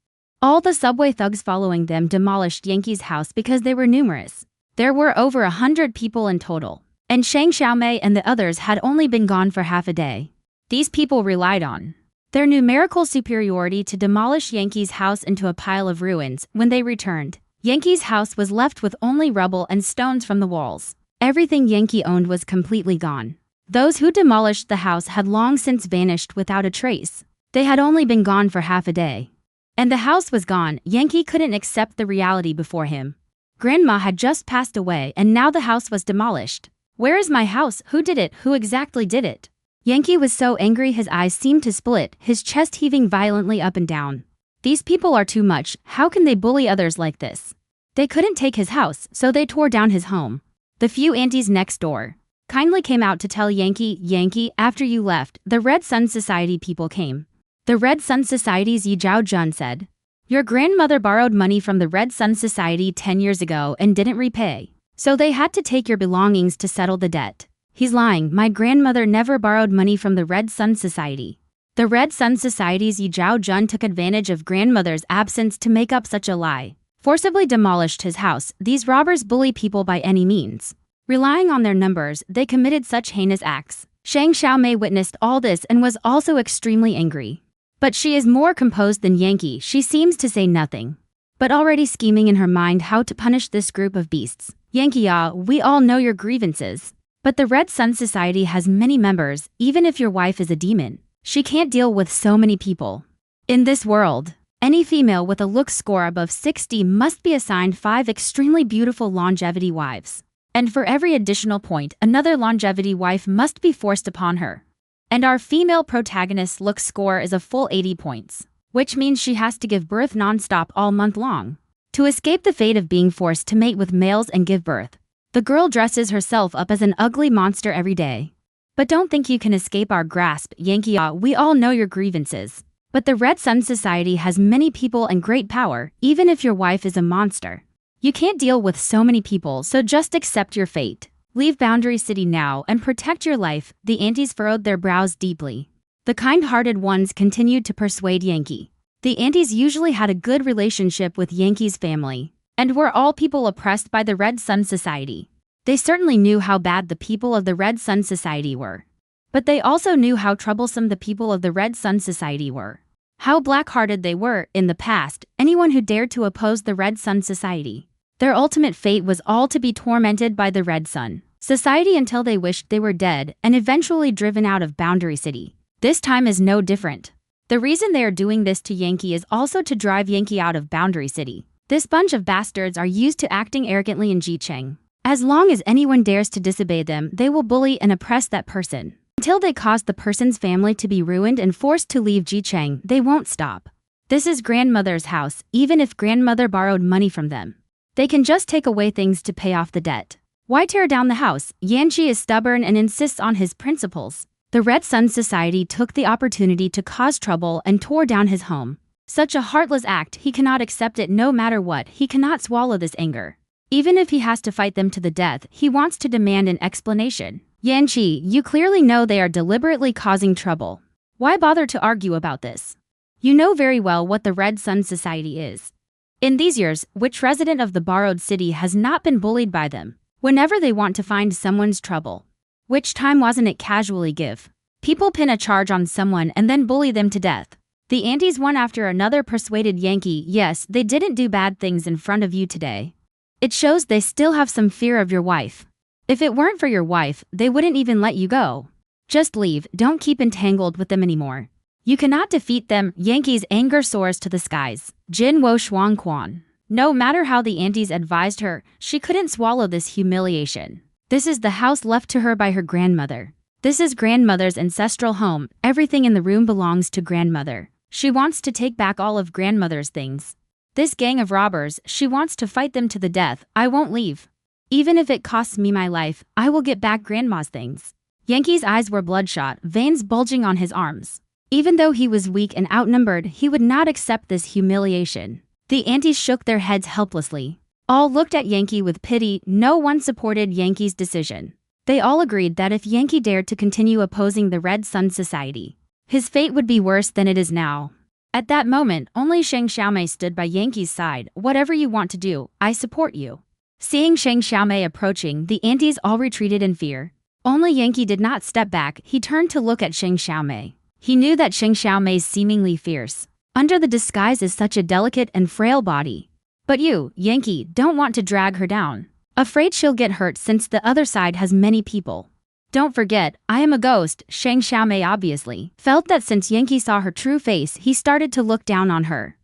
all the subway thugs following them demolished Yankee's house because they were numerous. There were over 100 people in total, and Shang Xiaomei and the others had only been gone for half a day. These people relied on their numerical superiority to demolish Yankee's house into a pile of ruins. When they returned, Yankee's house was left with only rubble and stones from the walls. Everything Yankee owned was completely gone. Those who demolished the house had long since vanished without a trace. They had only been gone for half a day. And the house was gone. Yankee couldn't accept the reality before him. Grandma had just passed away and now the house was demolished. Where is my house? Who did it? Who exactly did it? Yankee was so angry his eyes seemed to split, his chest heaving violently up and down. These people are too much. How can they bully others like this? They couldn't take his house, so they tore down his home. The few aunties next door kindly came out to tell Yankee, after you left, the Red Sun Society people came. The Red Sun Society's Yi Zhao Jun said, your grandmother borrowed money from the Red Sun Society 10 years ago and didn't repay. So they had to take your belongings to settle the debt. He's lying. My grandmother never borrowed money from the Red Sun Society. The Red Sun Society's Yi Zhao Jun took advantage of grandmother's absence to make up such a lie. Forcibly demolished his house. These robbers bully people by any means. Relying on their numbers, they committed such heinous acts. Shang Xiaomei witnessed all this and was also extremely angry. But she is more composed than Yankee. She seems to say nothing. but already scheming in her mind how to punish this group of beasts. Yankee, we all know your grievances. But the Red Sun Society has many members, even if your wife is a demon. She can't deal with so many people. In this world, any female with a look score above 60 must be assigned 5 extremely beautiful longevity wives. And for every additional point, another longevity wife must be forced upon her. And our female protagonist's look score is a full 80 points, which means she has to give birth non-stop all month long. To escape the fate of being forced to mate with males and give birth, the girl dresses herself up as an ugly monster every day. But don't think you can escape our grasp, Yankee. We all know your grievances. But the Red Sun Society has many people and great power, even if your wife is a monster. You can't deal with so many people, so just accept your fate. Leave Boundary City now and protect your life. The aunties furrowed their brows deeply. The kind-hearted ones continued to persuade Yankee. The aunties usually had a good relationship with Yankee's family, and were all people oppressed by the Red Sun Society. They certainly knew how bad the people of the Red Sun Society were. But they also knew how troublesome the people of the Red Sun Society were. How black-hearted they were, in the past, anyone who dared to oppose the Red Sun Society. Their ultimate fate was all to be tormented by the Red Sun Society until they wished they were dead and eventually driven out of Boundary City. This time is no different. The reason they are doing this to Yankee is also to drive Yankee out of Boundary City. This bunch of bastards are used to acting arrogantly in Jicheng. As long as anyone dares to disobey them, they will bully and oppress that person. Until they cause the person's family to be ruined and forced to leave Jicheng, they won't stop. This is grandmother's house, even if grandmother borrowed money from them. They can just take away things to pay off the debt. Why tear down the house? Yanqi is stubborn and insists on his principles. The Red Sun Society took the opportunity to cause trouble and tore down his home. Such a heartless act, he cannot accept it no matter what. He cannot swallow this anger. Even if he has to fight them to the death, he wants to demand an explanation. Yanqi, you clearly know they are deliberately causing trouble. Why bother to argue about this? You know very well what the Red Sun Society is. In these years, which resident of the borrowed city has not been bullied by them? Whenever they want to find someone's trouble. Which time wasn't it casually give? People pin a charge on someone and then bully them to death. The aunties one after another persuaded Yanqi, yes, they didn't do bad things in front of you today. It shows they still have some fear of your wife. If it weren't for your wife, they wouldn't even let you go. Just leave, don't keep entangled with them anymore. You cannot defeat them. Yanqi's anger soars to the skies. Jin Wo Shuang Quan. No matter how the aunties advised her, she couldn't swallow this humiliation. This is the house left to her by her grandmother. This is grandmother's ancestral home. Everything in the room belongs to grandmother. She wants to take back all of grandmother's things. This gang of robbers, she wants to fight them to the death. I won't leave. Even if it costs me my life, I will get back grandma's things. Yanqi's eyes were bloodshot, veins bulging on his arms. Even though he was weak and outnumbered, he would not accept this humiliation. The aunties shook their heads helplessly. All looked at Yanqi with pity. No one supported Yanqi's decision. They all agreed that if Yanqi dared to continue opposing the Red Sun Society, his fate would be worse than it is now. At that moment, only Sheng Xiaomei stood by Yanqi's side. Whatever you want to do, I support you. Seeing Sheng Xiaomei approaching, the aunties all retreated in fear. Only Yanqi did not step back. He turned to look at Sheng Xiaomei. He knew that Sheng Xiaomei's seemingly fierce, under the disguise is such a delicate and frail body. But you, Yanqi, don't want to drag her down. Afraid she'll get hurt since the other side has many people. Don't forget, I am a ghost. Sheng Xiaomei obviously felt that since Yanqi saw her true face, he started to look down on her.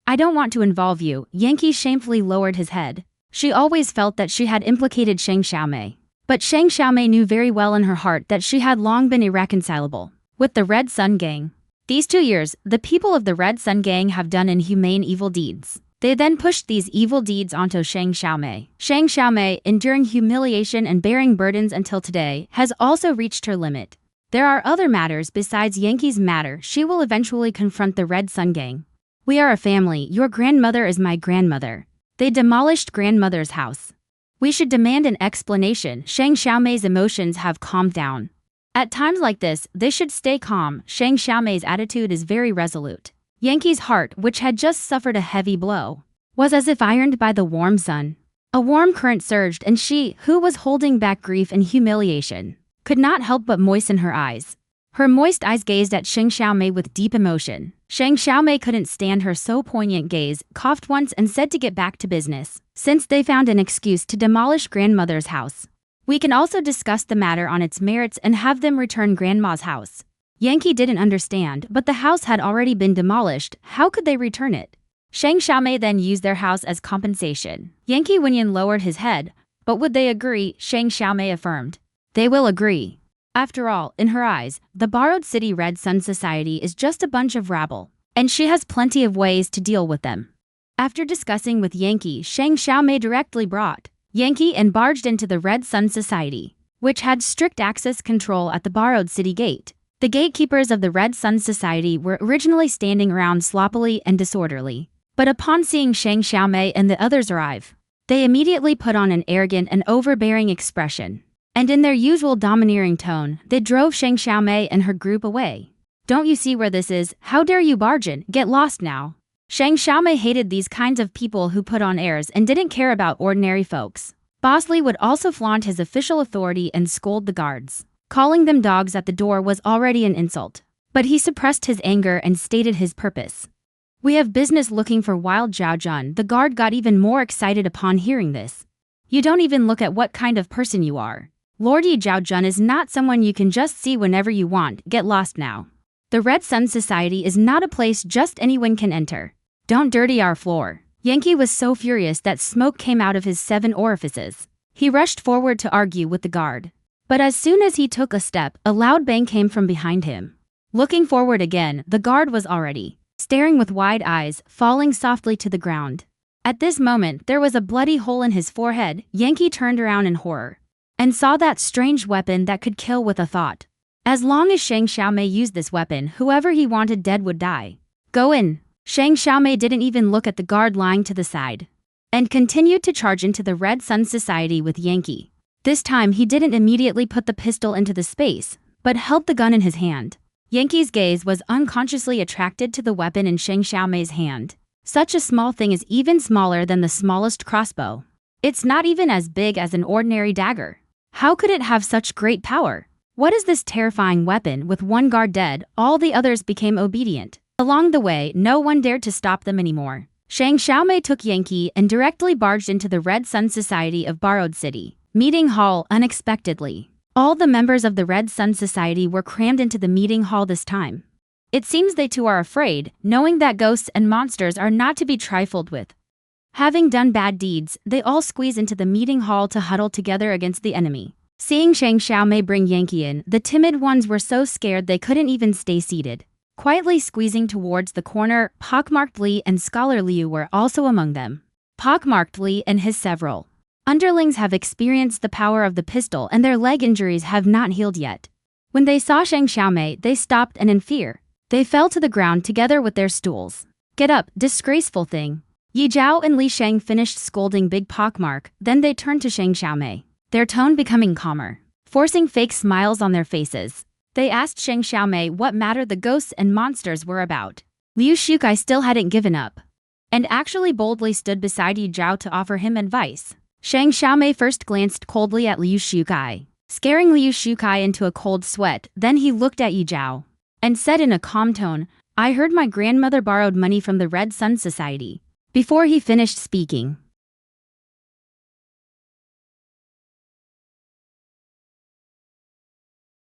I don't want to involve you. Yanqi shamefully lowered his head. She always felt that she had implicated Sheng Xiaomei. But Sheng Xiaomei knew very well in her heart that she had long been irreconcilable with the Red Sun Gang. These 2 years, the people of the Red Sun Gang have done inhumane evil deeds. They then pushed these evil deeds onto Sheng Xiaomei. Sheng Xiaomei, enduring humiliation and bearing burdens until today, has also reached her limit. There are other matters besides Yanqi's matter. She will eventually confront the Red Sun Gang. We are a family. Your grandmother is my grandmother. They demolished grandmother's house. We should demand an explanation. Sheng Xiaomei's emotions have calmed down. At times like this, they should stay calm. Sheng Xiaomei's attitude is very resolute. Yanqi's heart, which had just suffered a heavy blow, was as if ironed by the warm sun. A warm current surged, and she, who was holding back grief and humiliation, could not help but moisten her eyes. Her moist eyes gazed at Sheng Xiaomei with deep emotion. Sheng Xiaomei couldn't stand her so poignant gaze, coughed once and said to get back to business, since they found an excuse to demolish grandmother's house. We can also discuss the matter on its merits and have them return grandma's house. Yankee didn't understand, but the house had already been demolished. How could they return it? Sheng Xiaomei then used their house as compensation. Yankee Wenyan lowered his head. But would they agree? Sheng Xiaomei affirmed. They will agree. After all, in her eyes, the borrowed city Red Sun Society is just a bunch of rabble, and she has plenty of ways to deal with them. After discussing with Yankee, Sheng Xiaomei directly brought Yankee and barged into the Red Sun Society, which had strict access control at the borrowed city gate. The gatekeepers of the Red Sun Society were originally standing around sloppily and disorderly, but upon seeing Sheng Xiaomei and the others arrive, they immediately put on an arrogant and overbearing expression. And in their usual domineering tone, they drove Sheng Xiaomei and her group away. Don't you see where this is? How dare you barge in? Get lost now. Sheng Xiaomei hated these kinds of people who put on airs and didn't care about ordinary folks. Boss Li would also flaunt his official authority and scold the guards. Calling them dogs at the door was already an insult. But he suppressed his anger and stated his purpose. We have business looking for Wild Zhao Jun. The guard got even more excited upon hearing this. You don't even look at what kind of person you are. Lord Yi Zhao Jun is not someone you can just see whenever you want. Get lost now. The Red Sun Society is not a place just anyone can enter. Don't dirty our floor. Yankee was so furious that smoke came out of his 7 orifices. He rushed forward to argue with the guard. But as soon as he took a step, a loud bang came from behind him. Looking forward again, the guard was already staring with wide eyes, falling softly to the ground. At this moment, there was a bloody hole in his forehead. Yankee turned around in horror and saw that strange weapon that could kill with a thought. As long as Sheng Xiaomei used this weapon, whoever he wanted dead would die. Go in. Sheng Xiaomei didn't even look at the guard lying to the side and continued to charge into the Red Sun Society with Yankee. This time he didn't immediately put the pistol into the space, but held the gun in his hand. Yankee's gaze was unconsciously attracted to the weapon in Sheng Xiaomei's hand. Such a small thing is even smaller than the smallest crossbow. It's not even as big as an ordinary dagger. How could it have such great power? What is this terrifying weapon? With one guard dead, all the others became obedient. Along the way, no one dared to stop them anymore. Sheng Xiaomei took Yankee and directly barged into the Red Sun Society of Borrowed City meeting hall unexpectedly. All the members of the Red Sun Society were crammed into the meeting hall this time. It seems they too are afraid, knowing that ghosts and monsters are not to be trifled with. Having done bad deeds, they all squeeze into the meeting hall to huddle together against the enemy. Seeing Sheng Xiaomei bring Yankee in, the timid ones were so scared they couldn't even stay seated. Quietly squeezing towards the corner, Pockmarked Li and Scholar Liu were also among them. Pockmarked Li and his several underlings have experienced the power of the pistol and their leg injuries have not healed yet. When they saw Sheng Xiaomei, they stopped and in fear, they fell to the ground together with their stools. Get up, disgraceful thing. Yi Zhao and Li Sheng finished scolding Big Pockmark, then they turned to Sheng Xiaomei, their tone becoming calmer, forcing fake smiles on their faces. They asked Sheng Xiaomei what matter the ghosts and monsters were about. Liu Shukai still hadn't given up, and actually boldly stood beside Yi Zhao to offer him advice. Sheng Xiaomei first glanced coldly at Liu Shukai, scaring Liu Shukai into a cold sweat, then he looked at Yi Zhao and said in a calm tone, I heard my grandmother borrowed money from the Red Sun Society. Before he finished speaking,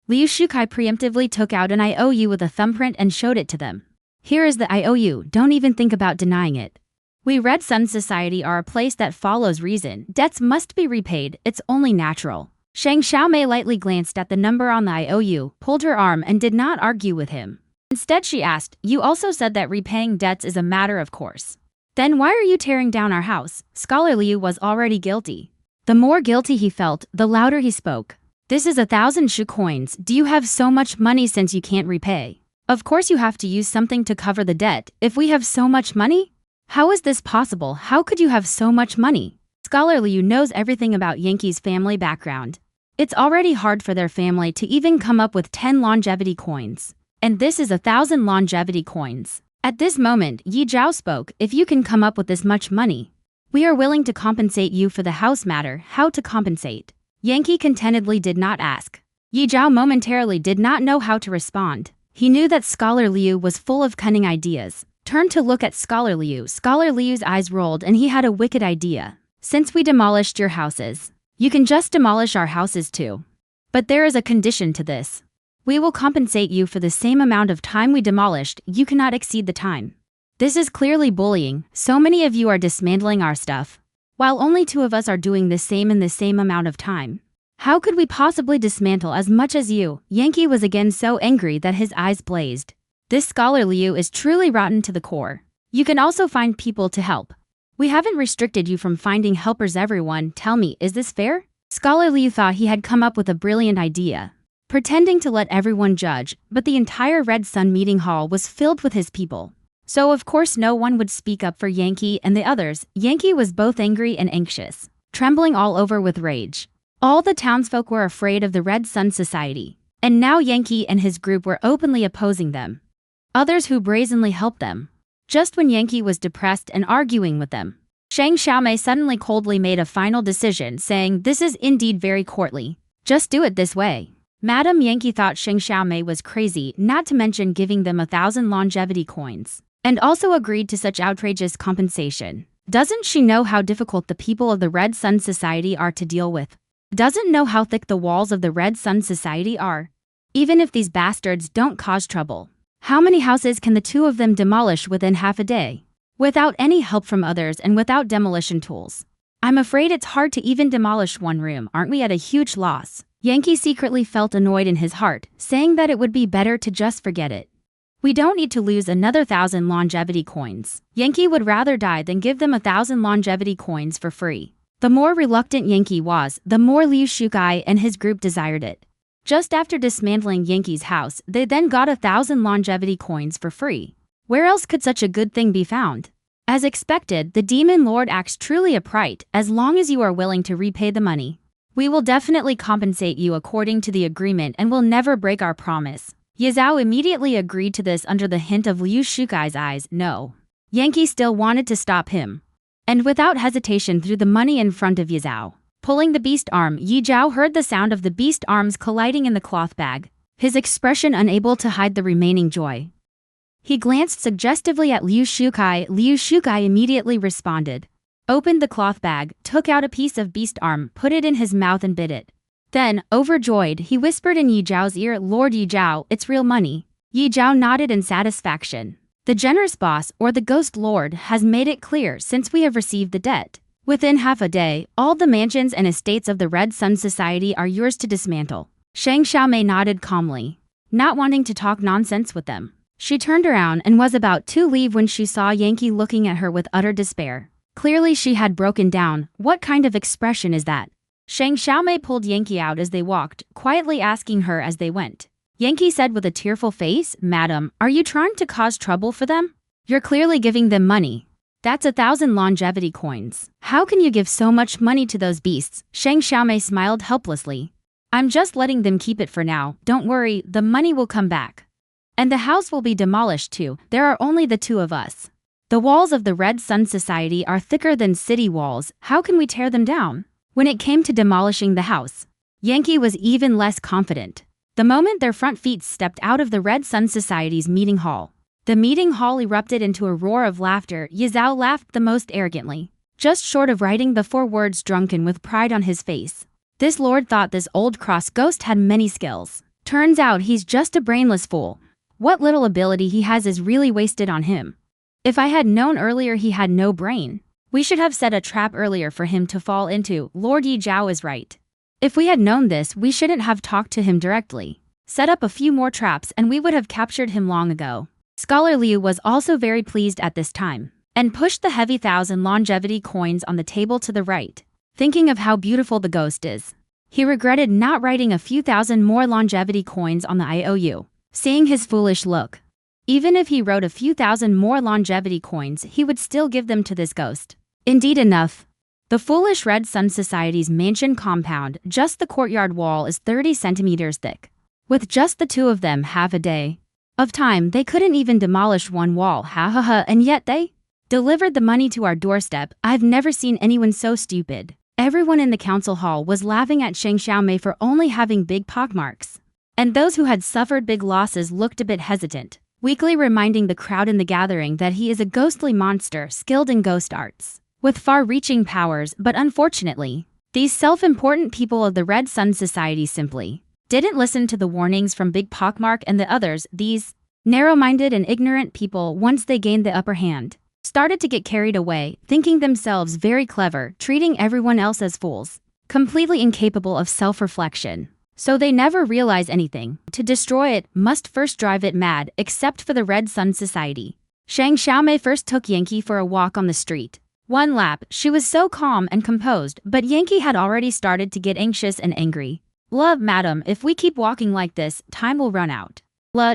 Liu Shukai preemptively took out an IOU with a thumbprint and showed it to them. Here is the IOU, don't even think about denying it. We Red Sun Society are a place that follows reason. Debts must be repaid, it's only natural. Sheng Xiaomei lightly glanced at the number on the IOU, pulled her arm and did not argue with him. Instead she asked, you also said that repaying debts is a matter of course. Then why are you tearing down our house? Scholar Liu was already guilty. The more guilty he felt, the louder he spoke. This is 1,000 shu coins. Do you have so much money since you can't repay? Of course you have to use something to cover the debt. If we have so much money? How is this possible? How could you have so much money? Scholar Liu knows everything about Yankee's family background. It's already hard for their family to even come up with 10 longevity coins. And this is 1,000 longevity coins. At this moment, Yi Zhao spoke, if you can come up with this much money, we are willing to compensate you for the house matter. How to compensate? Yankee contentedly did not ask. Yi Zhao momentarily did not know how to respond. He knew that Scholar Liu was full of cunning ideas. Turned to look at Scholar Liu. Scholar Liu's eyes rolled and he had a wicked idea. Since we demolished your houses, you can just demolish our houses too. But there is a condition to this. We will compensate you for the same amount of time we demolished. You cannot exceed the time. This is clearly bullying. So many of you are dismantling our stuff, while only 2 of us are doing the same in the same amount of time. How could we possibly dismantle as much as you? Yankee was again so angry that his eyes blazed. This Scholar Liu is truly rotten to the core. You can also find people to help. We haven't restricted you from finding helpers everyone. Tell me, is this fair? Scholar Liu thought he had come up with a brilliant idea, pretending to let everyone judge, but the entire Red Sun meeting hall was filled with his people. So of course no one would speak up for Yankee and the others. Yankee was both angry and anxious, trembling all over with rage. All the townsfolk were afraid of the Red Sun Society, and now Yankee and his group were openly opposing them. Others who brazenly helped them. Just when Yankee was depressed and arguing with them, Shang Xiaomei suddenly coldly made a final decision, saying, "This is indeed very courtly. Just do it this way." Madam Yankee thought Shang Xiaomei was crazy, not to mention giving them 1,000 longevity coins, and also agreed to such outrageous compensation. Doesn't she know how difficult the people of the Red Sun Society are to deal with? Doesn't know how thick the walls of the Red Sun Society are? Even if these bastards don't cause trouble, how many houses can the 2 of them demolish within half a day? Without any help from others and without demolition tools. I'm afraid it's hard to even demolish 1 room. Aren't we at a huge loss? Yankee secretly felt annoyed in his heart, saying that it would be better to just forget it. We don't need to lose another 1,000 longevity coins. Yankee would rather die than give them 1,000 longevity coins for free. The more reluctant Yankee was, the more Liu Shukai and his group desired it. Just after dismantling Yankee's house, they then got 1,000 longevity coins for free. Where else could such a good thing be found? As expected, the Demon Lord acts truly upright. As long as you are willing to repay the money, we will definitely compensate you according to the agreement and will never break our promise. Ye Zhao immediately agreed to this under the hint of Liu Shukai's eyes. No. Yankee still wanted to stop him, and without hesitation threw the money in front of Ye Zhao. Pulling the beast arm, Yi Zhao heard the sound of the beast arms colliding in the cloth bag, his expression unable to hide the remaining joy. He glanced suggestively at Liu Shukai. Liu Shukai immediately responded, opened the cloth bag, took out a piece of beast arm, put it in his mouth and bit it. Then, overjoyed, he whispered in Yi Zhao's ear, "Lord Yi Zhao, it's real money." Yi Zhao nodded in satisfaction. The generous boss, or the ghost lord, has made it clear since we have received the debt. Within half a day, all the mansions and estates of the Red Sun Society are yours to dismantle. Shang Xiaomei nodded calmly, not wanting to talk nonsense with them. She turned around and was about to leave when she saw Yankee looking at her with utter despair. Clearly she had broken down. What kind of expression is that? Shang Xiaomei pulled Yankee out as they walked, quietly asking her as they went. Yankee said with a tearful face, "Madam, are you trying to cause trouble for them? You're clearly giving them money. That's 1,000 longevity coins. How can you give so much money to those beasts?" Shang Xiaomei smiled helplessly. "I'm just letting them keep it for now. Don't worry, the money will come back. And the house will be demolished too. There are only the 2 of us. The walls of the Red Sun Society are thicker than city walls. How can we tear them down?" When it came to demolishing the house, Yankee was even less confident. The moment their front feet stepped out of the Red Sun Society's meeting hall, the meeting hall erupted into a roar of laughter. Ye Zhao laughed the most arrogantly, just short of writing the 4 words drunken with pride on his face. This lord thought this old cross ghost had many skills. Turns out he's just a brainless fool. What little ability he has is really wasted on him. If I had known earlier he had no brain, we should have set a trap earlier for him to fall into. Lord Yi Zhao is right. If we had known this, we shouldn't have talked to him directly. Set up a few more traps and we would have captured him long ago. Scholar Liu was also very pleased at this time, and pushed the heavy 1,000 longevity coins on the table to the right, thinking of how beautiful the ghost is. He regretted not writing a few thousand more longevity coins on the IOU. Seeing his foolish look, even if he wrote a few thousand more longevity coins, he would still give them to this ghost. Indeed enough, the foolish Red Sun Society's mansion compound, just the courtyard wall, is 30 centimeters thick. With just the 2 of them, half a day of time, they couldn't even demolish 1 wall. Ha ha ha, and yet they delivered the money to our doorstep. I've never seen anyone so stupid. Everyone in the council hall was laughing at Shang Xiaomei for only having big pockmarks. And those who had suffered big losses looked a bit hesitant, weakly reminding the crowd in the gathering that he is a ghostly monster skilled in ghost arts, with far-reaching powers. But unfortunately, these self-important people of the Red Sun Society simply didn't listen to the warnings from Big Pockmark and the others. These narrow-minded and ignorant people, once they gained the upper hand, started to get carried away, thinking themselves very clever, treating everyone else as fools, completely incapable of self-reflection. So they never realize anything. To destroy it, must first drive it mad, except for the Red Sun Society. Shang Xiaomei first took Yankee for a walk on the street. One lap, she was so calm and composed, but Yankee had already started to get anxious and angry. "Love, madam, if we keep walking like this, time will run out."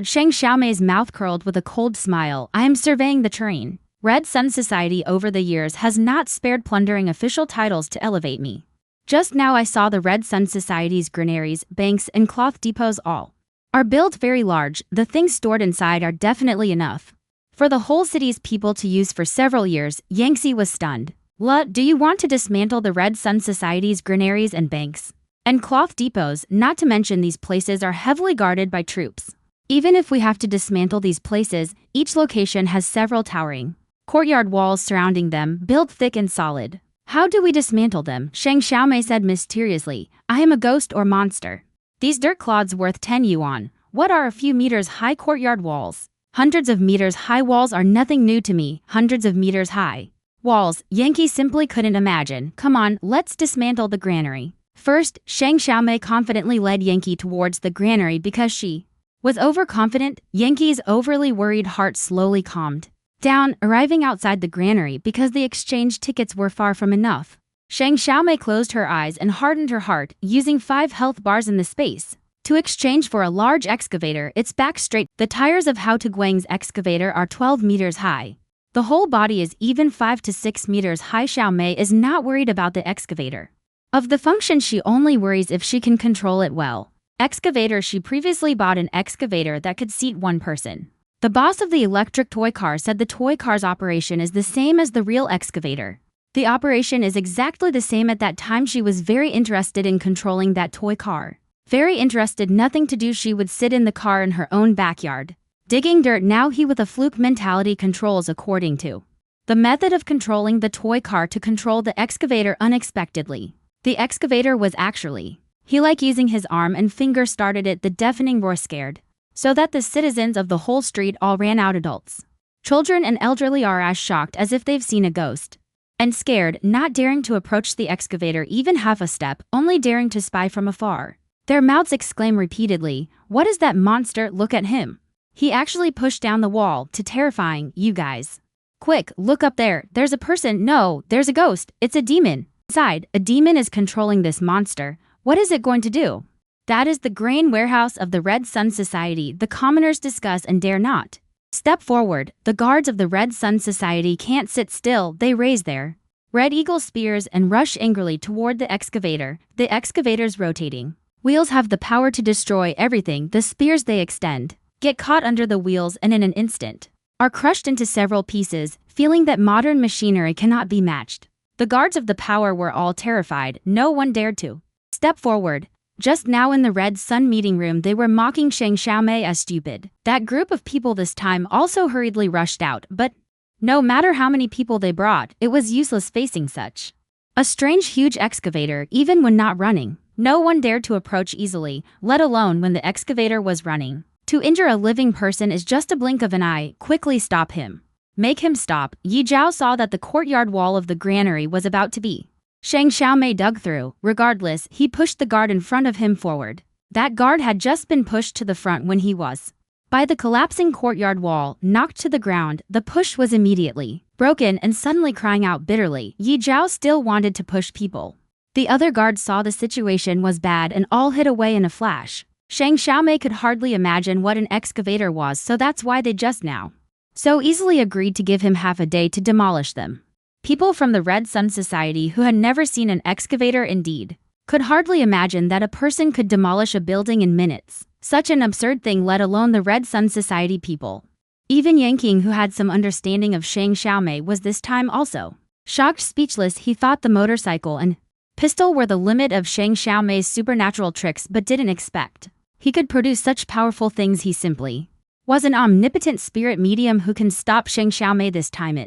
Shang Xiaomei's mouth curled with a cold smile. "I am surveying the terrain. Red Sun Society over the years has not spared plundering official titles to elevate me. Just now I saw the Red Sun Society's granaries, banks, and cloth depots all are built very large. The things stored inside are definitely enough for the whole city's people to use for several years." Yangtze was stunned. Do you want to dismantle the Red Sun Society's granaries and banks and cloth depots? Not to mention these places are heavily guarded by troops. Even if we have to dismantle these places, each location has several towering courtyard walls surrounding them, built thick and solid. How do we dismantle them? Shang Xiaomei said mysteriously. "I am a ghost or monster. These dirt clods worth 10 yuan. What are a few meters high courtyard walls? Hundreds of meters high walls are nothing new to me. Hundreds of meters high walls." Yankee simply couldn't imagine. "Come on, let's dismantle the granary first." Shang Xiaomei confidently led Yankee towards the granary because she was overconfident. Yankee's overly worried heart slowly calmed down, arriving outside the granary because the exchange tickets were far from enough. Shang Xiaomei closed her eyes and hardened her heart, using 5 health bars in the space to exchange for a large excavator. Its back straight. The tires of Hao Tuguang's excavator are 12 meters high. The whole body is even 5 to 6 meters high. Xiaomei is not worried about the excavator. Of the function, she only worries if she can control it well. Excavator. She previously bought an excavator that could seat one person. The boss of the electric toy car said the toy car's operation is the same as the real excavator. The operation is exactly the same. At that time she was very interested in controlling that toy car. Very interested, nothing to do, she would sit in the car in her own backyard, digging dirt. Now he with a fluke mentality controls according to the method of controlling the toy car to control the excavator. Unexpectedly, the excavator was actually he like using his arm and finger started it. The deafening roar scared so that the citizens of the whole street all ran out. Adults, children, and elderly are as shocked as if they've seen a ghost, and scared, not daring to approach the excavator even half a step, only daring to spy from afar. Their mouths exclaim repeatedly, "What is that monster? Look at him. He actually pushed down the wall." To terrifying, "You guys, quick, look up there. There's a person. No, there's a ghost. It's a demon. Inside, a demon is controlling this monster. What is it going to do?" That is the grain warehouse of the Red Sun Society. The commoners discuss and dare not step forward. The guards of the Red Sun Society can't sit still. They raise their red eagle spears and rush angrily toward the excavator. The excavator's rotating wheels have the power to destroy everything. The spears they extend get caught under the wheels and in an instant are crushed into several pieces, feeling that modern machinery cannot be matched. The guards of the power were all terrified. No one dared to step forward. Just now in the Red Sun meeting room they were mocking Shang Xiaomei as stupid. That group of people this time also hurriedly rushed out, but no matter how many people they brought, it was useless facing such a strange huge excavator. Even when not running, no one dared to approach easily, let alone when the excavator was running. To injure a living person is just a blink of an eye. Quickly stop him. Make him stop. Yi Zhao saw that the courtyard wall of the granary was about to be Shang Xiaomei dug through. Regardless, he pushed the guard in front of him forward. That guard had just been pushed to the front when he was by the collapsing courtyard wall, knocked to the ground. The push was immediately broken, and suddenly crying out bitterly, Yi Zhao still wanted to push people. The other guards saw the situation was bad and all hid away in a flash. Shang Xiaomei could hardly imagine what an excavator was, so that's why they just now so easily agreed to give him half a day to demolish them. People from the Red Sun Society who had never seen an excavator indeed could hardly imagine that a person could demolish a building in minutes. Such an absurd thing, let alone the Red Sun Society people. Even Yanking, who had some understanding of Shang Xiaomei, was this time also shocked, speechless. He thought the motorcycle and pistol were the limit of Shang Xiaomei's supernatural tricks but didn't expect. He could produce such powerful things. He simply was an omnipotent spirit medium who can stop Shang Xiaomei this time.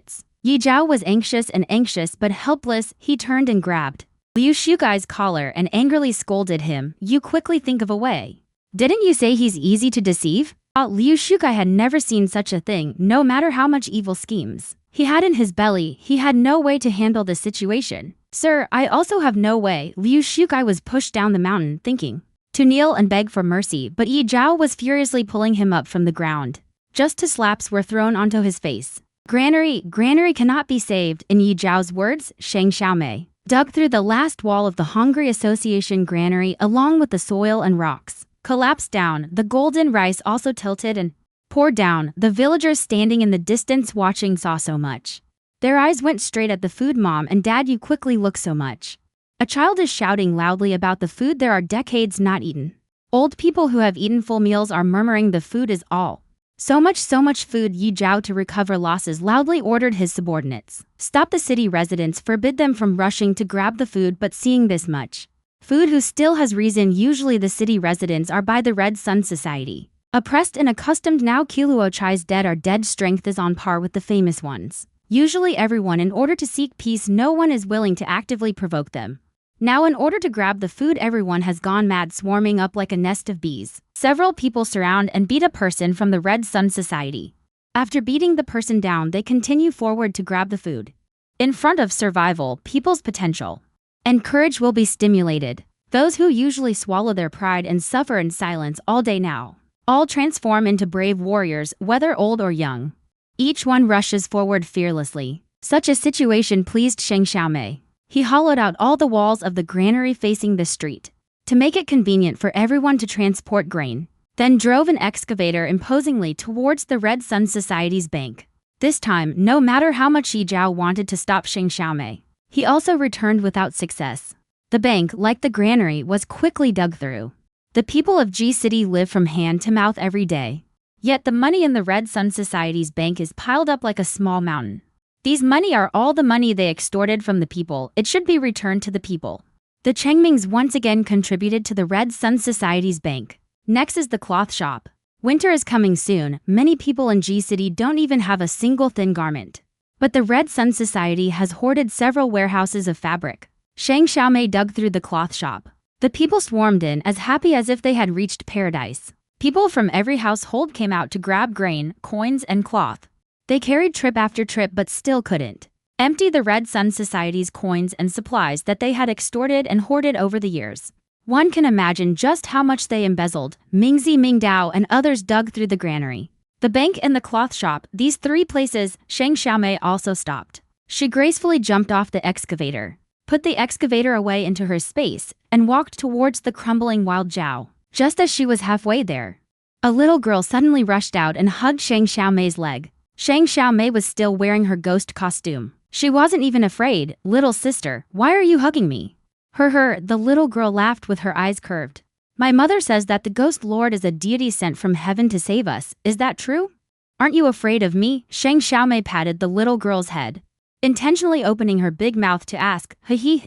Yi Zhao was anxious but helpless. He turned and grabbed Liu Shugai's collar and angrily scolded him. You quickly think of a way. Didn't you say he's easy to deceive? Liu Shugai had never seen such a thing. No matter how much evil schemes he had in his belly, he had no way to handle the situation. Sir, I also have no way. Liu Shugai was pushed down the mountain, thinking to kneel and beg for mercy, but Yi Zhao was furiously pulling him up from the ground. Just as slaps were thrown onto his face. Granary cannot be saved. In Yi Zhao's words, Shang Xiaomei dug through the last wall of the Hungry Association granary along with the soil and rocks. Collapsed down, the golden rice also tilted and poured down. The villagers standing in the distance watching saw so much. Their eyes went straight at the food. Mom and Dad, you quickly look so much. A child is shouting loudly about the food there are decades not eaten. Old people who have eaten full meals are murmuring the food is all. So much food. Yi Zhao, to recover losses, loudly ordered his subordinates. Stop the city residents, forbid them from rushing to grab the food, but seeing this much food, who still has reason? Usually the city residents are by the Red Sun Society. Oppressed and accustomed. Now Kiluo Chai's dead are dead. Strength is on par with the famous ones. Usually everyone, in order to seek peace, no one is willing to actively provoke them. Now in order to grab the food, everyone has gone mad, swarming up like a nest of bees. Several people surround and beat a person from the Red Sun Society. After beating the person down, they continue forward to grab the food. In front of survival, people's potential and courage will be stimulated. Those who usually swallow their pride and suffer in silence all day now all transform into brave warriors, whether old or young. Each one rushes forward fearlessly. Such a situation pleased Shang Xiaomei. He hollowed out all the walls of the granary facing the street to make it convenient for everyone to transport grain, then drove an excavator imposingly towards the Red Sun Society's bank. This time, no matter how much Yi Zhao wanted to stop Shang Xiaomei, he also returned without success. The bank, like the granary, was quickly dug through. The people of G City live from hand to mouth every day. Yet the money in the Red Sun Society's bank is piled up like a small mountain. These money are all the money they extorted from the people. It should be returned to the people. The Chengmings once again contributed to the Red Sun Society's bank. Next is the cloth shop. Winter is coming soon. Many people in G City don't even have a single thin garment. But the Red Sun Society has hoarded several warehouses of fabric. Shang Xiaomei dug through the cloth shop. The people swarmed in, as happy as if they had reached paradise. People from every household came out to grab grain, coins, and cloth. They carried trip after trip but still couldn't empty the Red Sun Society's coins and supplies that they had extorted and hoarded over the years. One can imagine just how much they embezzled. Mingzi, Mingdao, and others dug through the granary, the bank, and the cloth shop. These three places, Shang Xiaomei also stopped. She gracefully jumped off the excavator, put the excavator away into her space, and walked towards the crumbling wild Zhao. Just as she was halfway there, a little girl suddenly rushed out and hugged Shang Xiaomei's leg. Shang Xiaomei was still wearing her ghost costume. She wasn't even afraid. Little sister, why are you hugging me? The little girl laughed with her eyes curved. My mother says that the Ghost Lord is a deity sent from heaven to save us. Is that true? Aren't you afraid of me? Shang Xiaomei patted the little girl's head, intentionally opening her big mouth to ask,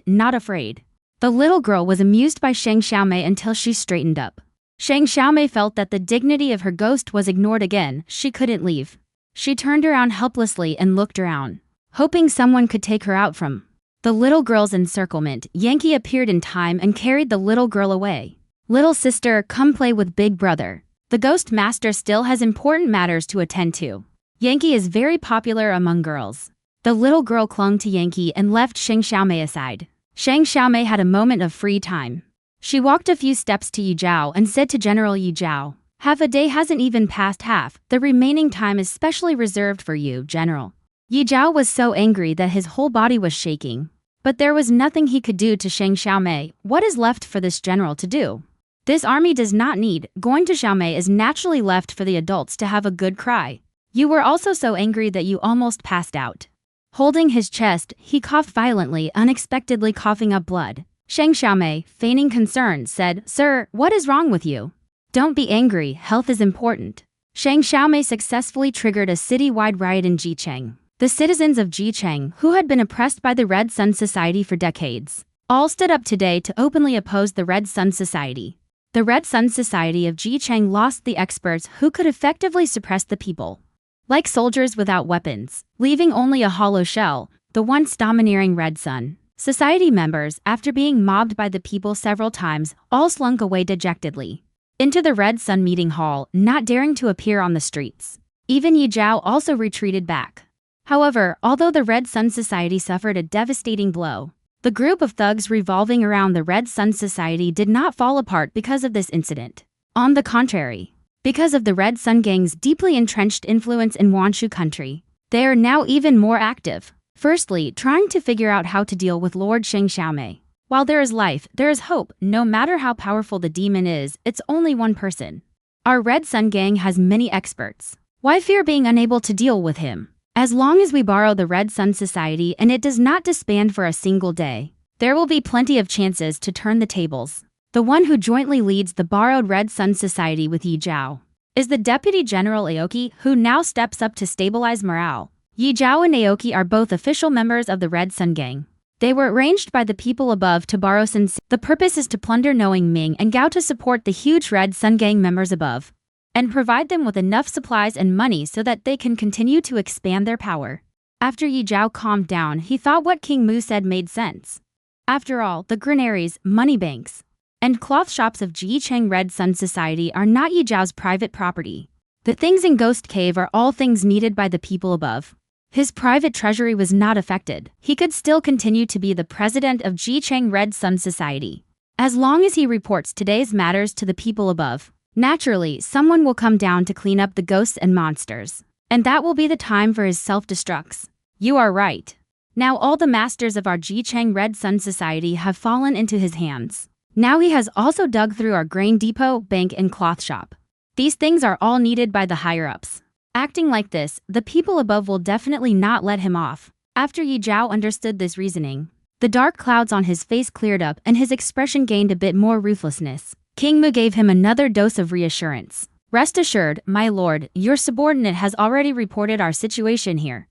not afraid. The little girl was amused by Shang Xiaomei until she straightened up. Shang Xiaomei felt that the dignity of her ghost was ignored again. She couldn't leave. She turned around helplessly and looked around, hoping someone could take her out from the little girl's encirclement. Yankee appeared in time and carried the little girl away. Little sister, come play with big brother. The ghost master still has important matters to attend to. Yankee is very popular among girls. The little girl clung to Yankee and left Shang Xiaomei aside. Shang Xiaomei had a moment of free time. She walked a few steps to Yi Zhao and said to General Yi Zhao, half a day hasn't even passed half. The remaining time is specially reserved for you, General. Yi Zhao was so angry that his whole body was shaking. But there was nothing he could do to Shang Xiaomei. What is left for this general to do? This army does not need. Going to Xiaomei is naturally left for the adults to have a good cry. You were also so angry that you almost passed out. Holding his chest, he coughed violently, unexpectedly coughing up blood. Shang Xiaomei, feigning concern, said, Sir, what is wrong with you? Don't be angry, health is important. Shang Xiaomei successfully triggered a city-wide riot in Jicheng. The citizens of Jicheng, who had been oppressed by the Red Sun Society for decades, all stood up today to openly oppose the Red Sun Society. The Red Sun Society of Jicheng lost the experts who could effectively suppress the people. Like soldiers without weapons, leaving only a hollow shell, the once domineering Red Sun Society members, after being mobbed by the people several times, all slunk away dejectedly into the Red Sun meeting hall, not daring to appear on the streets. Even Yi Zhao also retreated back. However, although the Red Sun Society suffered a devastating blow, the group of thugs revolving around the Red Sun Society did not fall apart because of this incident. On the contrary, because of the Red Sun Gang's deeply entrenched influence in Wanshu country, they are now even more active. Firstly, trying to figure out how to deal with Lord Sheng Xiaomei. While there is life, there is hope. No matter how powerful the demon is, it's only one person. Our Red Sun Gang has many experts. Why fear being unable to deal with him? As long as we borrow the Red Sun Society and it does not disband for a single day, there will be plenty of chances to turn the tables. The one who jointly leads the borrowed Red Sun Society with Yi Zhao is the Deputy General Aoki, who now steps up to stabilize morale. Yi Zhao and Aoki are both official members of the Red Sun Gang. They were arranged by the people above to borrow Sun. The purpose is to plunder Knowing Ming and Gao to support the huge Red Sun Gang members above, and provide them with enough supplies and money so that they can continue to expand their power. After Yi Zhao calmed down, he thought what King Mu said made sense. After all, the granaries, money banks, and cloth shops of Jicheng Red Sun Society are not Yi Zhao's private property. The things in Ghost Cave are all things needed by the people above. His private treasury was not affected. He could still continue to be the president of Jicheng Red Sun Society. As long as he reports today's matters to the people above, naturally, someone will come down to clean up the ghosts and monsters. And that will be the time for his self-destructs. You are right. Now all the masters of our Jicheng Red Sun Society have fallen into his hands. Now he has also dug through our grain depot, bank, and cloth shop. These things are all needed by the higher-ups. Acting like this, the people above will definitely not let him off. After Yi Zhao understood this reasoning, the dark clouds on his face cleared up and his expression gained a bit more ruthlessness. King Mu gave him another dose of reassurance. Rest assured, my lord, your subordinate has already reported our situation here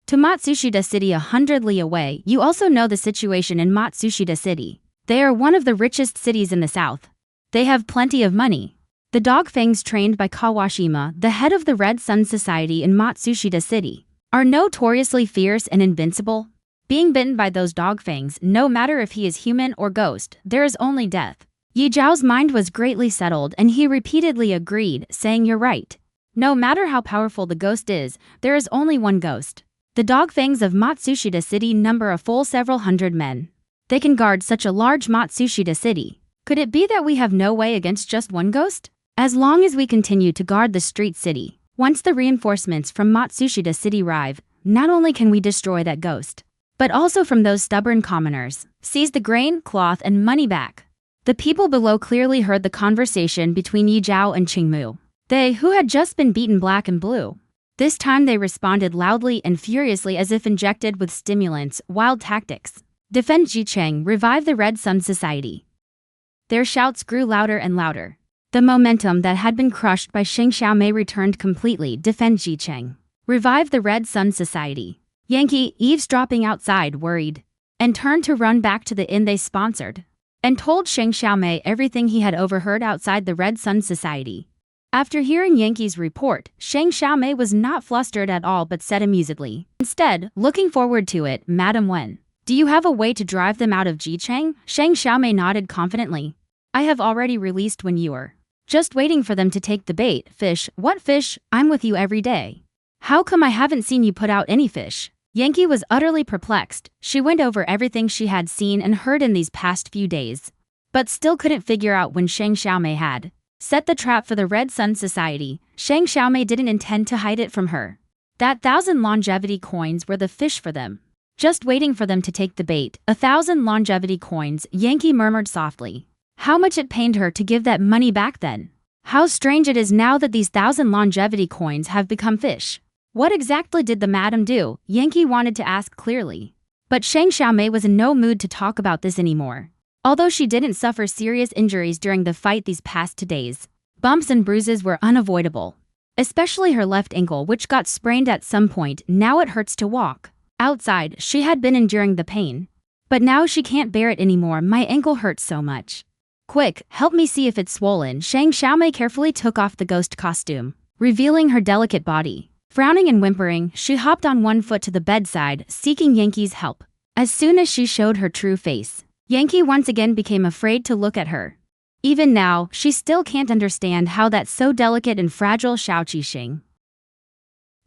to Matsushita City 100 li away. You also know the situation in Matsushita City. They are one of the richest cities in the south. They have plenty of money. The dog fangs trained by Kawashima, the head of the Red Sun Society in Matsushita City, are notoriously fierce and invincible. Being bitten by those dog fangs, no matter if he is human or ghost, there is only death. Yi Zhao's mind was greatly settled and he repeatedly agreed, saying you're right. No matter how powerful the ghost is, there is only one ghost. The dog fangs of Matsushita City number a full several hundred men. They can guard such a large Matsushita City. Could it be that we have no way against just one ghost? As long as we continue to guard the street city, once the reinforcements from Matsushita City arrive, not only can we destroy that ghost, but also from those stubborn commoners, seize the grain, cloth, and money back. The people below clearly heard the conversation between Yi Zhao and Qingmu. They, who had just been beaten black and blue. This time they responded loudly and furiously as if injected with stimulants, wild tactics. Defend Jicheng, revive the Red Sun Society. Their shouts grew louder and louder. The momentum that had been crushed by Sheng Xiaomei returned completely. Defend Jicheng. Revive the Red Sun Society. Yankee, eavesdropping outside, worried, and turned to run back to the inn they sponsored, and told Sheng Xiaomei everything he had overheard outside the Red Sun Society. After hearing Yankee's report, Sheng Xiaomei was not flustered at all but said amusedly, instead, looking forward to it, Madam Wen, do you have a way to drive them out of Jicheng? Sheng Xiaomei nodded confidently. I have already released when you were just waiting for them to take the bait. Fish? What fish? I'm with you every day. How come I haven't seen you put out any fish? Yankee was utterly perplexed. She went over everything she had seen and heard in these past few days, but still couldn't figure out when Sheng Xiaomei had set the trap for the Red Sun Society. Sheng Xiaomei didn't intend to hide it from her. That 1,000 longevity coins were the fish for them. Just waiting for them to take the bait. 1,000 longevity coins, Yankee murmured softly. How much it pained her to give that money back then. How strange it is now that these 1,000 longevity coins have become fish. What exactly did the madam do? Yankee wanted to ask clearly. But Sheng Xiaomei was in no mood to talk about this anymore. Although she didn't suffer serious injuries during the fight these past 2 days, bumps and bruises were unavoidable. Especially her left ankle, which got sprained at some point. Now it hurts to walk. Outside, she had been enduring the pain, But now she can't bear it anymore. My ankle hurts so much. Quick, help me see if it's swollen. Shang Xiaomei carefully took off the ghost costume, revealing her delicate body. Frowning and whimpering, she hopped on one foot to the bedside, seeking Yankee's help. As soon as she showed her true face, Yankee once again became afraid to look at her. Even now, she still can't understand how that so delicate and fragile Xiao Qixing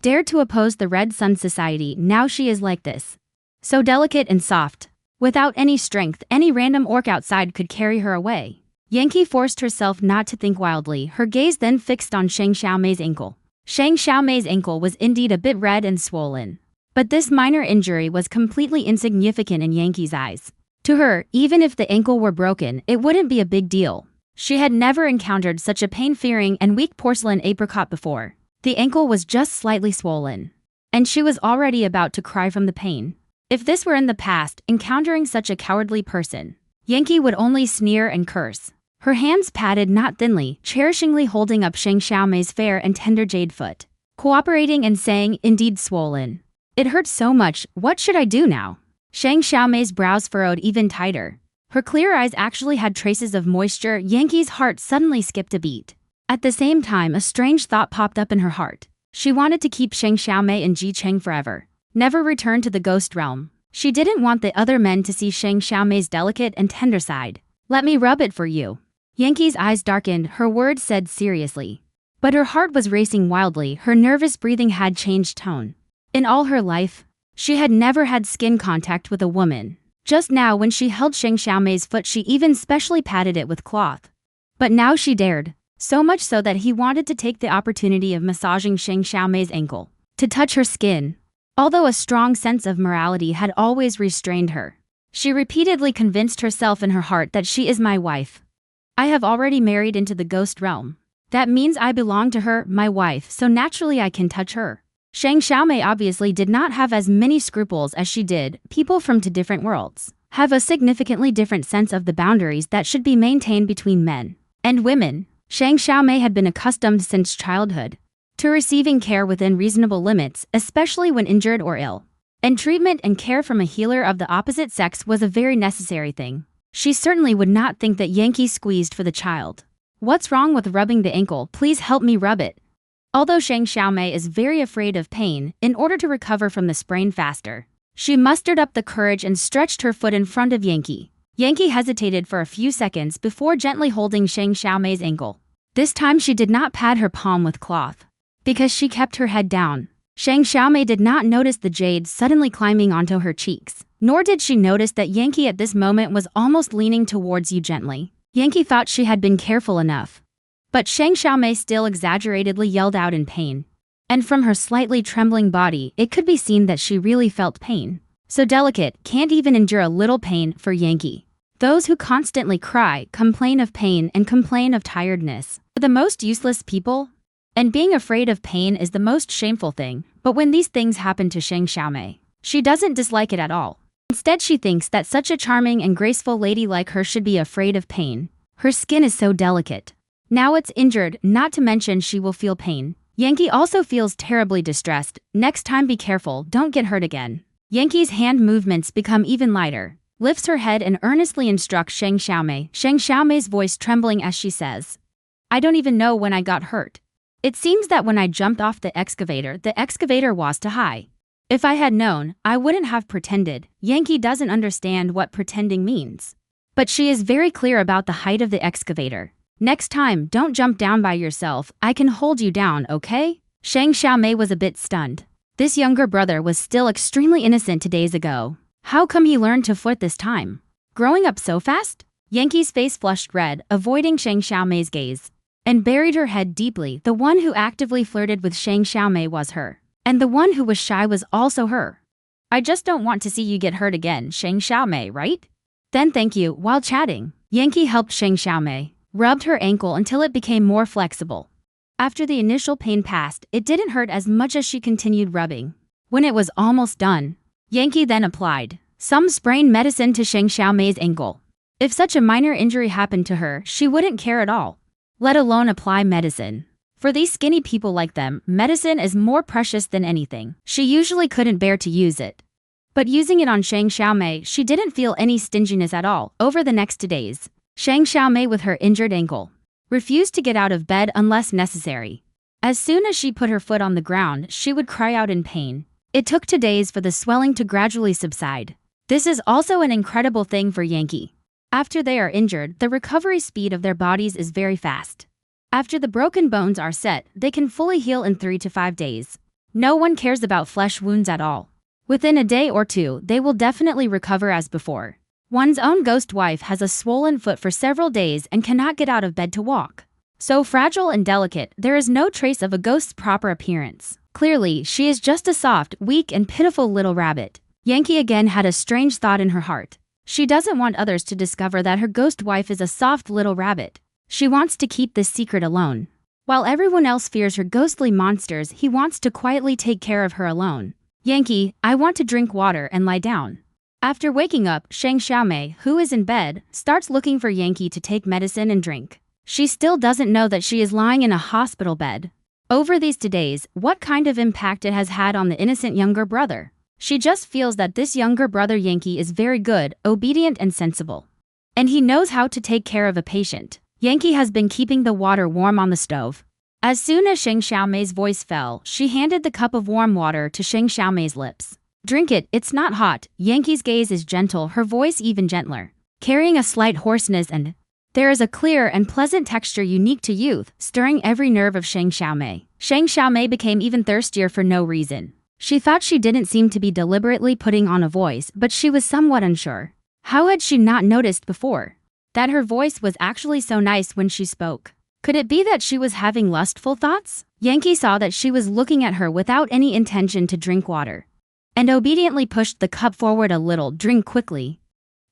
dared to oppose the Red Sun Society. Now she is like this. So delicate and soft. Without any strength, any random orc outside could carry her away. Yankee forced herself not to think wildly, her gaze then fixed on Shang Xiaomei's ankle. Shang Xiaomei's ankle was indeed a bit red and swollen. But this minor injury was completely insignificant in Yankee's eyes. To her, even if the ankle were broken, it wouldn't be a big deal. She had never encountered such a pain-fearing and weak porcelain apricot before. The ankle was just slightly swollen, and she was already about to cry from the pain. If this were in the past, encountering such a cowardly person, Yankee would only sneer and curse. Her hands patted not thinly, cherishingly holding up Shang Xiaomei's fair and tender jade foot, cooperating and saying, indeed swollen. It hurts so much, what should I do now? Shang Xiaomei's brows furrowed even tighter. Her clear eyes actually had traces of moisture. Yankee's heart suddenly skipped a beat. At the same time, a strange thought popped up in her heart. She wanted to keep Shang Xiaomei and Ji Cheng forever. Never return to the ghost realm. She didn't want the other men to see Shang Xiaomei's delicate and tender side. Let me rub it for you. Yankee's eyes darkened, her words said seriously. But her heart was racing wildly, her nervous breathing had changed tone. In all her life, she had never had skin contact with a woman. Just now when she held Shang Xiaomei's foot she even specially patted it with cloth. But now she dared. So much so that he wanted to take the opportunity of massaging Shang Xiaomei's ankle, to touch her skin. Although a strong sense of morality had always restrained her, she repeatedly convinced herself in her heart that she is my wife. I have already married into the ghost realm. That means I belong to her, my wife, so naturally I can touch her. Shang Xiaomei obviously did not have as many scruples as she did. People from two different worlds have a significantly different sense of the boundaries that should be maintained between men and women. Shang Xiaomei had been accustomed since childhood to receiving care within reasonable limits, especially when injured or ill. And treatment and care from a healer of the opposite sex was a very necessary thing. She certainly would not think that Yankee squeezed for the child. What's wrong with rubbing the ankle? Please help me rub it. Although Shang Xiaomei is very afraid of pain, in order to recover from the sprain faster, she mustered up the courage and stretched her foot in front of Yankee. Yankee hesitated for a few seconds before gently holding Shang Xiaomei's ankle. This time she did not pad her palm with cloth, because she kept her head down. Shang Xiaomei did not notice the jade suddenly climbing onto her cheeks, nor did she notice that Yankee at this moment was almost leaning towards you gently. Yankee thought she had been careful enough. But Shang Xiaomei still exaggeratedly yelled out in pain. And from her slightly trembling body, it could be seen that she really felt pain. So delicate, can't even endure a little pain for Yankee. Those who constantly cry, complain of pain, and complain of tiredness are the most useless people. And being afraid of pain is the most shameful thing. But when these things happen to Shang Xiaomei, she doesn't dislike it at all. Instead, she thinks that such a charming and graceful lady like her should be afraid of pain. Her skin is so delicate. Now it's injured, not to mention she will feel pain. Yankee also feels terribly distressed. Next time be careful, don't get hurt again. Yankee's hand movements become even lighter, lifts her head and earnestly instructs Shang Xiaomei. Shang Xiaomei's voice trembling as she says, I don't even know when I got hurt. It seems that when I jumped off the excavator was too high. If I had known, I wouldn't have pretended. Yankee doesn't understand what pretending means. But she is very clear about the height of the excavator. Next time, don't jump down by yourself. I can hold you down, okay? Shang Xiaomei was a bit stunned. This younger brother was still extremely innocent 2 days ago. How come he learned to flirt this time? Growing up so fast? Yankee's face flushed red, avoiding Shang Xiaomei's gaze, and buried her head deeply. The one who actively flirted with Shang Xiaomei was her. And the one who was shy was also her. I just don't want to see you get hurt again, Shang Xiaomei, right? Then thank you. While chatting, Yankee helped Shang Xiaomei, rubbed her ankle until it became more flexible. After the initial pain passed, it didn't hurt as much as she continued rubbing. When it was almost done, Yankee then applied some sprain medicine to Shang Xiaomei's ankle. If such a minor injury happened to her, she wouldn't care at all, let alone apply medicine. For these skinny people like them, medicine is more precious than anything. She usually couldn't bear to use it. But using it on Shang Xiaomei, she didn't feel any stinginess at all. Over the next 2 days, Shang Xiaomei, with her injured ankle, refused to get out of bed unless necessary. As soon as she put her foot on the ground, she would cry out in pain. It took 2 days for the swelling to gradually subside. This is also an incredible thing for Yankee. After they are injured, the recovery speed of their bodies is very fast. After the broken bones are set, they can fully heal in 3 to 5 days. No one cares about flesh wounds at all. Within a day or 2, they will definitely recover as before. One's own ghost wife has a swollen foot for several days and cannot get out of bed to walk. So fragile and delicate, there is no trace of a ghost's proper appearance. Clearly, she is just a soft, weak, and pitiful little rabbit. Yankee again had a strange thought in her heart. She doesn't want others to discover that her ghost wife is a soft little rabbit. She wants to keep this secret alone. While everyone else fears her ghostly monsters, he wants to quietly take care of her alone. Yankee, I want to drink water and lie down. After waking up, Shang Xiaomei, who is in bed, starts looking for Yankee to take medicine and drink. She still doesn't know that she is lying in a hospital bed. Over these 2 days, what kind of impact it has had on the innocent younger brother? She just feels that this younger brother Yankee is very good, obedient and sensible. And he knows how to take care of a patient. Yankee has been keeping the water warm on the stove. As soon as Shang Xiaomei's voice fell, she handed the cup of warm water to Shang Xiaomei's lips. Drink it, it's not hot. Yankee's gaze is gentle, her voice even gentler, carrying a slight hoarseness, and there is a clear and pleasant texture unique to youth, stirring every nerve of Shang Xiaomei. Shang Xiaomei became even thirstier for no reason. She thought she didn't seem to be deliberately putting on a voice, but she was somewhat unsure. How had she not noticed before that her voice was actually so nice when she spoke? Could it be that she was having lustful thoughts? Yankee saw that she was looking at her without any intention to drink water, and obediently pushed the cup forward a little. Drink quickly.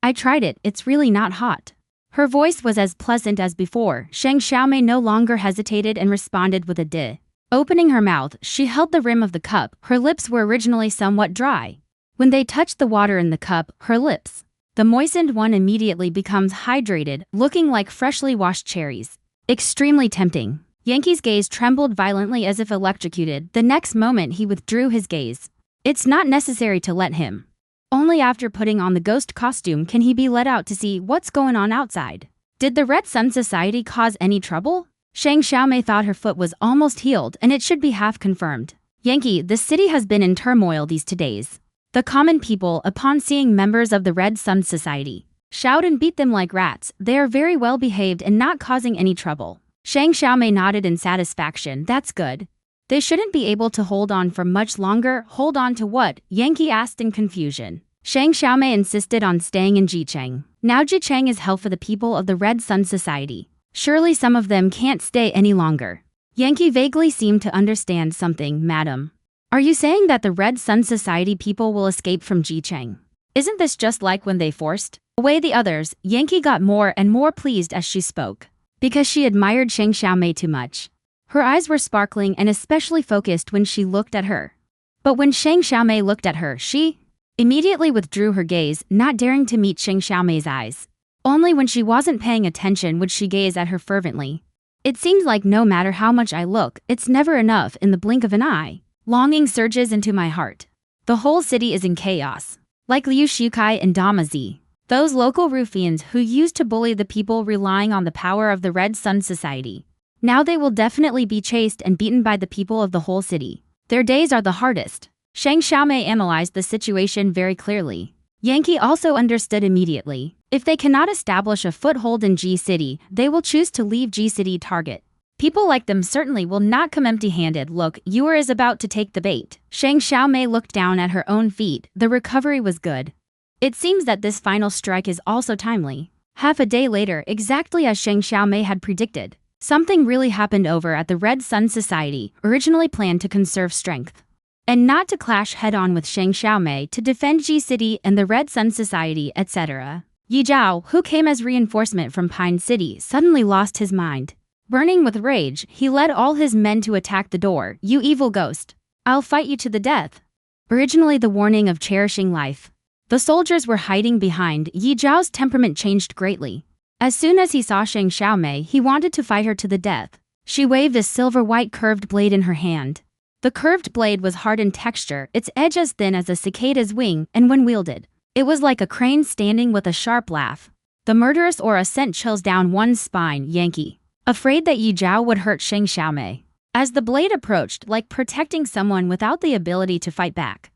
I tried it, it's really not hot. Her voice was as pleasant as before. Shang Xiaomei no longer hesitated and responded with a "Duh." Opening her mouth, she held the rim of the cup. Her lips were originally somewhat dry. When they touched the water in the cup, her lips, the moistened one, immediately becomes hydrated, looking like freshly washed cherries. Extremely tempting. Yankee's gaze trembled violently as if electrocuted. The next moment he withdrew his gaze. It's not necessary to let him. Only after putting on the ghost costume can he be let out to see what's going on outside. Did the Red Sun Society cause any trouble? Shang Xiaomei thought her foot was almost healed and it should be half confirmed. Yankee, the city has been in turmoil these 2 days. The common people, upon seeing members of the Red Sun Society, shout and beat them like rats. They are very well behaved and not causing any trouble. Shang Xiaomei nodded in satisfaction. That's good. They shouldn't be able to hold on for much longer. Hold on to what? Yankee asked in confusion. Shang Xiaomei insisted on staying in Jicheng. Now Jicheng is hell for the people of the Red Sun Society. Surely some of them can't stay any longer. Yankee vaguely seemed to understand something. Madam, are you saying that the Red Sun Society people will escape from Jicheng? Isn't this just like when they forced away the others? Yankee got more and more pleased as she spoke, because she admired Shang Xiaomei too much. Her eyes were sparkling and especially focused when she looked at her. But when Shang Xiaomei looked at her, she immediately withdrew her gaze, not daring to meet Shang Xiaomei's eyes. Only when she wasn't paying attention would she gaze at her fervently. It seems like no matter how much I look, it's never enough. In the blink of an eye, longing surges into my heart. The whole city is in chaos. Like Liu Shikai and Dama Zi, those local ruffians who used to bully the people relying on the power of the Red Sun Society. Now they will definitely be chased and beaten by the people of the whole city. Their days are the hardest. Shang Xiaomei analyzed the situation very clearly. Yankee also understood immediately. If they cannot establish a foothold in G City, they will choose to leave G City target. People like them certainly will not come empty-handed. Look, Yuer is about to take the bait. Shang Xiaomei looked down at her own feet. The recovery was good. It seems that this final strike is also timely. Half a day later, exactly as Shang Xiaomei had predicted, something really happened over at the Red Sun Society, originally planned to conserve strength and not to clash head-on with Shang Xiaomei, to defend G City and the Red Sun Society, etc. Yi Zhao, who came as reinforcement from Pine City, suddenly lost his mind. Burning with rage, he led all his men to attack the door. You evil ghost! I'll fight you to the death. Originally the warning of cherishing life, the soldiers were hiding behind. Yi Zhao's temperament changed greatly. As soon as he saw Shang Xiaomei, he wanted to fight her to the death. She waved a silver-white curved blade in her hand. The curved blade was hard in texture, its edge as thin as a cicada's wing, and when wielded, it was like a crane standing with a sharp laugh. The murderous aura sent chills down one's spine. Yankee, afraid that Yi Zhao would hurt Shang Xiaomei, as the blade approached, like protecting someone without the ability to fight back.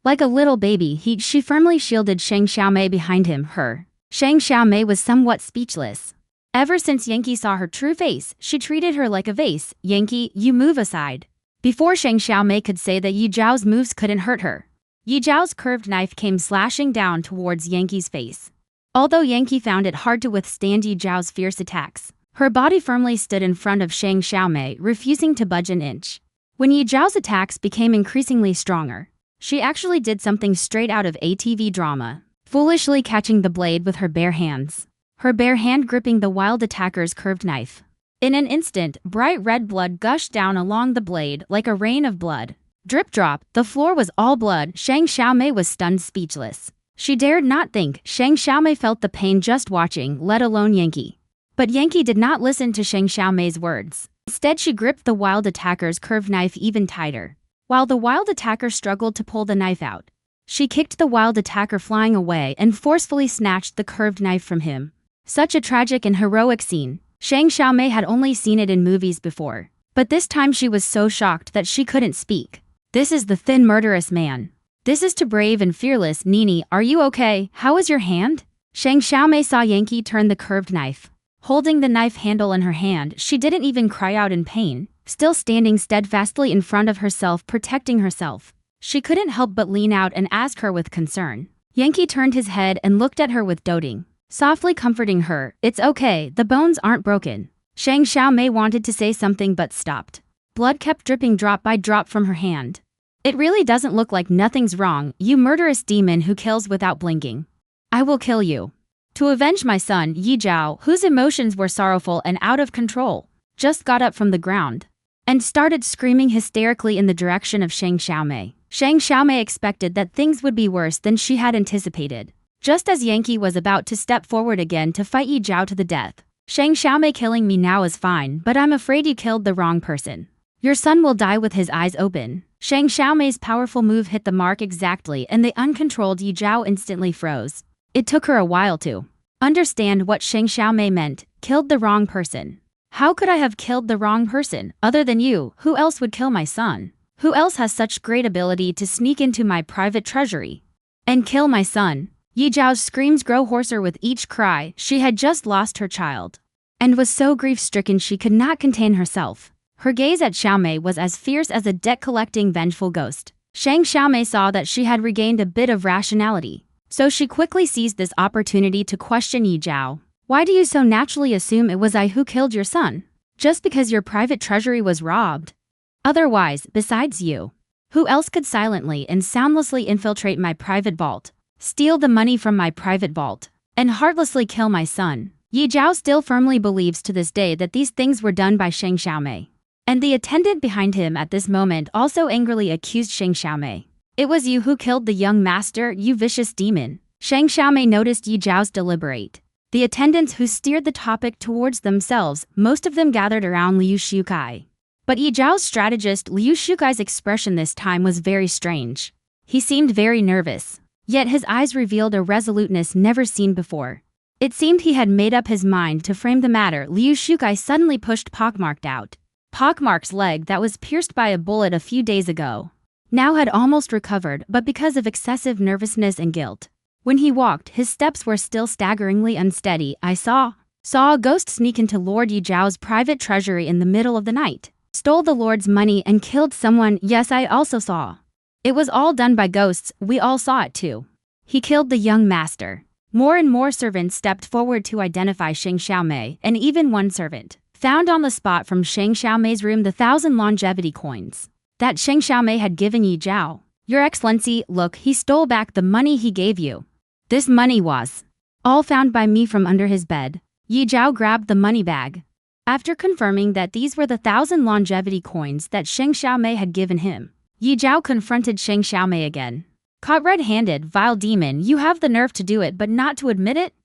Like a little baby, she firmly shielded Shang Xiaomei behind him. Shang Xiaomei was somewhat speechless. Ever since Yankee saw her true face, she treated her like a vase. Yankee, you move aside. Before Shang Xiaomei could say that Yi Zhao's moves couldn't hurt her, Yi Zhao's curved knife came slashing down towards Yankee's face. Although Yankee found it hard to withstand Yi Zhao's fierce attacks, her body firmly stood in front of Shang Xiaomei, refusing to budge an inch. When Yi Zhao's attacks became increasingly stronger, she actually did something straight out of a TV drama, foolishly catching the blade with her bare hands, her bare hand gripping the wild attacker's curved knife. In an instant, bright red blood gushed down along the blade like a rain of blood. Drip drop, the floor was all blood. Shang Xiaomei was stunned speechless. She dared not think. Shang Xiaomei felt the pain just watching, let alone Yankee. But Yankee did not listen to Shang Xiaomei's words. Instead, she gripped the wild attacker's curved knife even tighter. While the wild attacker struggled to pull the knife out, she kicked the wild attacker flying away and forcefully snatched the curved knife from him. Such a tragic and heroic scene. Shang Xiaomei had only seen it in movies before, but this time she was so shocked that she couldn't speak. This is the thin murderous man. This is too brave and fearless. Nini, are you okay? How is your hand? Shang Xiaomei saw Yankee turn the curved knife. Holding the knife handle in her hand, she didn't even cry out in pain, still standing steadfastly in front of herself, protecting herself. She couldn't help but lean out and ask her with concern. Yankee turned his head and looked at her with doting, softly comforting her. It's okay, the bones aren't broken. Shang Xiaomei wanted to say something but stopped. Blood kept dripping drop by drop from her hand. It really doesn't look like nothing's wrong, you murderous demon who kills without blinking. I will kill you. To avenge my son, Yi Zhao, whose emotions were sorrowful and out of control, just got up from the ground and started screaming hysterically in the direction of Shang Xiaomei. Shang Xiaomei expected that things would be worse than she had anticipated. Just as Yankee was about to step forward again to fight Yi Zhao to the death, Shang Xiaomei, killing me now is fine, but I'm afraid you killed the wrong person. Your son will die with his eyes open. Shang Xiaomei's powerful move hit the mark exactly, and the uncontrolled Yi Zhao instantly froze. It took her a while to understand what Shang Xiaomei meant. Killed the wrong person. How could I have killed the wrong person? Other than you, who else would kill my son? Who else has such great ability to sneak into my private treasury and kill my son? Yi Zhao's screams grew hoarser with each cry. She had just lost her child and was so grief-stricken she could not contain herself. Her gaze at Xiaomei was as fierce as a debt-collecting vengeful ghost. Shang Xiaomei saw that she had regained a bit of rationality, so she quickly seized this opportunity to question Yi Zhao. Why do you so naturally assume it was I who killed your son? Just because your private treasury was robbed? Otherwise, besides you, who else could silently and soundlessly infiltrate my private vault, steal the money from my private vault, and heartlessly kill my son? Yi Zhao still firmly believes to this day that these things were done by Shang Xiaomei. And the attendant behind him at this moment also angrily accused Shang Xiaomei. It was you who killed the young master, you vicious demon. Shang Xiaomei noticed Yi Zhao's deliberate. The attendants who steered the topic towards themselves, most of them gathered around Liu Shukai. But Yi Zhao's strategist Liu Shukai's expression this time was very strange. He seemed very nervous, yet his eyes revealed a resoluteness never seen before. It seemed he had made up his mind to frame the matter. Liu Shukai suddenly pushed Pockmarked out. Pockmark's leg that was pierced by a bullet a few days ago now had almost recovered, but because of excessive nervousness and guilt, when he walked, his steps were still staggeringly unsteady. I saw a ghost sneak into Lord Yi Zhao's private treasury in the middle of the night, stole the Lord's money and killed someone. Yes, I also saw. It was all done by ghosts, we all saw it too. He killed the young master. More and more servants stepped forward to identify Shang Xiaomei, and even one servant found on the spot from Shang Xiaomei's room the 1,000 longevity coins that Shang Xiaomei had given Yi Zhao. Your Excellency, look, he stole back the money he gave you. This money was all found by me from under his bed. Yi Zhao grabbed the money bag. After confirming that these were the 1,000 longevity coins that Shang Xiaomei had given him, Yi Zhao confronted Shang Xiaomei again. Caught red-handed, vile demon, you have the nerve to do it but not to admit it?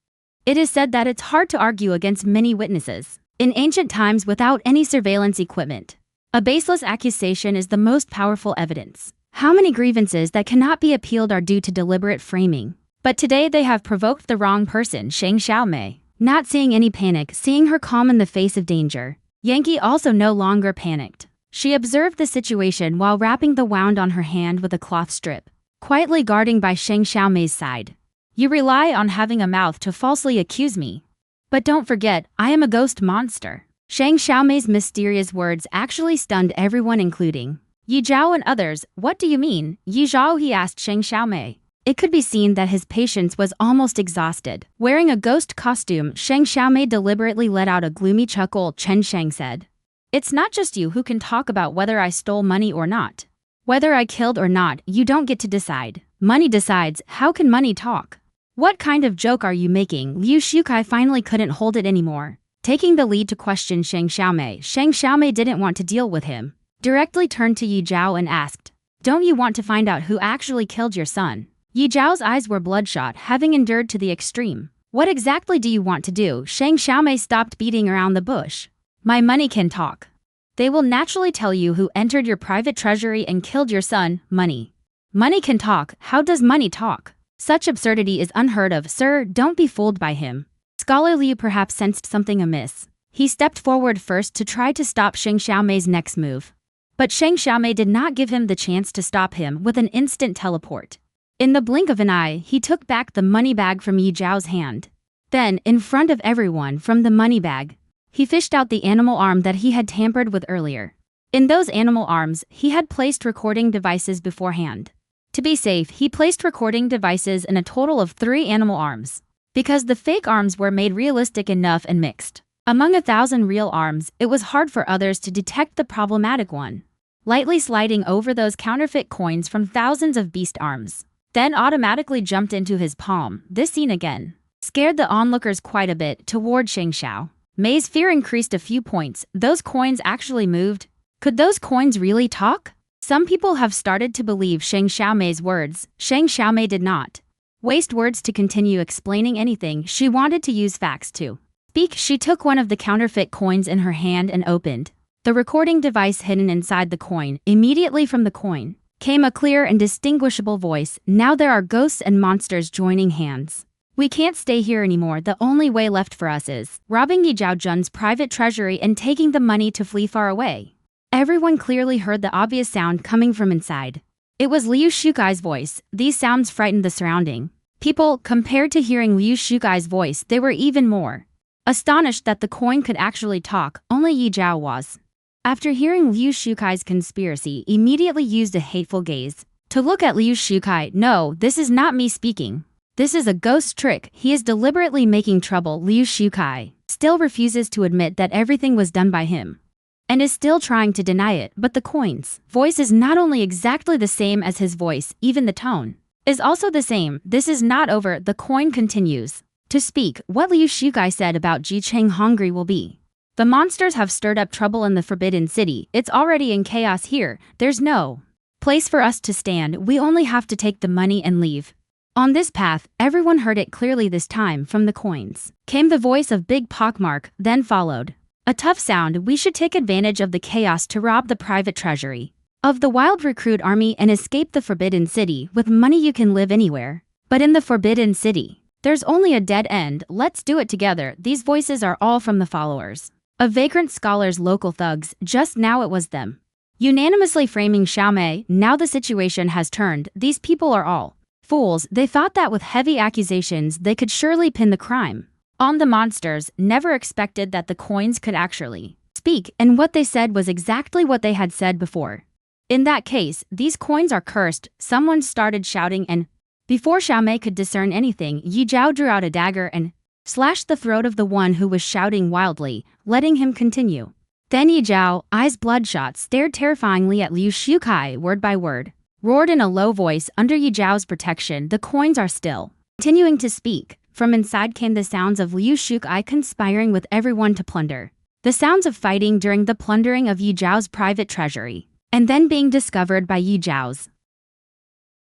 It is said that it's hard to argue against many witnesses in ancient times without any surveillance equipment. A baseless accusation is the most powerful evidence. How many grievances that cannot be appealed are due to deliberate framing? But today they have provoked the wrong person, Shang Xiaomei. Not seeing any panic, seeing her calm in the face of danger, Yankee also no longer panicked. She observed the situation while wrapping the wound on her hand with a cloth strip, quietly guarding by Shang Xiaomei's side. You rely on having a mouth to falsely accuse me. But don't forget, I am a ghost monster. Shang Xiaomei's mysterious words actually stunned everyone including Yi Zhao and others. What do you mean, Yi Zhao? He asked Shang Xiaomei. It could be seen that his patience was almost exhausted. Wearing a ghost costume, Shang Xiaomei deliberately let out a gloomy chuckle. Chen Shang said, "It's not just you who can talk about whether I stole money or not. Whether I killed or not, you don't get to decide. Money decides. How can money talk? What kind of joke are you making?" Liu Shukai finally couldn't hold it anymore. Taking the lead to question Shang Xiaomei didn't want to deal with him. Directly turned to Yi Zhao and asked, "Don't you want to find out who actually killed your son?" Yi Zhao's eyes were bloodshot, having endured to the extreme. "What exactly do you want to do?" Shang Xiaomei stopped beating around the bush. "My money can talk. They will naturally tell you who entered your private treasury and killed your son. Money. Money can talk. How does money talk? Such absurdity is unheard of, sir. Don't be fooled by him." Scholar Liu perhaps sensed something amiss. He stepped forward first to try to stop Shang Xiaomei's next move. But Shang Xiaomei did not give him the chance to stop him with an instant teleport. In the blink of an eye, he took back the money bag from Yi Zhao's hand. Then, in front of everyone, from the money bag, he fished out the animal arm that he had tampered with earlier. In those animal arms, he had placed recording devices beforehand. To be safe, he placed recording devices in a total of 3 animal arms. Because the fake arms were made realistic enough and mixed among 1,000 real arms, it was hard for others to detect the problematic one. Lightly sliding over those counterfeit coins from thousands of beast arms, then automatically jumped into his palm. This scene again scared the onlookers quite a bit. Toward Shang Xiaomei's fear increased a few points. Those coins actually moved? Could those coins really talk? Some people have started to believe Shang Xiaomei's words. Shang Xiaomei did not waste words to continue explaining anything. She wanted to use facts to speak. She took one of the counterfeit coins in her hand and opened the recording device hidden inside the coin. Immediately from the coin came a clear and distinguishable voice. "Now there are ghosts and monsters joining hands. We can't stay here anymore. The only way left for us is robbing Yi Zhaojun's private treasury and taking the money to flee far away." Everyone clearly heard the obvious sound coming from inside. It was Liu Shukai's voice. These sounds frightened the surrounding people. Compared to hearing Liu Shukai's voice, they were even more astonished that the coin could actually talk. Only Yi Zhao was. After hearing Liu Shukai's conspiracy, immediately used a hateful gaze to look at Liu Shukai. "No, this is not me speaking. This is a ghost trick. He is deliberately making trouble." Liu Shukai still refuses to admit that everything was done by him and is still trying to deny it. But the coin's voice is not only exactly the same as his voice, even the tone is also the same. This is not over. The coin continues to speak. "What Liu Shukai said about Ji Cheng hungry will be. The monsters have stirred up trouble in the Forbidden City. It's already in chaos here. There's no place for us to stand. We only have to take the money and leave." On this path, everyone heard it clearly this time. From the coins came the voice of Big Pockmark, then followed a tough sound. "We should take advantage of the chaos to rob the private treasury of the wild recruit army and escape the Forbidden City. With money you can live anywhere. But in the Forbidden City, there's only a dead end. Let's do it together." These voices are all from the followers of vagrant scholars, local thugs. Just now it was them unanimously framing Xiaomei. Now the situation has turned. These people are all fools. They thought that with heavy accusations they could surely pin the crime on the monsters. Never expected that the coins could actually speak, and what they said was exactly what they had said before. In that case, these coins are cursed. Someone started shouting, and before Xiaomei could discern anything, Yi Zhao drew out a dagger and slashed the throat of the one who was shouting wildly, letting him continue. Then Yi Zhao, eyes bloodshot, stared terrifyingly at Liu Shukai. Word by word roared in a low voice, "Under Yi Zhao's protection, the coins are still continuing to speak." From inside came the sounds of Liu Shukai conspiring with everyone to plunder. The sounds of fighting during the plundering of Yi Zhao's private treasury, and then being discovered by Yi Zhao's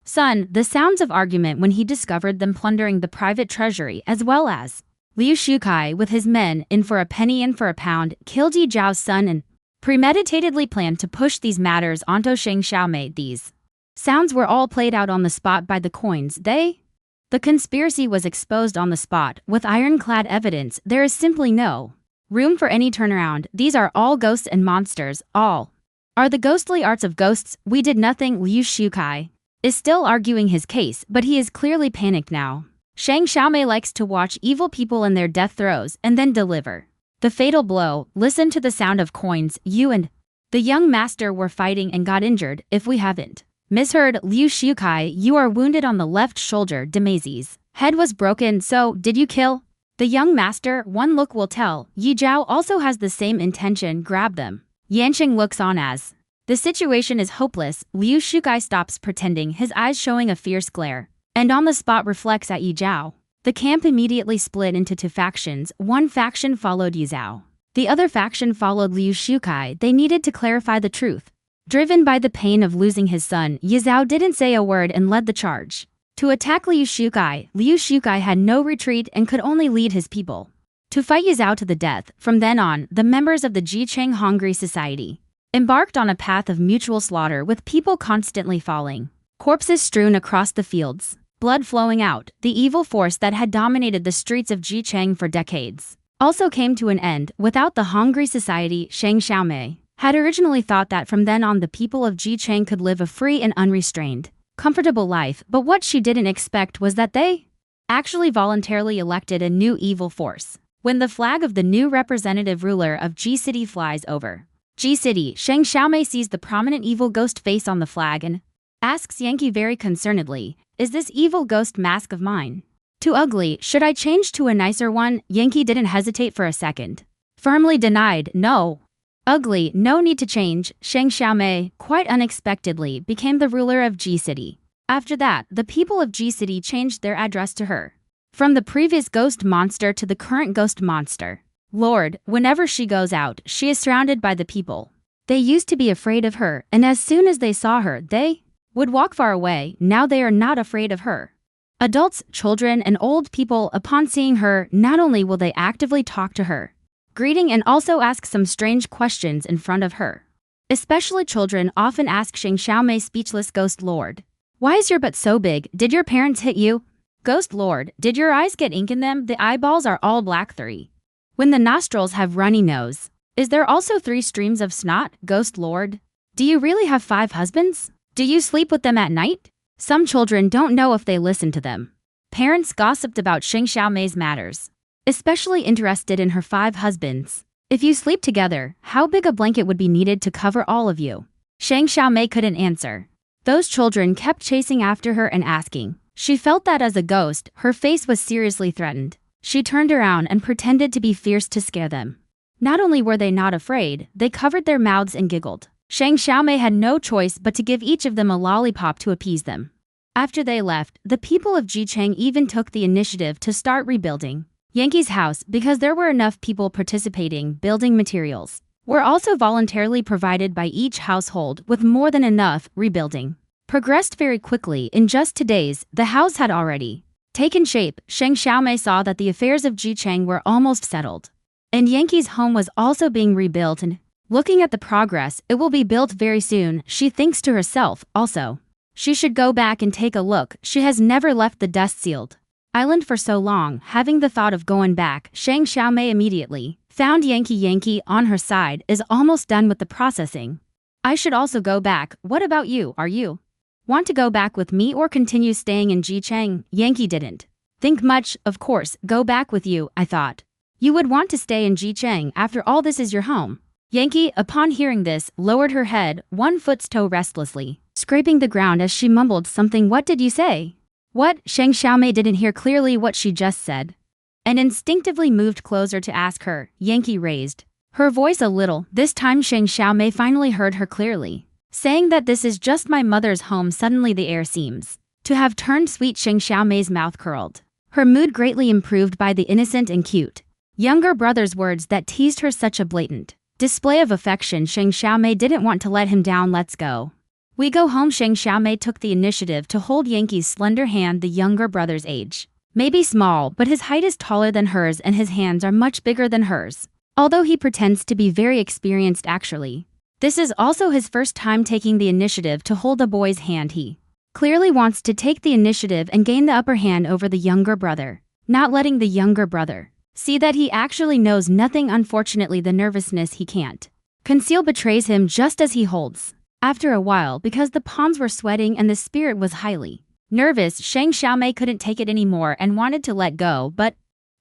son. The sounds of argument when he discovered them plundering the private treasury, as well as Liu Shukai with his men in for a penny in for a pound, killed Yi Zhao's son and premeditatedly planned to push these matters onto Shang Xiaomei. These sounds were all played out on the spot by the coins. The conspiracy was exposed on the spot with ironclad evidence. There is simply no room for any turnaround. These are all ghosts and monsters. All are the ghostly arts of ghosts. We did nothing. Liu Shukai is still arguing his case, but he is clearly panicked now. Shang Xiaomei likes to watch evil people in their death throes and then deliver the fatal blow. Listen to the sound of coins. You and the young master were fighting and got injured. If we haven't misheard, Liu Shukai, you are wounded on the left shoulder. Demaizi's head was broken, so did you kill the young master? One look will tell. Yi Zhao also has the same intention. Grab them. Yanqing looks on as the situation is hopeless. Liu Shukai stops pretending, his eyes showing a fierce glare, and on the spot reflects at Yi Zhao. The camp immediately split into two factions. One faction followed Yi Zhao. The other faction followed Liu Shukai. They needed to clarify the truth. Driven by the pain of losing his son, Yi Zhao didn't say a word and led the charge to attack Liu Shukai. Liu Shukai had no retreat and could only lead his people to fight Yi Zhao to the death. From then on, the members of the Jicheng Hongri Society embarked on a path of mutual slaughter, with people constantly falling, corpses strewn across the fields, blood flowing out. The evil force that had dominated the streets of Jicheng for decades also came to an end. Without the Hongri Society, Shang Xiaomei had originally thought that from then on the people of Jicheng could live a free and unrestrained, comfortable life, but what she didn't expect was that they actually voluntarily elected a new evil force. When the flag of the new representative ruler of Ji City flies over Ji City, Shang Xiaomei sees the prominent evil ghost face on the flag and asks Yankee very concernedly, is this evil ghost mask of mine too ugly? Should I change to a nicer one? Yankee didn't hesitate for a second. Firmly denied, no. Ugly, no need to change. Shang Xiaomei, quite unexpectedly, became the ruler of Ji City. After that, the people of Ji City changed their address to her. From the previous ghost monster to the current ghost monster. Lord, whenever she goes out, she is surrounded by the people. They used to be afraid of her, and as soon as they saw her, they would walk far away. Now they are not afraid of her. Adults, children, and old people, upon seeing her, not only will they actively talk to her, greeting, and also ask some strange questions in front of her. Especially children often ask Shang Xiaomei, speechless Ghost Lord, why is your butt so big? Did your parents hit you? Ghost Lord, did your eyes get ink in them? The eyeballs are all black. 3. When the nostrils have runny nose. Is there also 3 streams of snot? Ghost Lord, do you really have 5 husbands? Do you sleep with them at night? Some children don't know if they listen to them. Parents gossiped about Shang Xiaomei's matters, especially interested in her 5 husbands. If you sleep together, how big a blanket would be needed to cover all of you? Shang Xiaomei couldn't answer. Those children kept chasing after her and asking. She felt that as a ghost, her face was seriously threatened. She turned around and pretended to be fierce to scare them. Not only were they not afraid, they covered their mouths and giggled. Shang Xiaomei had no choice but to give each of them a lollipop to appease them. After they left, the people of Jicheng even took the initiative to start rebuilding Yankee's house because there were enough people participating. Building materials were also voluntarily provided by each household, with more than enough. Rebuilding progressed very quickly. In just 2 days, the house had already taken shape. Shang Xiaomei saw that the affairs of Jicheng were almost settled, and Yankee's home was also being rebuilt, and looking at the progress, it will be built very soon. She thinks to herself, also, she should go back and take a look. She has never left the dust-sealed island for so long. Having the thought of going back, Shang Xiaomei immediately found Yankee on her side, is almost done with the processing. I should also go back. What about you? Are you want to go back with me or continue staying in Jicheng? Yankee didn't think much. Of course, go back with you. I thought you would want to stay in Jicheng. After all, this is your home. Yankee, upon hearing this, lowered her head, one foot's toe restlessly scraping the ground as she mumbled something. What did you say? What? Shang Xiaomei didn't hear clearly what she just said, and instinctively moved closer to ask her. Yankee raised her voice a little. This time Shang Xiaomei finally heard her clearly, saying that this is just my mother's home. Suddenly the air seems to have turned sweet. Shang Xiaomei's mouth curled, her mood greatly improved by the innocent and cute younger brother's words that teased her. Such a blatant display of affection. Shang Xiaomei didn't want to let him down. Let's go. We go home. Shang Xiaomei took the initiative to hold Yankee's slender hand. The younger brother's age may be small, but his height is taller than hers and his hands are much bigger than hers. although he pretends to be very experienced actually. This is also his first time taking the initiative to hold a boy's hand. He clearly wants to take the initiative and gain the upper hand over the younger brother, not letting the younger brother see that he actually knows nothing. Unfortunately, the nervousness he can't conceal betrays him just as he holds. After a while, because the palms were sweating and the spirit was highly nervous, Shang Xiaomei couldn't take it anymore and wanted to let go, but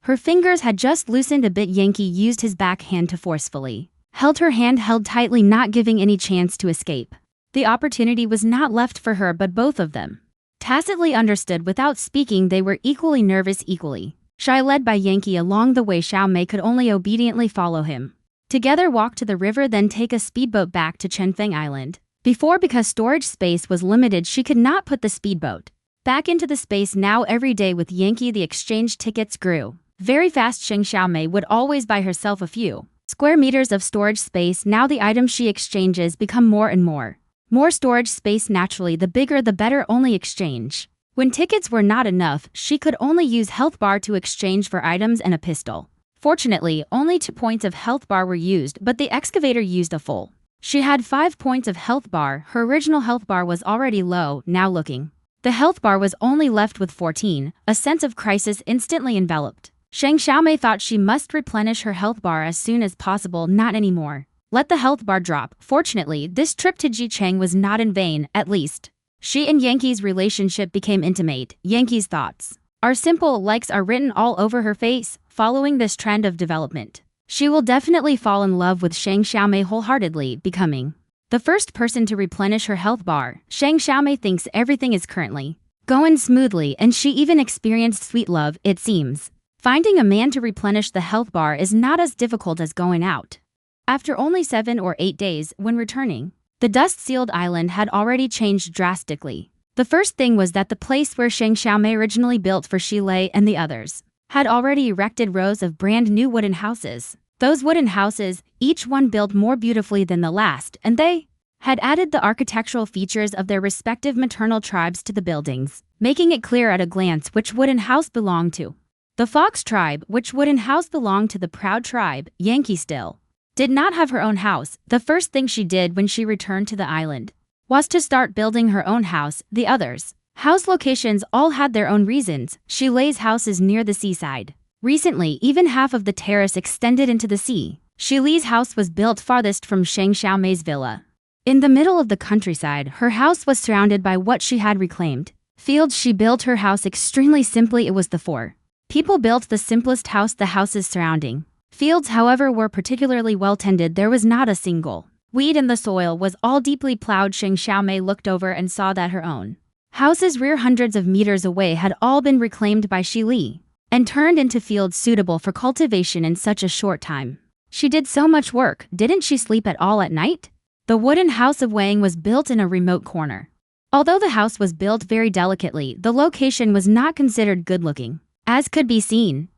her fingers had just loosened a bit. Yankee used his backhand to forcefully held her hand held tightly, not giving any chance to escape. The opportunity was not left for her, but both of them tacitly understood without speaking they were equally nervous, equally shy. Led by Yankee along the way, Xiaomei could only obediently follow him. Together walk to the river, then take a speedboat back to Chenfeng Island. Before, because storage space was limited, she could not put the speedboat back into the space. Now every day with Yankee the exchange tickets grew very fast. Shang Xiaomei would always buy herself a few square meters of storage space. Now the items she exchanges become more and more storage space. Naturally, the bigger the better. Only exchange when tickets were not enough. She could only use health bar to exchange for items and a pistol. Fortunately, only 2 points of health bar were used, but the excavator used a full. She had 5 points of health bar. Her original health bar was already low. Now looking, the health bar was only left with 14. A sense of crisis instantly enveloped Shang Xiaomei. Thought she must replenish her health bar as soon as possible. Not anymore. Let the health bar drop. Fortunately, this trip to Jicheng was not in vain. At least, she and Yankee's relationship became intimate. Yankee's thoughts are simple, likes are written all over her face. Following this trend of development, she will definitely fall in love with Shang Xiaomei wholeheartedly, becoming the first person to replenish her health bar. Shang Xiaomei thinks everything is currently going smoothly, and she even experienced sweet love. It seems finding a man to replenish the health bar is not as difficult as going out. After only 7 or 8 days, when returning, the dust-sealed island had already changed drastically. The first thing was that the place where Shang Xiaomei originally built for Shilei and the others had already erected rows of brand new wooden houses. Those wooden houses, each one built more beautifully than the last, and they had added the architectural features of their respective maternal tribes to the buildings, making it clear at a glance which wooden house belonged to the Fox tribe, which wooden house belonged to the Proud tribe. Yankee still did not have her own house. The first thing she did when she returned to the island was to start building her own house. The others' house locations all had their own reasons. Shilei's house is near the seaside. Recently, even half of the terrace extended into the sea. Shilei's house was built farthest from Shang Xiaomei's villa. In the middle of the countryside, her house was surrounded by what she had reclaimed fields. She built her house extremely simply. It was the four people built the simplest house. The houses surrounding fields, however, were particularly well tended. There was not a single weed in the soil, was all deeply plowed. Shang Xiaomei looked over and saw that her own house's rear, hundreds of meters away, had all been reclaimed by Shili and turned into fields suitable for cultivation in such a short time. She did so much work. Didn't she sleep at all at night? The wooden house of Wang was built in a remote corner. Although the house was built very delicately, the location was not considered good-looking. As could be seen,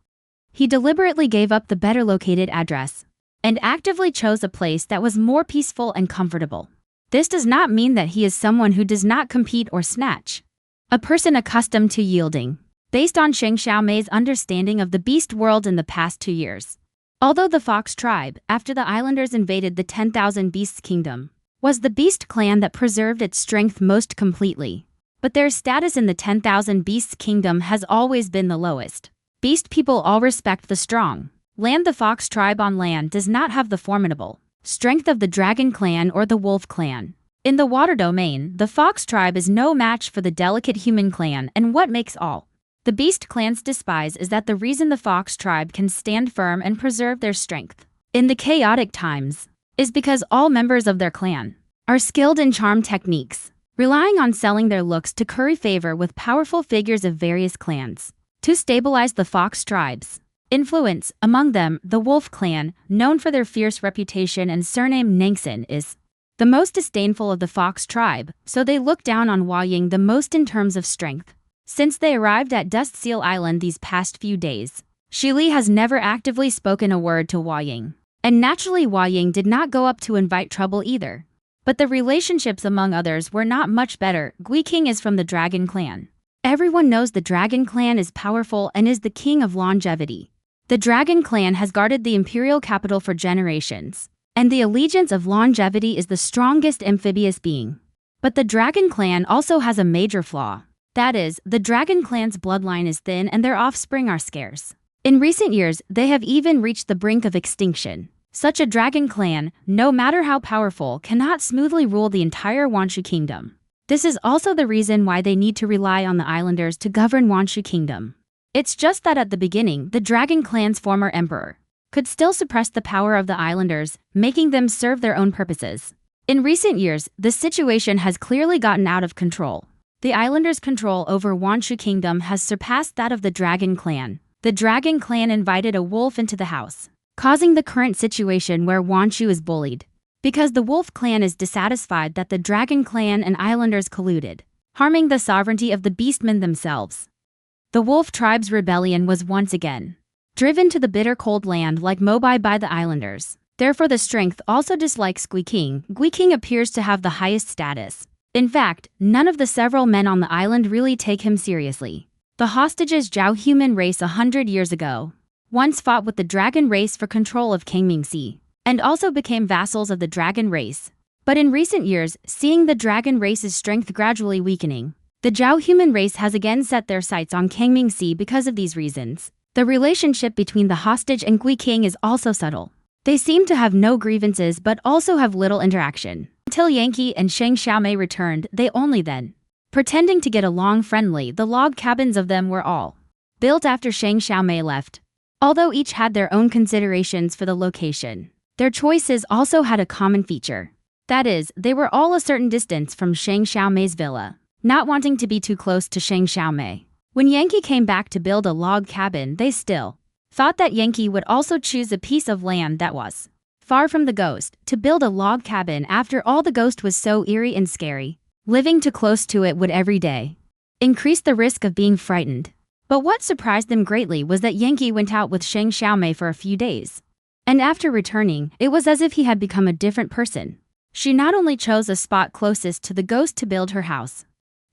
he deliberately gave up the better located address and actively chose a place that was more peaceful and comfortable. This does not mean that he is someone who does not compete or snatch. A person accustomed to yielding, based on Shang Xiaomei's understanding of the beast world in the past 2 years. Although the Fox tribe, after the islanders invaded the 10,000 Beasts Kingdom, was the beast clan that preserved its strength most completely, but their status in the 10,000 Beasts Kingdom has always been the lowest. Beast people all respect the strong land. The Fox tribe on land does not have the formidable strength of the Dragon clan or the Wolf clan. In the water domain, the Fox tribe is no match for the delicate human clan, and what makes all the beast clans despise is that the reason the Fox tribe can stand firm and preserve their strength in the chaotic times is because all members of their clan are skilled in charm techniques, relying on selling their looks to curry favor with powerful figures of various clans to stabilize the Fox tribe's influence. Among them, the Wolf clan, known for their fierce reputation and surname Nangsen, is the most disdainful of the Fox tribe, so they look down on Hua Ying the most in terms of strength. Since they arrived at Dust Seal Island these past few days, Shili has never actively spoken a word to Hua Ying, and naturally Hua Ying did not go up to invite trouble either. But the relationships among others were not much better. Gui King is from the Dragon clan. Everyone knows the Dragon clan is powerful and is the king of longevity. The dragon clan has guarded the imperial capital for generations, and the allegiance of longevity is the strongest amphibious being. But the dragon clan also has a major flaw. That is, the dragon clan's bloodline is thin and their offspring are scarce. In recent years, they have even reached the brink of extinction. Such a dragon clan, no matter how powerful, cannot smoothly rule the entire Wanshu kingdom. This is also the reason why they need to rely on the islanders to govern Wanshu kingdom. It's just that at the beginning, the dragon clan's former emperor could still suppress the power of the islanders, making them serve their own purposes. In recent years, the situation has clearly gotten out of control. The islanders' control over Wanshu kingdom has surpassed that of the dragon clan. The dragon clan invited a wolf into the house, causing the current situation where Wanshu is bullied. Because the wolf clan is dissatisfied that the dragon clan and islanders colluded, harming the sovereignty of the beastmen themselves. The wolf tribe's rebellion was once again driven to the bitter cold land like Mobai by the islanders. Therefore the strength also dislikes Guiking. Guiking appears to have the highest status. In fact, none of the several men on the island really take him seriously. The hostages Zhao human race 100 years ago once fought with the dragon race for control of Kangming and also became vassals of the dragon race. But in recent years, seeing the dragon race's strength gradually weakening, the Zhao human race has again set their sights on Kangming because of these reasons. The relationship between the hostage and Guiking is also subtle. They seem to have no grievances but also have little interaction. Until Yankee and Shang Xiaomei returned, they only then, pretending to get along friendly, the log cabins of them were all built after Shang Xiaomei left. Although each had their own considerations for the location, their choices also had a common feature. That is, they were all a certain distance from Shang Xiaomei's villa, not wanting to be too close to Shang Xiaomei. When Yankee came back to build a log cabin, they still thought that Yankee would also choose a piece of land that was far from the ghost to build a log cabin. After all, the ghost was so eerie and scary. Living too close to it would every day increase the risk of being frightened. But what surprised them greatly was that Yankee went out with Shang Xiaomei for a few days. And after returning, it was as if he had become a different person. She not only chose a spot closest to the ghost to build her house,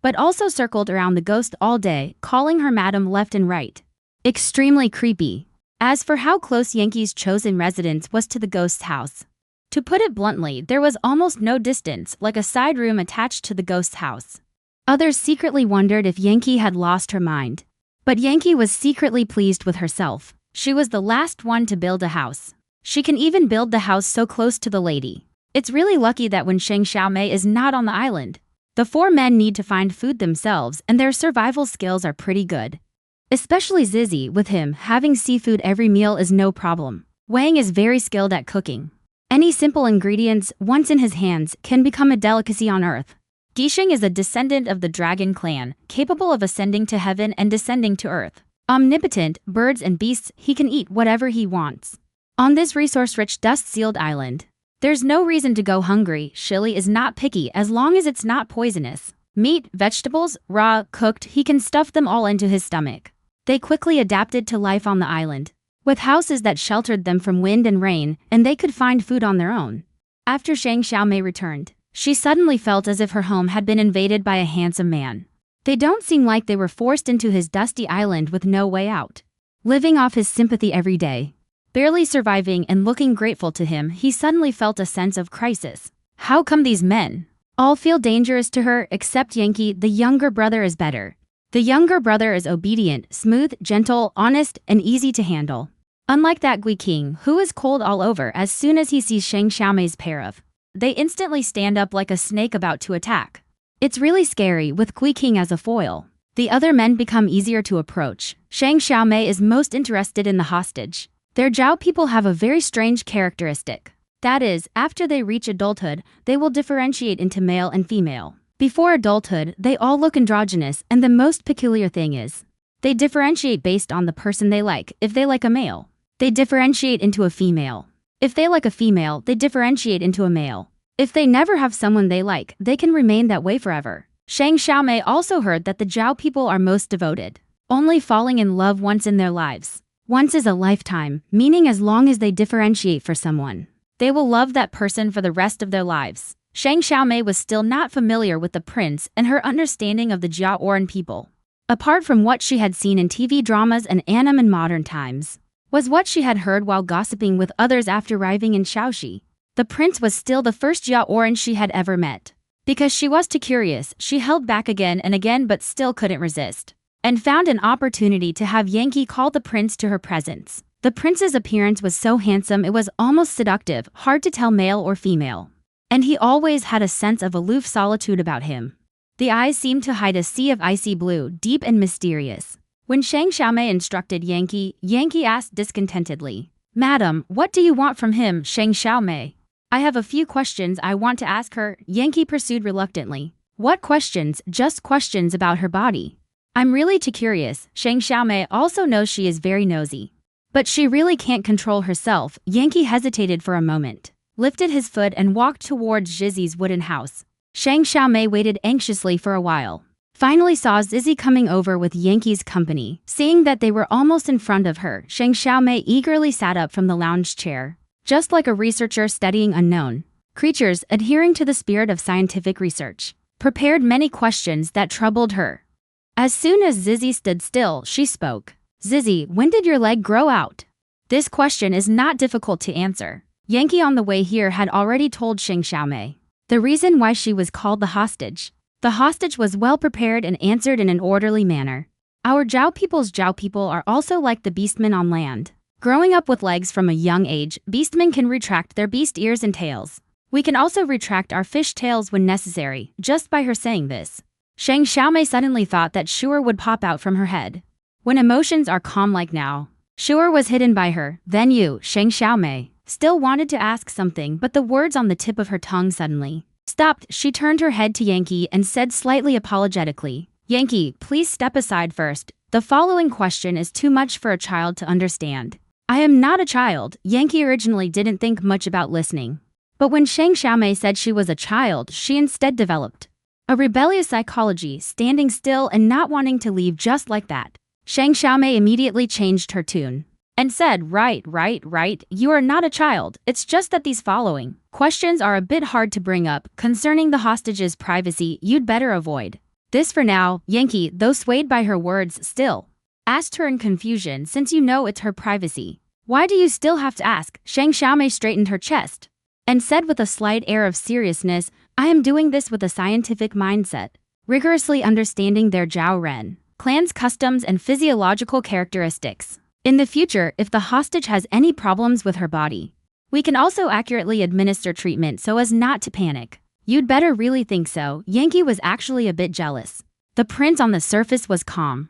but also circled around the ghost all day, calling her madam left and right. Extremely creepy. As for how close Yankee's chosen residence was to the ghost's house, to put it bluntly, there was almost no distance, like a side room attached to the ghost's house. Others secretly wondered if Yankee had lost her mind. But Yankee was secretly pleased with herself. She was the last one to build a house. She can even build the house so close to the lady. It's really lucky that when Shang Xiaomei is not on the island, the four men need to find food themselves and their survival skills are pretty good. Especially Zizi, with him having seafood every meal is no problem. Wang is very skilled at cooking. Any simple ingredients, once in his hands, can become a delicacy on Earth. Gisheng is a descendant of the dragon clan, capable of ascending to heaven and descending to Earth. Omnipotent, birds and beasts, he can eat whatever he wants. On this resource-rich dust-sealed island, there's no reason to go hungry. Shili is not picky as long as it's not poisonous. Meat, vegetables, raw, cooked, he can stuff them all into his stomach. They quickly adapted to life on the island, with houses that sheltered them from wind and rain, and they could find food on their own. After Shang Xiaomei returned, she suddenly felt as if her home had been invaded by a handsome man. They don't seem like they were forced into his dusty island with no way out. Living off his sympathy every day, barely surviving and looking grateful to him, he suddenly felt a sense of crisis. How come these men all feel dangerous to her except Yankee? The younger brother is better. The younger brother is obedient, smooth, gentle, honest, and easy to handle. Unlike that Guiking, who is cold all over as soon as he sees Shang Xiaomei's pair of. They instantly stand up like a snake about to attack. It's really scary with Guiking as a foil. The other men become easier to approach. Shang Xiaomei is most interested in the hostage. Their Zhao people have a very strange characteristic. That is, after they reach adulthood, they will differentiate into male and female. Before adulthood, they all look androgynous, and the most peculiar thing is, they differentiate based on the person they like. If they like a male, they differentiate into a female. If they like a female, they differentiate into a male. If they never have someone they like, they can remain that way forever. Shang Xiaomei also heard that the Zhao people are most devoted, only falling in love once in their lives. Once is a lifetime, meaning as long as they differentiate for someone, they will love that person for the rest of their lives. Shang Xiaomei was still not familiar with the prince and her understanding of the Jiaoran people. Apart from what she had seen in TV dramas and anime in modern times, was what she had heard while gossiping with others after arriving in Shaoxi. The prince was still the first Jia Orange she had ever met. Because she was too curious, she held back again and again but still couldn't resist, and found an opportunity to have Yankee call the prince to her presence. The prince's appearance was so handsome it was almost seductive, hard to tell male or female. And he always had a sense of aloof solitude about him. The eyes seemed to hide a sea of icy blue, deep and mysterious. When Shang Xiaomei instructed Yankee, Yankee asked discontentedly, "Madam, what do you want from him, Shang Xiaomei?" "I have a few questions I want to ask her," Yankee pursued reluctantly. "What questions?" "Just questions about her body. I'm really too curious." Shang Xiaomei also knows she is very nosy. But she really can't control herself. Yankee hesitated for a moment, lifted his foot and walked towards Zhizi's wooden house. Shang Xiaomei waited anxiously for a while. Finally saw Zhizi coming over with Yankee's company. Seeing that they were almost in front of her, Shang Xiaomei eagerly sat up from the lounge chair. Just like a researcher studying unknown creatures, adhering to the spirit of scientific research, prepared many questions that troubled her. As soon as Zhizi stood still, she spoke. "Zhizi, when did your leg grow out?" This question is not difficult to answer. Yankee on the way here had already told Shang Xiaomei the reason why she was called the hostage. The hostage was well prepared and answered in an orderly manner. Our Zhao people are also like the beastmen on land. Growing up with legs from a young age, beastmen can retract their beast ears and tails. We can also retract our fish tails when necessary. Just by her saying this, Shang Xiaomei suddenly thought that Shuer would pop out from her head. When emotions are calm like now, Shuer was hidden by her. Then you, Shang Xiaomei, still wanted to ask something, but the words on the tip of her tongue suddenly stopped. She turned her head to Yankee and said slightly apologetically, "Yankee, please step aside first. The following question is too much for a child to understand." "I am not a child." Yankee originally didn't think much about listening. But when Shang Xiaomei said she was a child, she instead developed a rebellious psychology, standing still and not wanting to leave just like that. Shang Xiaomei immediately changed her tune and said, right, you are not a child. It's just that these following questions are a bit hard to bring up. Concerning the hostage's privacy, you'd better avoid this for now." Yankee, though swayed by her words, still asked her in confusion, "Since you know it's her privacy, why do you still have to ask?" Shang Xiaomei straightened her chest and said with a slight air of seriousness, "I am doing this with a scientific mindset, rigorously understanding their Zhao Ren clan's customs and physiological characteristics. In the future, if the hostage has any problems with her body, we can also accurately administer treatment so as not to panic." "You'd better really think so." Yankee was actually a bit jealous. The prince on the surface was calm,